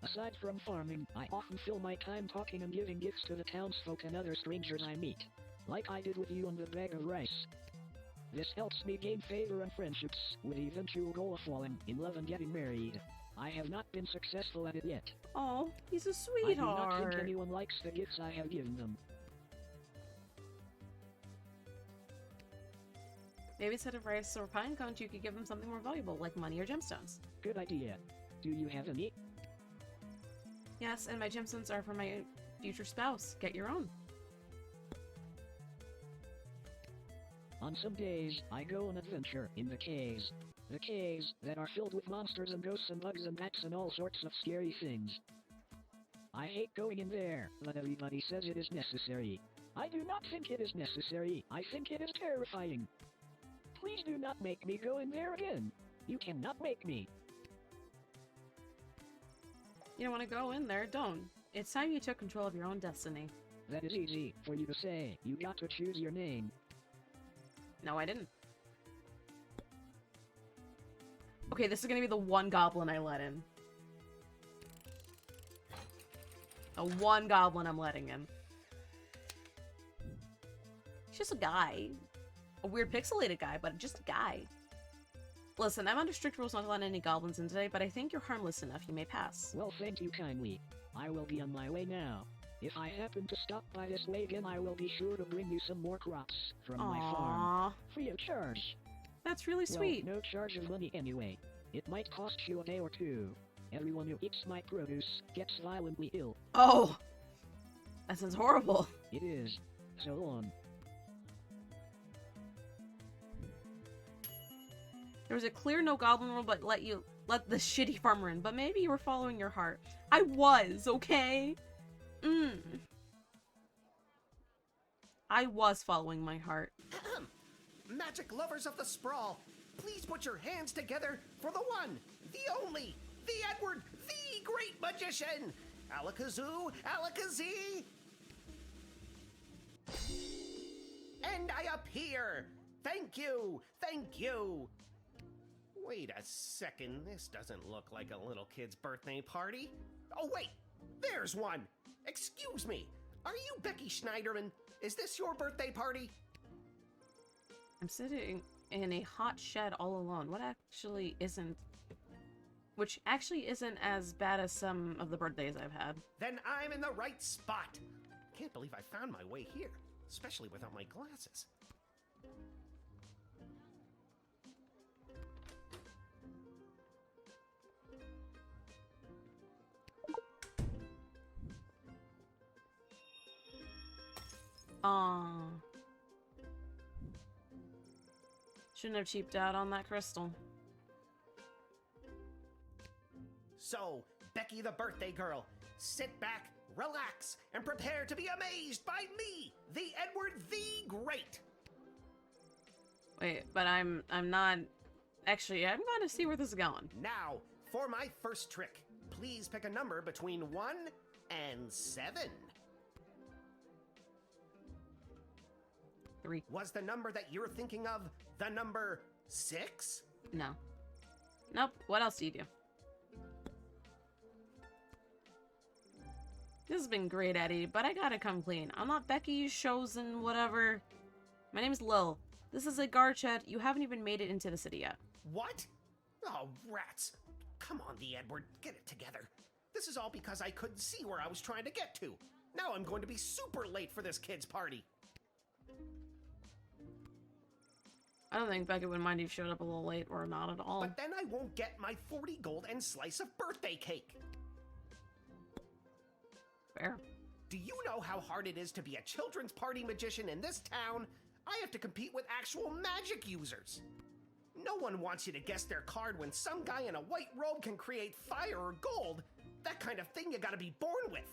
Aside from farming, I often fill my time talking and giving gifts to the townsfolk and other strangers I meet. Like I did with you on the bag of rice. This helps me gain favor and friendships, with the eventual goal of falling in love and getting married. I have not been successful at it yet. Oh, he's a I do not sweetheart. think anyone likes the gifts I have given them. Maybe instead of rice or pine cones, you could give them something more valuable, like money or gemstones. Good idea. Do you have any? Yes, and my gemstones are for my future spouse. Get your own. On some days, I go on adventure in the caves. The caves that are filled with monsters and ghosts and bugs and bats and all sorts of scary things. I hate going in there, but everybody says it is necessary. I do not think it is necessary. I think it is terrifying. Please do not make me go in there again. You cannot make me. You don't want to go in there, don't. It's time you took control of your own destiny. That is easy for you to say. You got to choose your name. No, I didn't. Okay, this is gonna be the one goblin I let in. The one goblin I'm letting in. He's just a guy. A weird pixelated guy, but just a guy. Listen, I'm under strict rules not to let any goblins in today, but I think you're harmless enough. You may pass. Well, thank you kindly. I will be on my way now. If I happen to stop by this way again, I will be sure to bring you some more crops from my farm. Free of charge. That's really sweet. Well, no charge of money anyway. It might cost you a day or two. Everyone who eats my produce gets violently ill. Oh! That sounds horrible. It is. So long. There was a clear no goblin rule, but let the shitty farmer in. But maybe you were following your heart. I was, okay? I was following my heart. Magic lovers of the sprawl, please put your hands together for the one, the only, the Edward, the great magician! Alakazoo, Alakazee! And I appear! Thank you! Thank you! Wait a second, this doesn't look like a little kid's birthday party. Oh wait, there's one! Excuse me, are you Becky Schneiderman? Is this your birthday party? I'm sitting in a hot shed all alone. Which actually isn't as bad as some of the birthdays I've had. Then I'm in the right spot. Can't believe I found my way here, especially without my glasses. Aww. Shouldn't have cheaped out on that crystal. So, Becky the birthday girl, sit back, relax, and prepare to be amazed by me, the Edward the Great. Wait, but I'm not... Actually, I'm going to see where this is going. Now, for my first trick, please pick a number between 1 and 7. 3. Was the number that you're thinking of the number 6? No. Nope. What else do you do? This has been great, Eddie, but I gotta come clean. I'm not Becky, chosen, whatever. My name's Lil. This is a guard shed. You haven't even made it into the city yet. What? Oh, rats. Come on, the Edward, get it together. This is all because I couldn't see where I was trying to get to. Now I'm going to be super late for this kid's party. I don't think Becky would mind if you showed up a little late or not at all. But then I won't get my 40 gold and slice of birthday cake. Fair. Do you know how hard it is to be a children's party magician in this town? I have to compete with actual magic users. No one wants you to guess their card when some guy in a white robe can create fire or gold. That kind of thing you gotta be born with.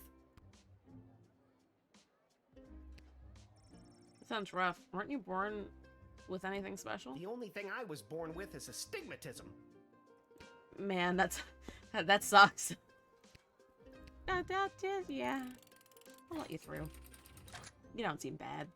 That sounds rough. Weren't you born with anything special? The only thing I was born with is astigmatism. Man, that sucks. Yeah. I'll let you through. You don't seem bad.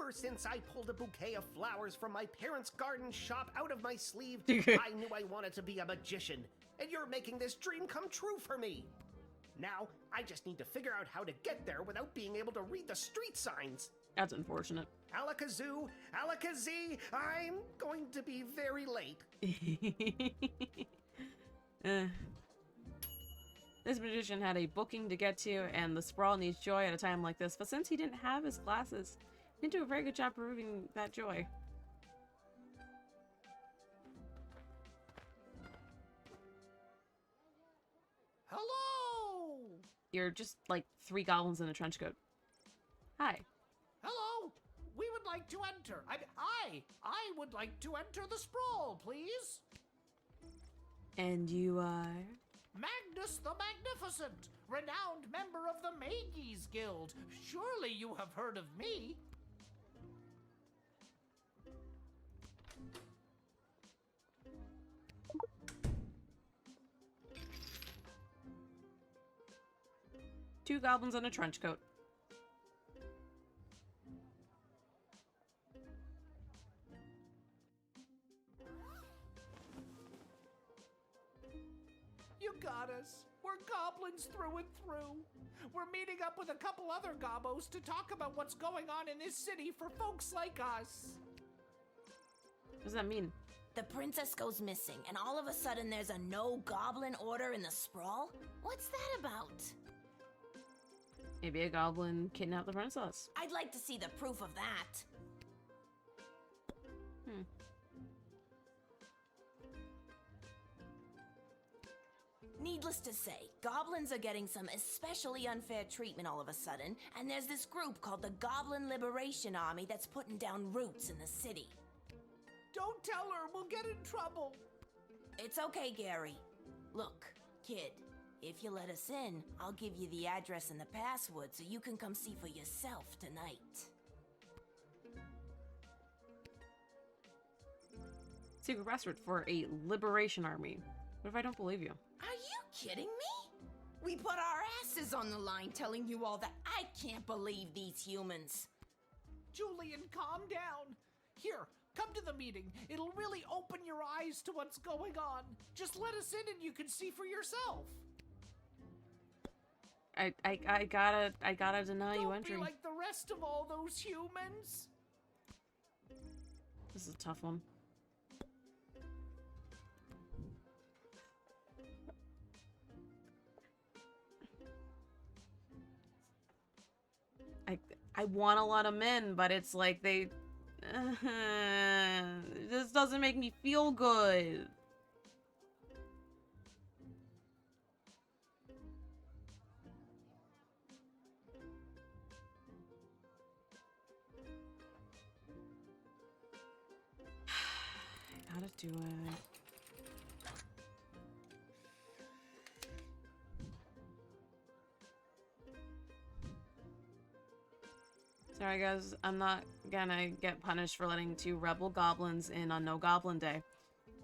Ever since I pulled a bouquet of flowers from my parents' garden shop out of my sleeve, I knew I wanted to be a magician, and you're making this dream come true for me. Now, I just need to figure out how to get there without being able to read the street signs. That's unfortunate. Alakazoo, Alakazee, I'm going to be very late. This magician had a booking to get to, and the Sprawl needs joy at a time like this, but since he didn't have his glasses, he didn't do a very good job proving that joy. Hello! You're just like 3 goblins in a trench coat. Hi. Hello! We would like to enter. I would like to enter the sprawl, please. And you are? Magnus the Magnificent, renowned member of the Mages Guild. Surely you have heard of me. Two goblins in a trench coat. You got us. We're goblins through and through. We're meeting up with a couple other gobbos to talk about what's going on in this city for folks like us. What does that mean? The princess goes missing, and all of a sudden there's a no-goblin order in the sprawl? What's that about? Maybe a goblin kidnapped the princess. I'd like to see the proof of that. Needless to say, goblins are getting some especially unfair treatment all of a sudden, and there's this group called the Goblin Liberation Army that's putting down roots in the city. Don't tell her, we'll get in trouble. It's okay, Gary. Look, kid, if you let us in, I'll give you the address and the password so you can come see for yourself tonight. Secret password for a liberation army. What if I don't believe you? Are you kidding me? We put our asses on the line telling you all that. I can't believe these humans. Julian, calm down. Here, come to the meeting. It'll really open your eyes to what's going on. Just let us in and you can see for yourself. I gotta deny you entry. Don't be like the rest of all those humans. This is a tough one. I want a lot of men, but it's like they... this doesn't make me feel good. I gotta do it. Sorry guys, I'm not gonna get punished for letting 2 rebel goblins in on No Goblin Day.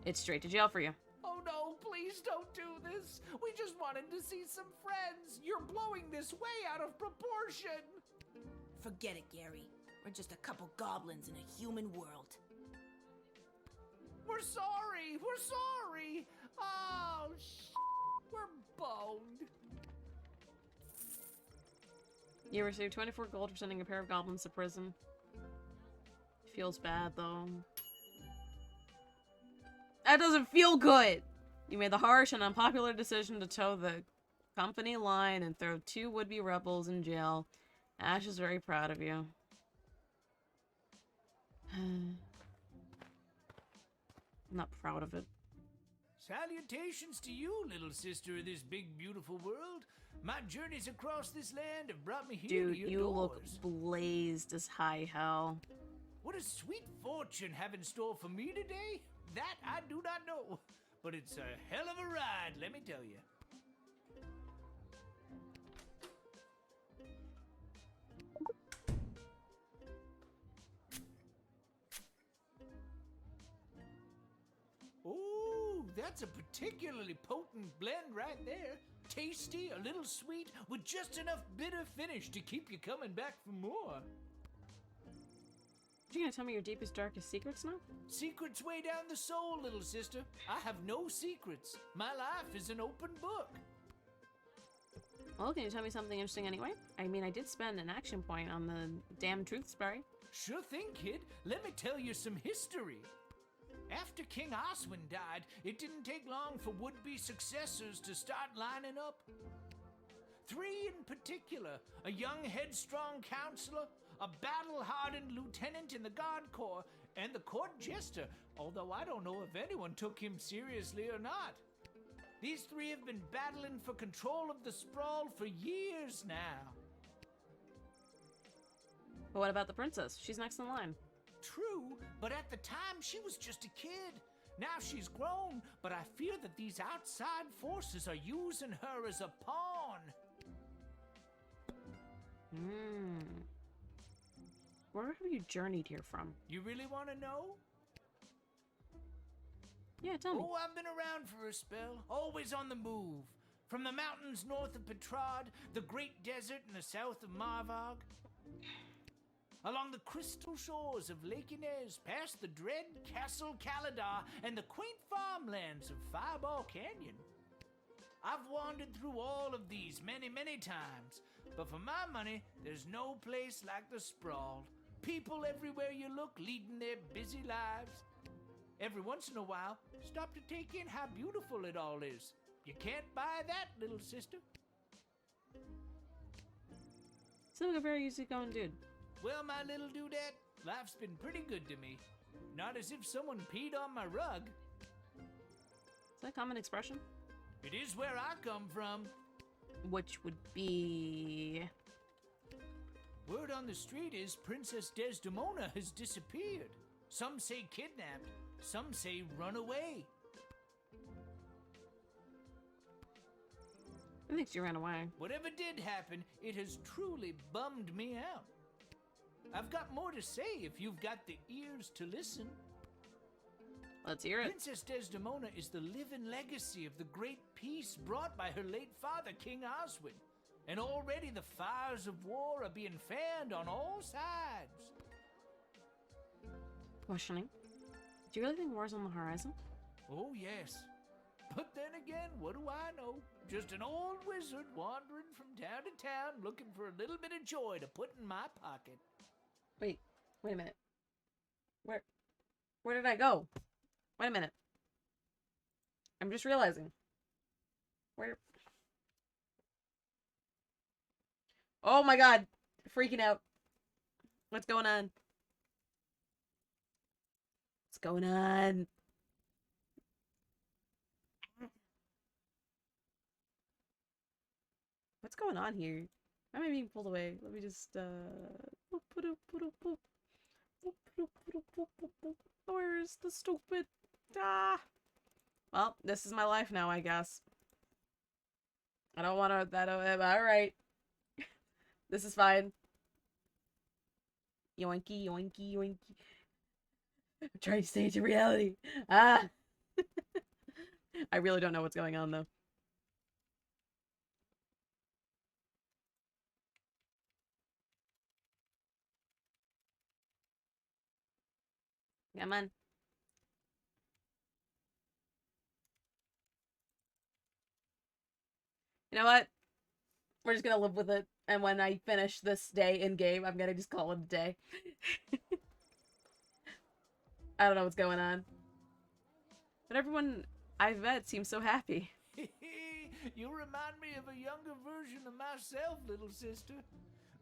It's straight to jail for you. Oh no, please don't do this. We just wanted to see some friends. You're blowing this way out of proportion. Forget it, Gary. We're just a couple goblins in a human world. We're sorry. We're sorry. Oh, we're boned. You received 24 gold for sending a pair of goblins to prison. Feels bad, though. That doesn't feel good! You made the harsh and unpopular decision to toe the company line and throw 2 would-be rebels in jail. Ash is very proud of you. I'm not proud of it. Salutations to you, little sister of this big, beautiful world. My journeys across this land have brought me here Dude, to your you doors. look blazed as high hell. What does sweet fortune have in store for me today? That I do not know. But it's a hell of a ride, let me tell you. Ooh, that's a particularly potent blend right there. Tasty, a little sweet, with just enough bitter finish to keep you coming back for more. You gonna tell me your deepest, darkest secrets now? Secrets way down the soul, little sister. I have no secrets. My life is an open book. Well, can you tell me something interesting anyway? I mean, I did spend an action point on the damn truth spray. Sure thing, kid. Let me tell you some history. After King Oswin died, it didn't take long for would-be successors to start lining up. 3 in particular: a young, headstrong counselor, a battle-hardened lieutenant in the Guard Corps, and the court jester, although I don't know if anyone took him seriously or not. These 3 have been battling for control of the sprawl for years now. But what about the princess? She's next in line. True, but at the time she was just a kid. Now she's grown, but I fear that these outside forces are using her as a pawn. Where have you journeyed here from? You really want to know? Yeah, tell me. Oh, I've been around for a spell, always on the move. From the mountains north of Petrad, the great desert in the south of Marvog, along the crystal shores of Lake Inez, past the dread Castle Caladar and the quaint farmlands of Fireball Canyon. I've wandered through all of these many, many times, but for my money, there's no place like the sprawl. People everywhere you look leading their busy lives. Every once in a while, stop to take in how beautiful it all is. You can't buy that, little sister. Seems like a very easygoing dude. Well, my little dudette, life's been pretty good to me. Not as if someone peed on my rug. Is that a common expression? It is where I come from. Which would be... Word on the street is Princess Desdemona has disappeared. Some say kidnapped, some say run away. I think she ran away. Whatever did happen, it has truly bummed me out. I've got more to say if you've got the ears to listen. Let's hear it. Princess Desdemona is the living legacy of the great peace brought by her late father, King Oswin. And already the fires of war are being fanned on all sides. Questioning. Do you really think war's on the horizon? Oh, yes. But then again, what do I know? Just an old wizard wandering from town to town looking for a little bit of joy to put in my pocket. Wait a minute. Where did I go? Wait a minute. I'm just realizing. Where? Oh my god. Freaking out. What's going on? What's going on? What's going on here? Why am I being pulled away? Let me just, where's the stupid... Ah! Well, this is my life now, I guess. I don't want to... Alright. This is fine. Yoinky, yoinky, yoinky. I'm trying to stay to reality. Ah! I really don't know what's going on, though. Come on. You know what? We're just gonna live with it, and when I finish this day in game, I'm gonna just call it a day. I don't know what's going on. But everyone I've met seems so happy. You remind me of a younger version of myself, little sister.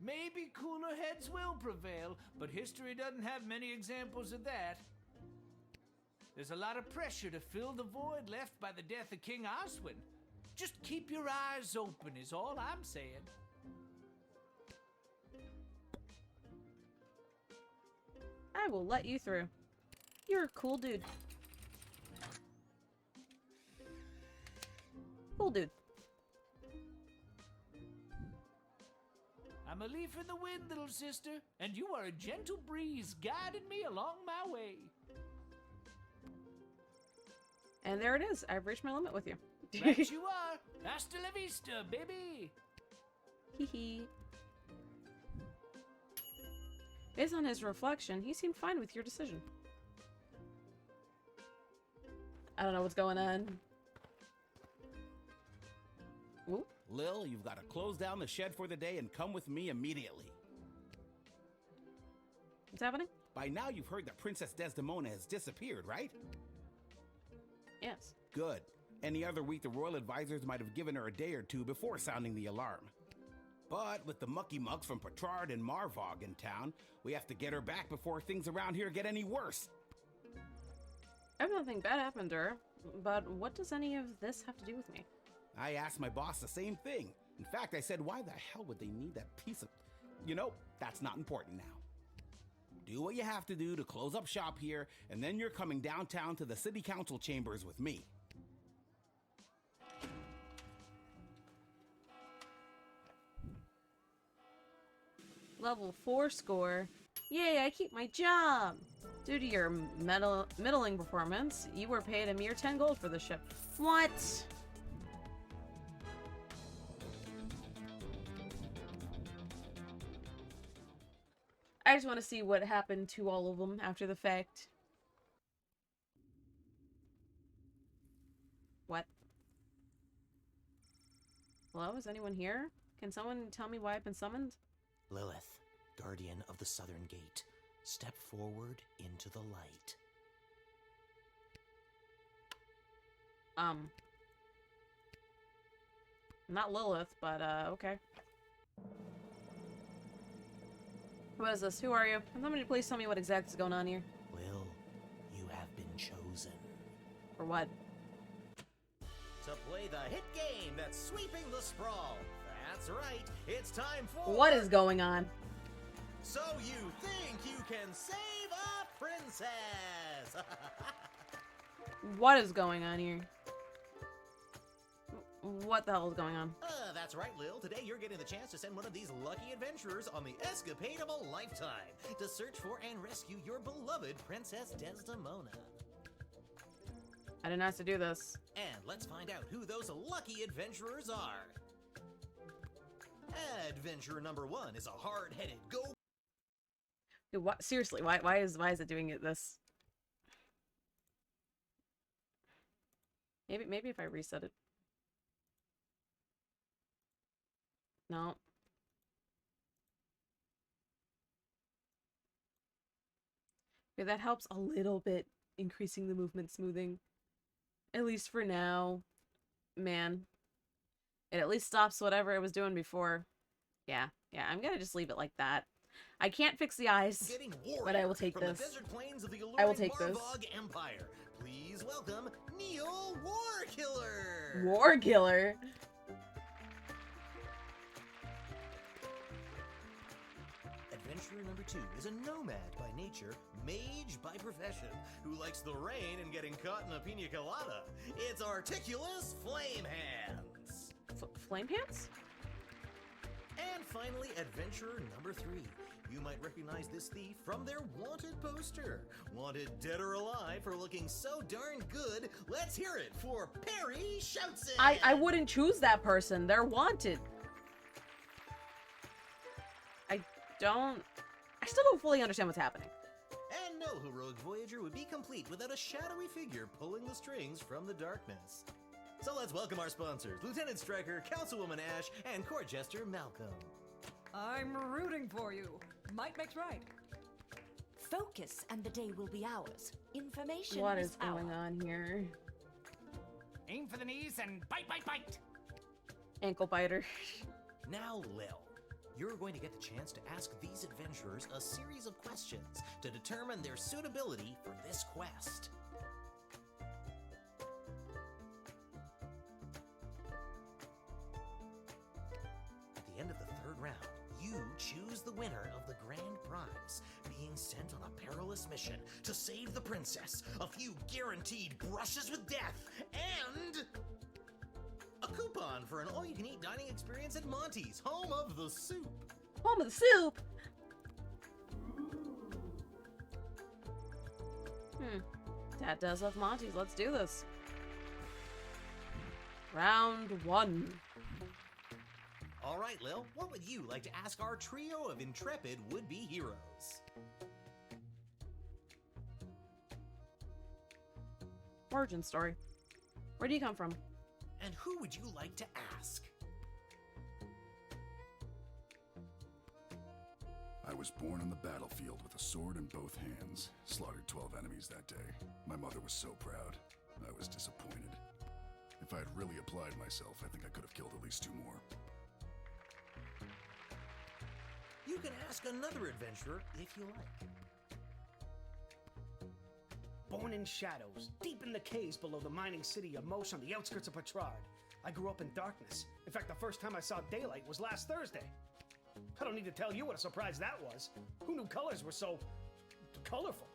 Maybe cooler heads will prevail, but history doesn't have many examples of that. There's a lot of pressure to fill the void left by the death of King Oswin. Just keep your eyes open is all I'm saying. I will let you through. You're a cool dude. Cool dude. I'm a leaf in the wind, little sister, and you are a gentle breeze guiding me along my way. And there it is. I've reached my limit with you. Right you are. Hasta la vista, baby. Hee hee. Based on his reflection, he seemed fine with your decision. I don't know what's going on. Ooh. Lil, you've got to close down the shed for the day and come with me immediately. What's happening? By now you've heard that Princess Desdemona has disappeared, right? Yes. Good. Any other week the royal advisors might have given her a day or two before sounding the alarm. But with the mucky mucks from Petrard and Marvog in town, we have to get her back before things around here get any worse. I have nothing bad happened to her, but what does any of this have to do with me? I asked my boss the same thing. In fact, I said, why the hell would they need that piece of... You know, that's not important now. Do what you have to do to close up shop here, and then you're coming downtown to the city council chambers with me. Level 4 score. Yay, I keep my job! Due to your middling performance, you were paid a mere 10 gold for the ship. What? I just want to see what happened to all of them after the fact. What? Hello? Is anyone here? Can someone tell me why I've been summoned? Lilith, guardian of the southern gate, step forward into the light. Not Lilith, but, okay. What is this? Who are you? Can somebody please tell me what exactly is going on here? Lil, you have been chosen. For what? To play the hit game that's sweeping the sprawl. That's right, it's time for... What is going on? So you think you can save a princess? What is going on here? What the hell is going on? That's right, Lil. Today you're getting the chance to send one of these lucky adventurers on the escapade of a lifetime to search for and rescue your beloved Princess Desdemona. I didn't ask to do this. And let's find out who those lucky adventurers are. Adventurer number 1 is a hard-headed go... Dude, what? Seriously, why is it doing it this? Maybe if I reset it. No. Okay, that helps a little bit, increasing the movement smoothing. At least for now. Man. It at least stops whatever it was doing before. Yeah, I'm gonna just leave it like that. I can't fix the eyes, but I will take from this. The desert plains of the I will take this. Marvog Empire. Please welcome Neil Warkiller. Warkiller? Adventurer number 2 is a nomad by nature, mage by profession, who likes the rain and getting caught in a pina colada. It's Articulous Flame Hands. Flame Hands? And finally, adventurer number 3. You might recognize this thief from their wanted poster. Wanted dead or alive for looking so darn good. Let's hear it for Perry Shoutson. I wouldn't choose that person. They're wanted. I still don't fully understand what's happening. And no heroic voyager would be complete without a shadowy figure pulling the strings from the darkness. So let's welcome our sponsors, Lieutenant Stryker, Councilwoman Ash, and Court Jester Malcolm. I'm rooting for you. Might makes right. Focus and the day will be ours. Information What is is going on here? Aim for the knees and bite, bite, bite. Ankle biter. Now, Lil, you're going to get the chance to ask these adventurers a series of questions to determine their suitability for this quest. At the end of the 3rd round, you choose the winner of the grand prize, being sent on a perilous mission to save the princess, a few guaranteed brushes with death, and a coupon for an all-you-can-eat dining experience at Monty's, home of the soup. Home of the soup? Dad does love Monty's. Let's do this. Round 1. All right, Lil, what would you like to ask our trio of intrepid would-be heroes? Origin story. Where do you come from? And who would you like to ask? I was born on the battlefield with a sword in both hands. Slaughtered 12 enemies that day. My mother was so proud. I was disappointed. If I had really applied myself, I think I could have killed at least 2 more. You can ask another adventurer if you like. Born in shadows, deep in the caves below the mining city of Mos on the outskirts of Petrard. I grew up in darkness. In fact, the first time I saw daylight was last Thursday. I don't need to tell you what a surprise that was. Who knew colors were so colorful?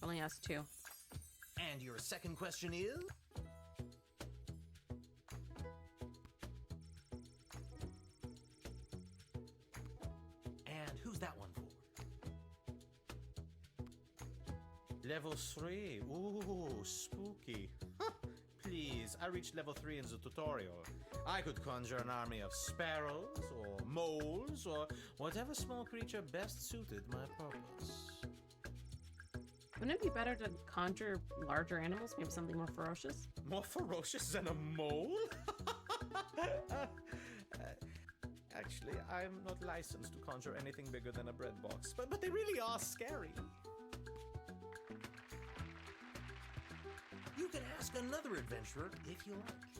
Only asked 2. And your second question is? And who's that one for? Level 3. Ooh, spooky. Please, I reached level 3 in the tutorial. I could conjure an army of sparrows, or moles, or whatever small creature best suited my purpose. Wouldn't it be better to conjure larger animals? Maybe something more ferocious? More ferocious than a mole? Actually, I'm not licensed to conjure anything bigger than a bread box, but they really are scary. You can ask another adventurer if you like.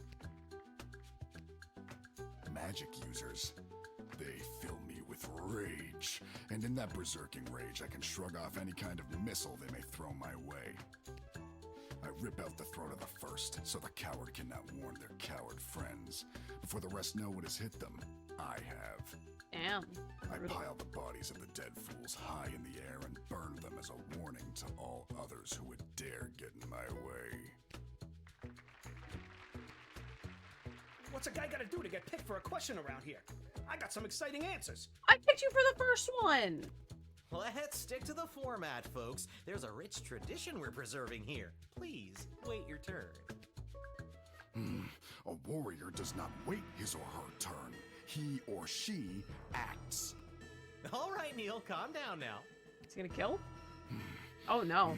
Magic users. They fill me with rage. And in that berserking rage, I can shrug off any kind of missile they may throw my way. I rip out the throat of the first, so the coward cannot warn their coward friends. Before the rest know what has hit them, I have. Damn. I pile the bodies of the dead fools high in the air and burn them as a warning to all others who would dare get in my way. What's a guy gotta do to get picked for a question around here? I got some exciting answers. I picked you for the first one! Let's stick to the format, folks. There's a rich tradition we're preserving here. Please, wait your turn. A warrior does not wait his or her turn. He or she acts. All right, Neil, calm down now. Is he gonna kill? Oh no.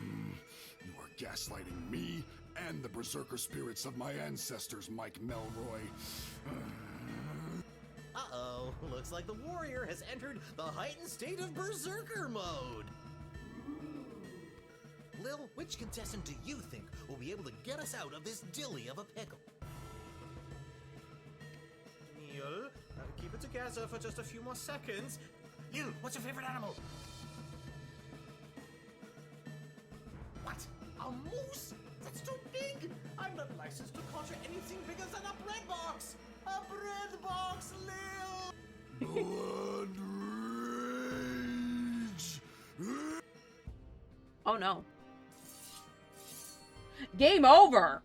You are gaslighting me and the berserker spirits of my ancestors, Mike Melroy. Uh-oh, looks like the warrior has entered the heightened state of berserker mode. Lil, which contestant do you think will be able to get us out of this dilly of a pickle? Neil, keep it together for just a few more seconds. Neil, what's your favorite animal? What? A moose? That's too big! I'm not licensed to conjure anything bigger than a bread box! A bread box, Lil! Blood rage! Oh no. Game over!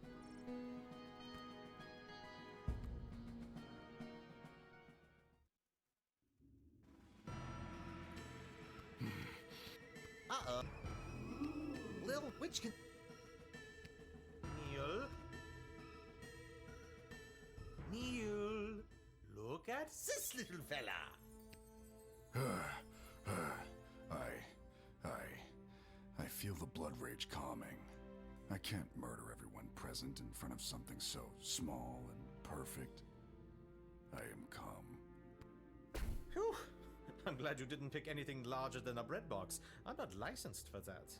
Uh-oh. Lil, which can... Neil, look at this little fella. I feel the blood rage calming. I can't murder everyone present in front of something so small and perfect. I am calm. Whew. I'm glad you didn't pick anything larger than a bread box. I'm not licensed for that.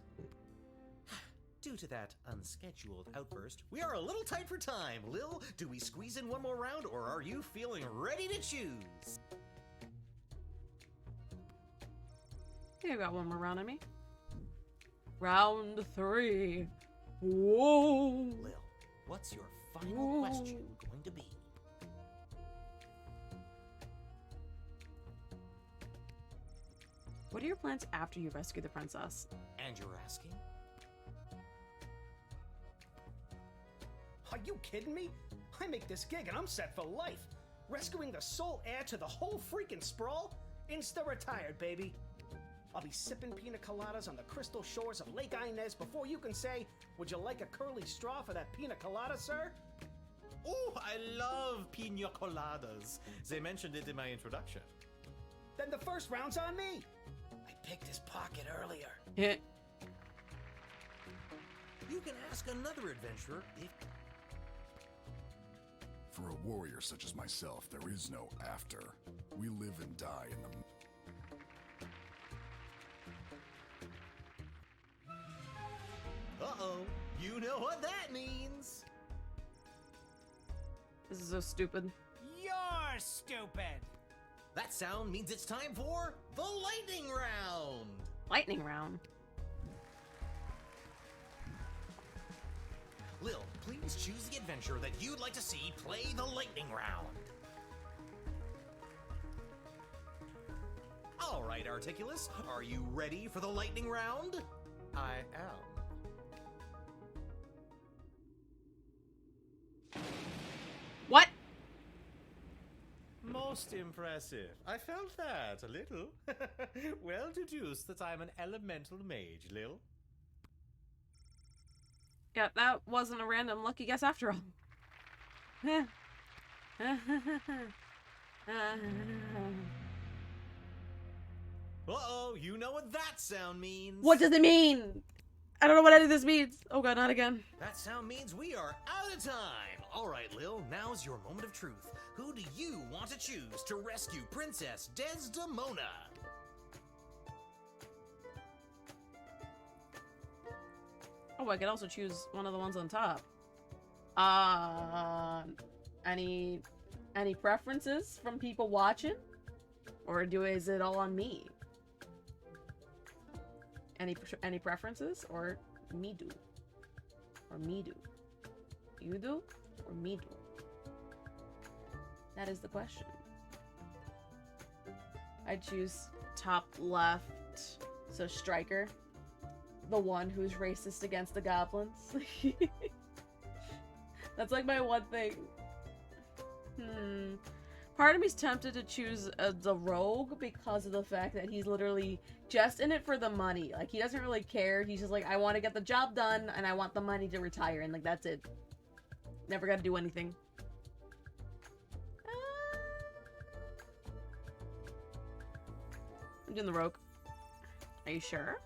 Due to that unscheduled outburst, we are a little tight for time. Lil, do we squeeze in one more round, or are you feeling ready to choose? You got one more round on me. Round 3. Whoa! Lil, what's your final question going to be? What are your plans after you rescue the princess? And you're asking? Are you kidding me? I make this gig and I'm set for life. Rescuing the sole heir to the whole freaking sprawl? Insta-retired, baby. I'll be sipping pina coladas on the crystal shores of Lake Inez before you can say, would you like a curly straw for that pina colada, sir? Oh, I love pina coladas. They mentioned it in my introduction. Then the first round's on me. I picked his pocket earlier. Yeah. You can ask another adventurer if... For a warrior such as myself, there is no after. We live and die in the... Uh-oh, you know what that means. This is so stupid. You're stupid. That sound means it's time for the lightning round. Lightning round. Lil, please choose the adventurer that you'd like to see play the lightning round. All right, Articulus, are you ready for the lightning round? I am. What? Most impressive. I felt that a little. Well deduced that I'm an elemental mage, Lil. Yeah, that wasn't a random lucky guess after all. Uh-oh, you know what that sound means. What does it mean? I don't know what any of this means. Oh god, not again. That sound means we are out of time. All right, Lil, now's your moment of truth. Who do you want to choose to rescue Princess Desdemona? Oh, I could also choose one of the ones on top. Any preferences from people watching? Or is it all on me? Any preferences? Or me do? Or me do? You do? Or me do? That is the question. I choose top left, so Striker. The one who's racist against the goblins. That's like my one thing. Part of me's tempted to choose the rogue because of the fact that he's literally just in it for the money. Like, he doesn't really care. He's just like, I want to get the job done and I want the money to retire. And like, that's it. Never got to do anything. I'm doing the rogue. Are you sure?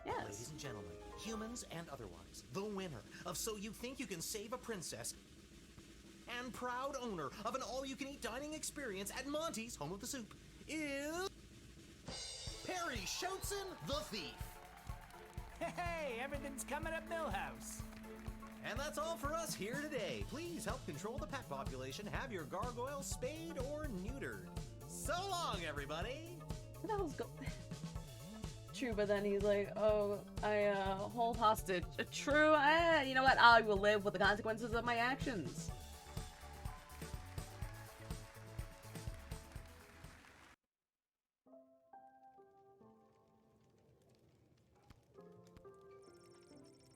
Yes. Ladies and gentlemen, humans and otherwise, the winner of So You Think You Can Save a Princess and proud owner of an all-you-can-eat dining experience at Monty's Home of the Soup is... Perry Shoutson, the Thief. Hey, everything's coming up Millhouse. And that's all for us here today. Please help control the pet population. Have your gargoyle spayed or neutered. So long, everybody. What the hell's True, but then he's like, oh, I hold hostage. True, you know what? I will live with the consequences of my actions.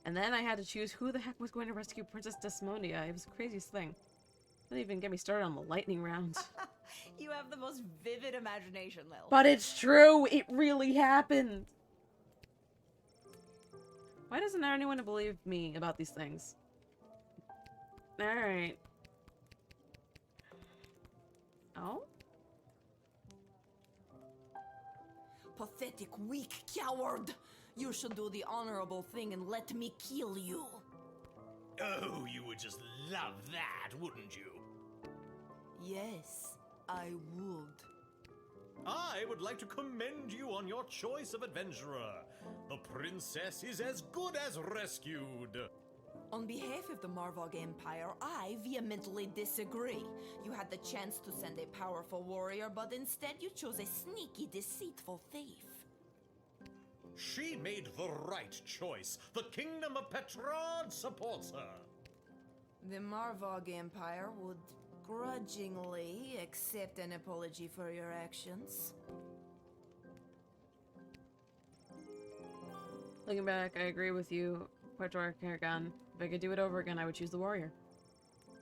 And then I had to choose who the heck was going to rescue Princess Desdemona. It was the craziest thing. Don't even get me started on the lightning round. You have the most vivid imagination, Lil. But it's true! It really happened! Why doesn't anyone believe me about these things? Alright. Oh? Pathetic, weak coward! You should do the honorable thing and let me kill you. Oh, you would just love that, wouldn't you? Yes, I would. I would like to commend you on your choice of adventurer. The princess is as good as rescued. On behalf of the Marvog Empire, I vehemently disagree. You had the chance to send a powerful warrior, but instead you chose a sneaky, deceitful thief. She made the right choice. The kingdom of Petrod supports her. The Marvog Empire would grudgingly accept an apology for your actions. Looking back, I agree with you, Puerto Carrigan. If I could do it over again, I would choose the warrior.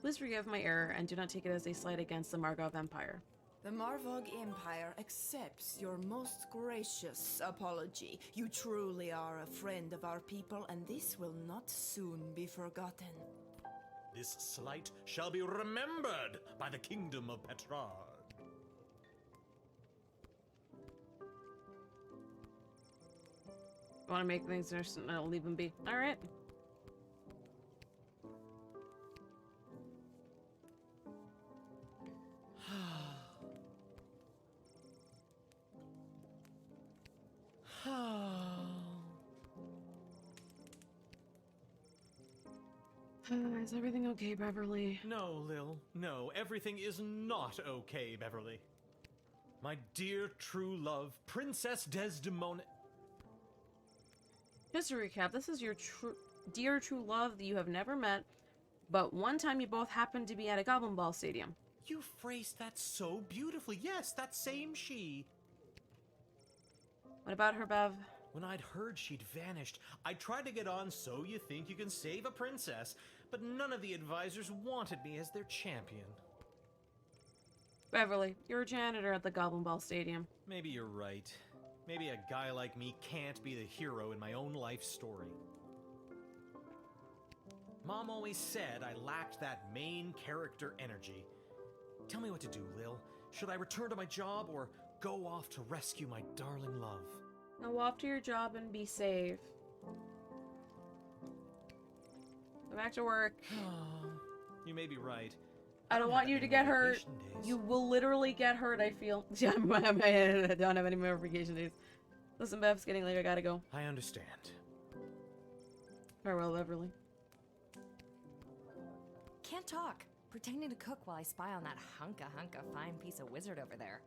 Please forgive my error and do not take it as a slight against the Margov Empire. The Marvog Empire accepts your most gracious apology. You truly are a friend of our people, and this will not soon be forgotten. This slight shall be remembered by the kingdom of Petrard. Want to make things worse? No, leave them be. All right. Is everything okay, Beverly? No, Lil. No, everything is not okay, Beverly. My dear true love, Princess Desdemona. Just to recap, this is your dear true love that you have never met, but one time you both happened to be at a Goblin Ball stadium. You phrased that so beautifully. Yes, that same she. What about her, Bev? When I'd heard she'd vanished, I tried to get on So You Think You Can Save a Princess, but none of the advisors wanted me as their champion. Beverly, you're a janitor at the Goblin Ball Stadium. Maybe you're right. Maybe a guy like me can't be the hero in my own life story. Mom always said I lacked that main character energy. Tell me what to do, Lil. Should I return to my job or go off to rescue my darling love? Go off to your job and be safe. Go back to work. You may be right. I don't want you to get hurt. You will literally get hurt, I feel. I don't have any more vacation days. Listen, Bev, it's getting late. I gotta go. I understand. Farewell, Beverly. Can't talk. Pretending to cook while I spy on that hunka fine piece of wizard over there.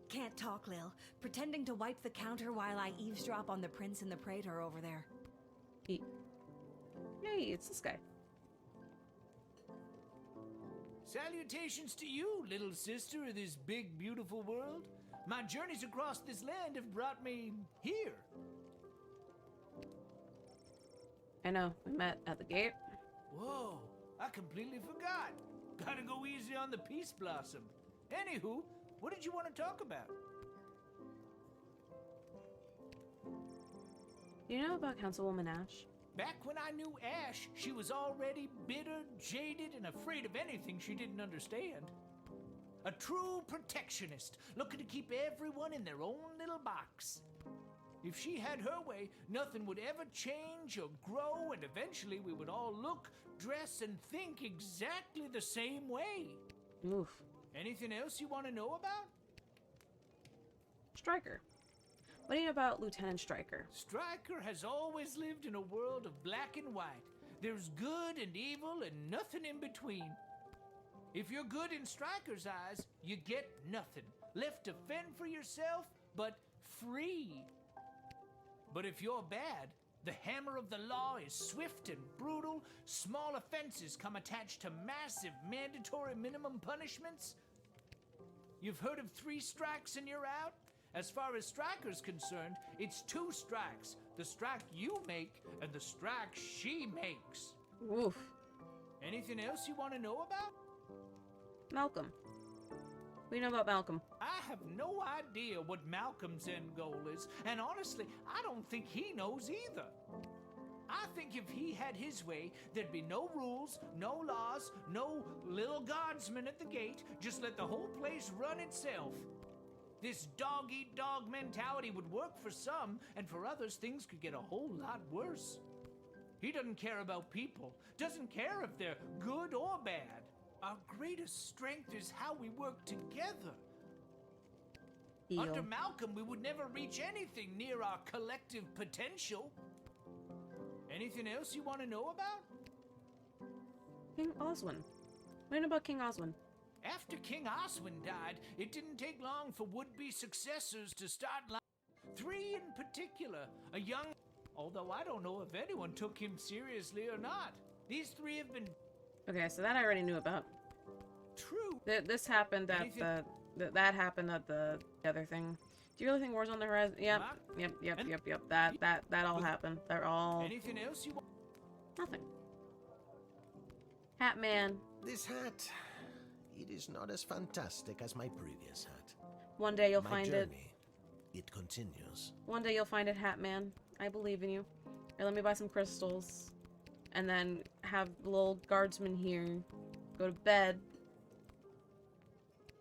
Can't talk, Lil. Pretending to wipe the counter while I eavesdrop on the prince and the praetor over there. Hey, it's this guy. Salutations to you, little sister of this big, beautiful world. My journeys across this land have brought me here. I know, we met at the gate. Whoa, I completely forgot. Gotta go easy on the Peace Blossom. Anywho, what did you want to talk about? Do you know about Councilwoman Ash? Back when I knew Ash, she was already bitter, jaded, and afraid of anything she didn't understand. A true protectionist, looking to keep everyone in their own little box. If she had her way, nothing would ever change or grow, and eventually we would all look, dress, and think exactly the same way. Oof. Anything else you want to know about? Stryker. What do you know about Lieutenant Stryker? Stryker has always lived in a world of black and white. There's good and evil and nothing in between. If you're good in Stryker's eyes, you get nothing. Left to fend for yourself, but free. But if you're bad, the hammer of the law is swift and brutal. Small offenses come attached to massive mandatory minimum punishments. You've heard of 3 strikes and you're out? As far as Stryker's concerned, it's 2 strikes. The strike you make and the strike she makes. Oof. Anything else you want to know about? Malcolm. What do you know about Malcolm? I have no idea what Malcolm's end goal is, and honestly, I don't think he knows either. I think if he had his way, there'd be no rules, no laws, no Lil Guardsman at the gate. Just let the whole place run itself. This dog-eat-dog mentality would work for some, and for others, things could get a whole lot worse. He doesn't care about people, doesn't care if they're good or bad. Our greatest strength is how we work together. Under Malcolm, we would never reach anything near our collective potential. Anything else you want to know about? King Oswin. What do you know about King Oswin? After King Oswin died, it didn't take long for would-be successors to start 3 in particular, a young... Although I don't know if anyone took him seriously or not. These 3 have been... Okay, so that I already knew about. True. This happened at that happened at the other thing. Do you really think war's on the horizon? Yep. That all happened. They're all... Anything else you want? Nothing. Hat Man. This hat, it is not as fantastic as my previous hat. One day you'll My find journey, it continues. One day you'll find it, Hat Man. I believe in you. Here, let me buy some crystals. And then have Lil Guardsman here go to bed.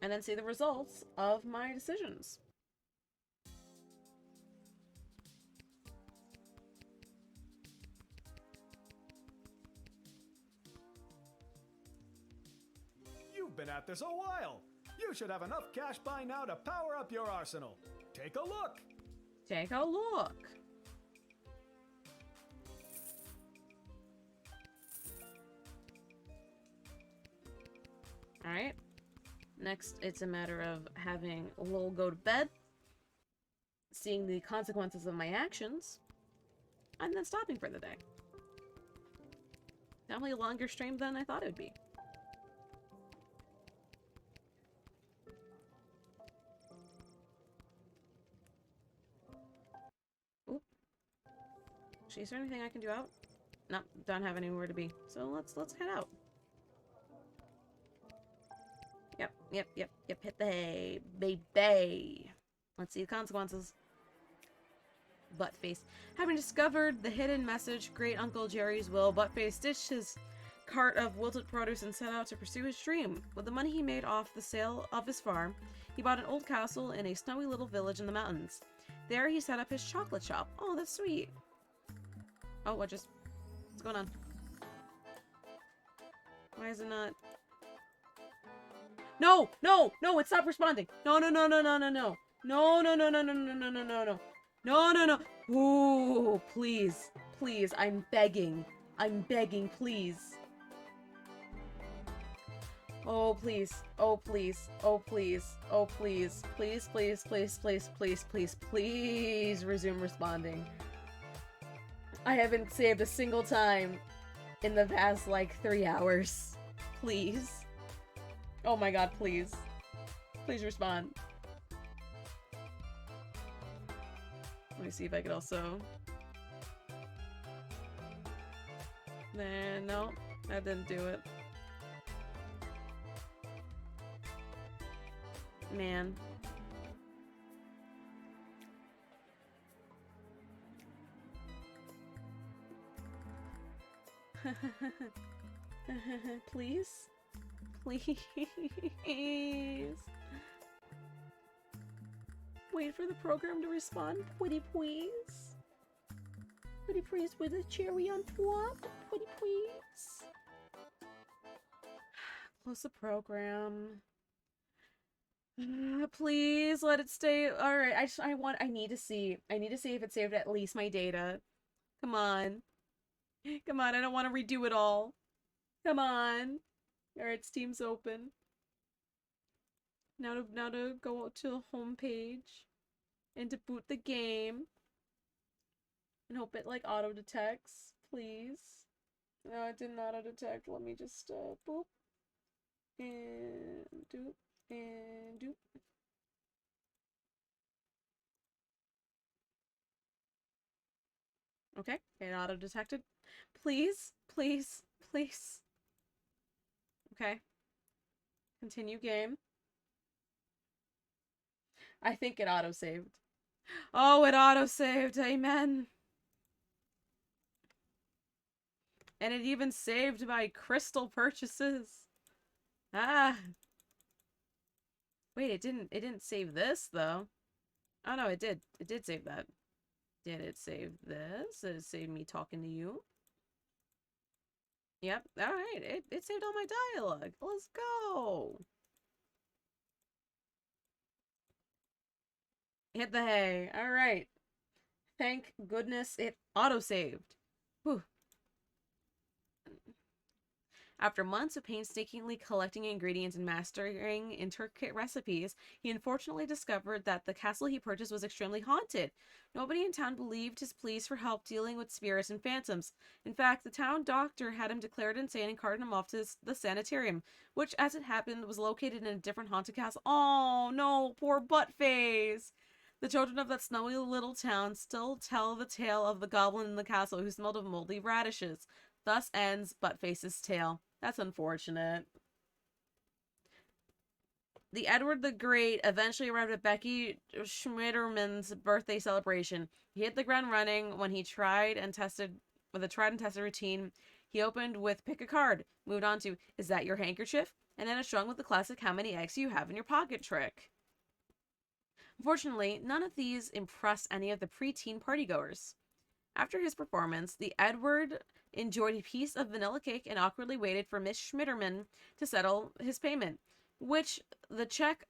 And then see the results of my decisions. You've been at this a while. You should have enough cash by now to power up your arsenal. Take a look. Take a look. Alright. Next, it's a matter of having Lil go to bed, seeing the consequences of my actions, and then stopping for the day. Definitely a longer stream than I thought it would be. Oop. Is there anything I can do out? Nope, don't have anywhere to be. So let's head out. Yep, hit the hay, baby. Let's see the consequences. Buttface. Having discovered the hidden message, Great Uncle Jerry's will, Buttface ditched his cart of wilted produce and set out to pursue his dream. With the money he made off the sale of his farm, he bought an old castle in a snowy little village in the mountains. There he set up his chocolate shop. Oh, that's sweet. Oh, what's going on? Why is it not... No, it stopped responding. No. No. Ooh, please, I'm begging, please. Oh, please, please resume responding. I haven't saved a single time in the past, 3 hours. Please. Oh my god, please. Please respond. Let me see if I could also... No, that didn't do it. Man. Please? Please. Wait for the program to respond. Pretty please. Pretty please with a cherry on top. Pretty please. Close the program. Please let it stay. Alright, I need to see if it saved at least my data. Come on. Come on, I don't want to redo it all. Come on. Alright, Steam's open. Now to go to the home page and to boot the game and hope it auto detects, please. No, it didn't auto detect. Let me just boop and doop and doop. Okay, it auto detected. Please. Okay. Continue game. I think it auto-saved. Oh, it auto-saved. Amen. And it even saved my crystal purchases. Ah. Wait, it didn't save this, though. Oh, no, it did. It did save that. Did it save this? Did it save me talking to you? Yep. Alright. It saved all my dialogue. Let's go. Hit the hay. Alright. Thank goodness it auto-saved. Whew. After months of painstakingly collecting ingredients and mastering intricate recipes, he unfortunately discovered that the castle he purchased was extremely haunted. Nobody in town believed his pleas for help dealing with spirits and phantoms. In fact, the town doctor had him declared insane and carted him off to the sanitarium, which, as it happened, was located in a different haunted castle. Oh, no, poor Buttface! The children of that snowy little town still tell the tale of the goblin in the castle who smelled of moldy radishes. Thus ends Buttface's tale. That's unfortunate. the Edward the Great eventually arrived at Becky Schmitterman's birthday celebration. He hit the ground running when he tried and tested with a tried and tested routine. He opened with pick a card, moved on to is that your handkerchief, and then it strung with the classic how many eggs you have in your pocket trick. Unfortunately, none of these impressed any of the preteen partygoers. After his performance, the Edward enjoyed a piece of vanilla cake and awkwardly waited for Miss Schmitterman to settle his payment, which the check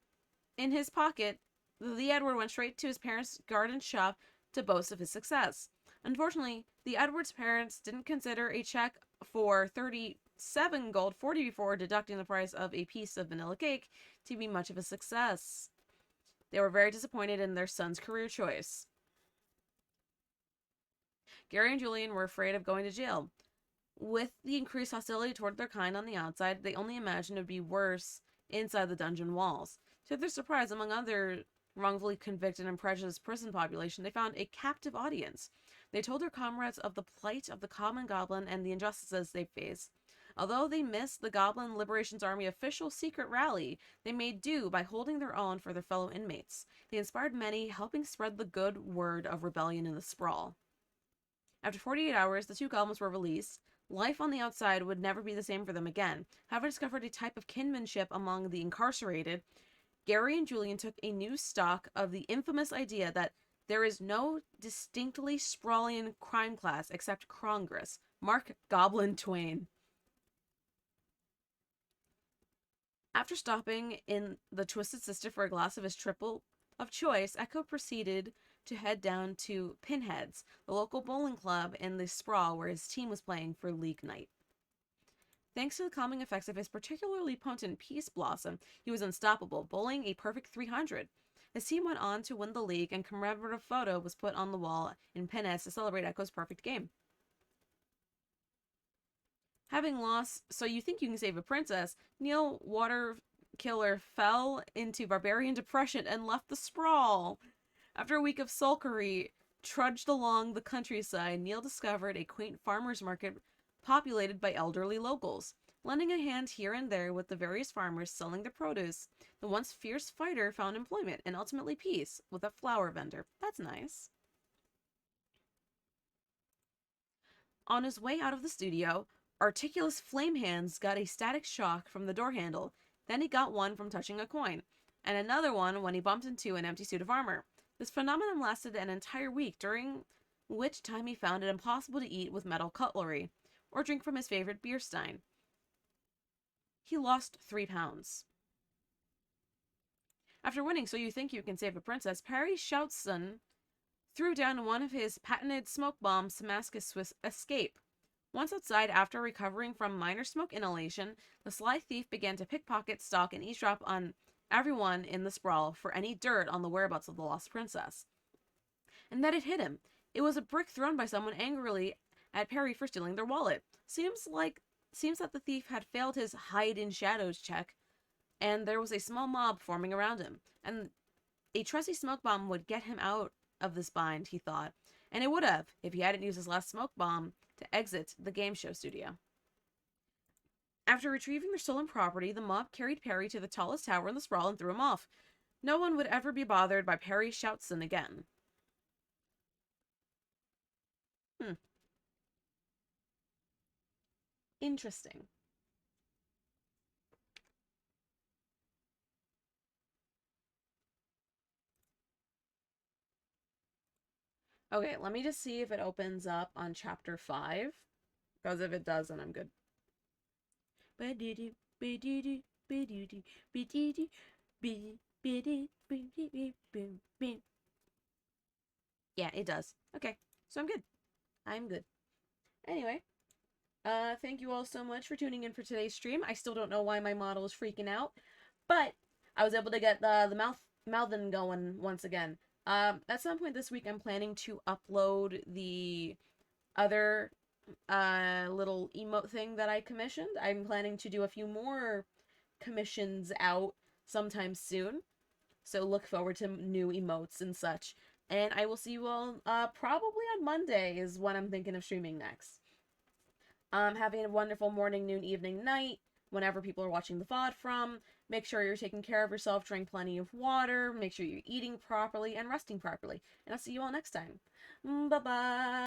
in his pocket, the Edward went straight to his parents' garden shop to boast of his success. Unfortunately, the Edward's parents didn't consider a check for 37 gold 40 before deducting the price of a piece of vanilla cake to be much of a success. They were very disappointed in their son's career choice. Gary and Julian were afraid of going to jail. With the increased hostility toward their kind on the outside, they only imagined it would be worse inside the dungeon walls. To their surprise, among other wrongfully convicted and prejudiced prison population, they found a captive audience. They told their comrades of the plight of the common goblin and the injustices they face. Although they missed the Goblin Liberations Army official secret rally, they made do by holding their own for their fellow inmates. They inspired many, helping spread the good word of rebellion in the sprawl. After 48 hours, the two goblins were released. Life on the outside would never be the same for them again. Having discovered a type of kinship among the incarcerated, Gary and Julian took a new stock of the infamous idea that there is no distinctly sprawling crime class except Congress. Mark Goblin Twain. After stopping in the Twisted Sister for a glass of his triple of choice, Echo proceeded to head down to Pinhead's, the local bowling club in the sprawl where his team was playing for league night. Thanks to the calming effects of his particularly potent Peace Blossom, he was unstoppable, bowling a perfect 300. His team went on to win the league, and a commemorative photo was put on the wall in Pinhead's to celebrate Echo's perfect game. Having lost So You Think You Can Save a Princess, Neil Waterkiller fell into barbarian depression and left the sprawl. After a week of sulkery trudged along the countryside, Neil discovered a quaint farmer's market populated by elderly locals. Lending a hand here and there with the various farmers selling their produce, the once fierce fighter found employment and ultimately peace with a flower vendor. That's nice. On his way out of the studio, Articulous Flame Hands got a static shock from the door handle. Then he got one from touching a coin, and another one when he bumped into an empty suit of armor. This phenomenon lasted an entire week, during which time he found it impossible to eat with metal cutlery or drink from his favorite beer stein. He lost 3 pounds. After winning So You Think You Can Save a Princess, Perry Shoutson threw down one of his patented smoke bombs to mask his swift escape. Once outside, after recovering from minor smoke inhalation, the sly thief began to pickpocket, stalk, and eavesdrop on everyone in the sprawl for any dirt on the whereabouts of the lost princess. And that it hit him. It was a brick thrown by someone angrily at Perry for stealing their wallet. Seems that the thief had failed his hide in shadows check, and there was a small mob forming around him. And a trusty smoke bomb would get him out of this bind, he thought, and it would have if he hadn't used his last smoke bomb to exit the game show studio. After retrieving their stolen property, the mob carried Perry to the tallest tower in the sprawl and threw him off. No one would ever be bothered by Perry Shoutson again. Interesting. Okay, let me just see if it opens up on chapter 5. Because if it does, then I'm good. Yeah, it does. Okay, so I'm good. I'm good. Anyway, thank you all so much for tuning in for today's stream. I still don't know why my model is freaking out, but I was able to get the mouthing going once again. At some point this week, I'm planning to upload the other little emote thing that I commissioned. I'm planning to do a few more commissions out sometime soon, so look forward to new emotes and such. And I will see you all probably on Monday is when I'm thinking of streaming next. Having a wonderful morning, noon, evening, night, whenever people are watching the VOD from. Make sure you're taking care of yourself, drink plenty of water, make sure you're eating properly and resting properly. And I'll see you all next time. Bye-bye.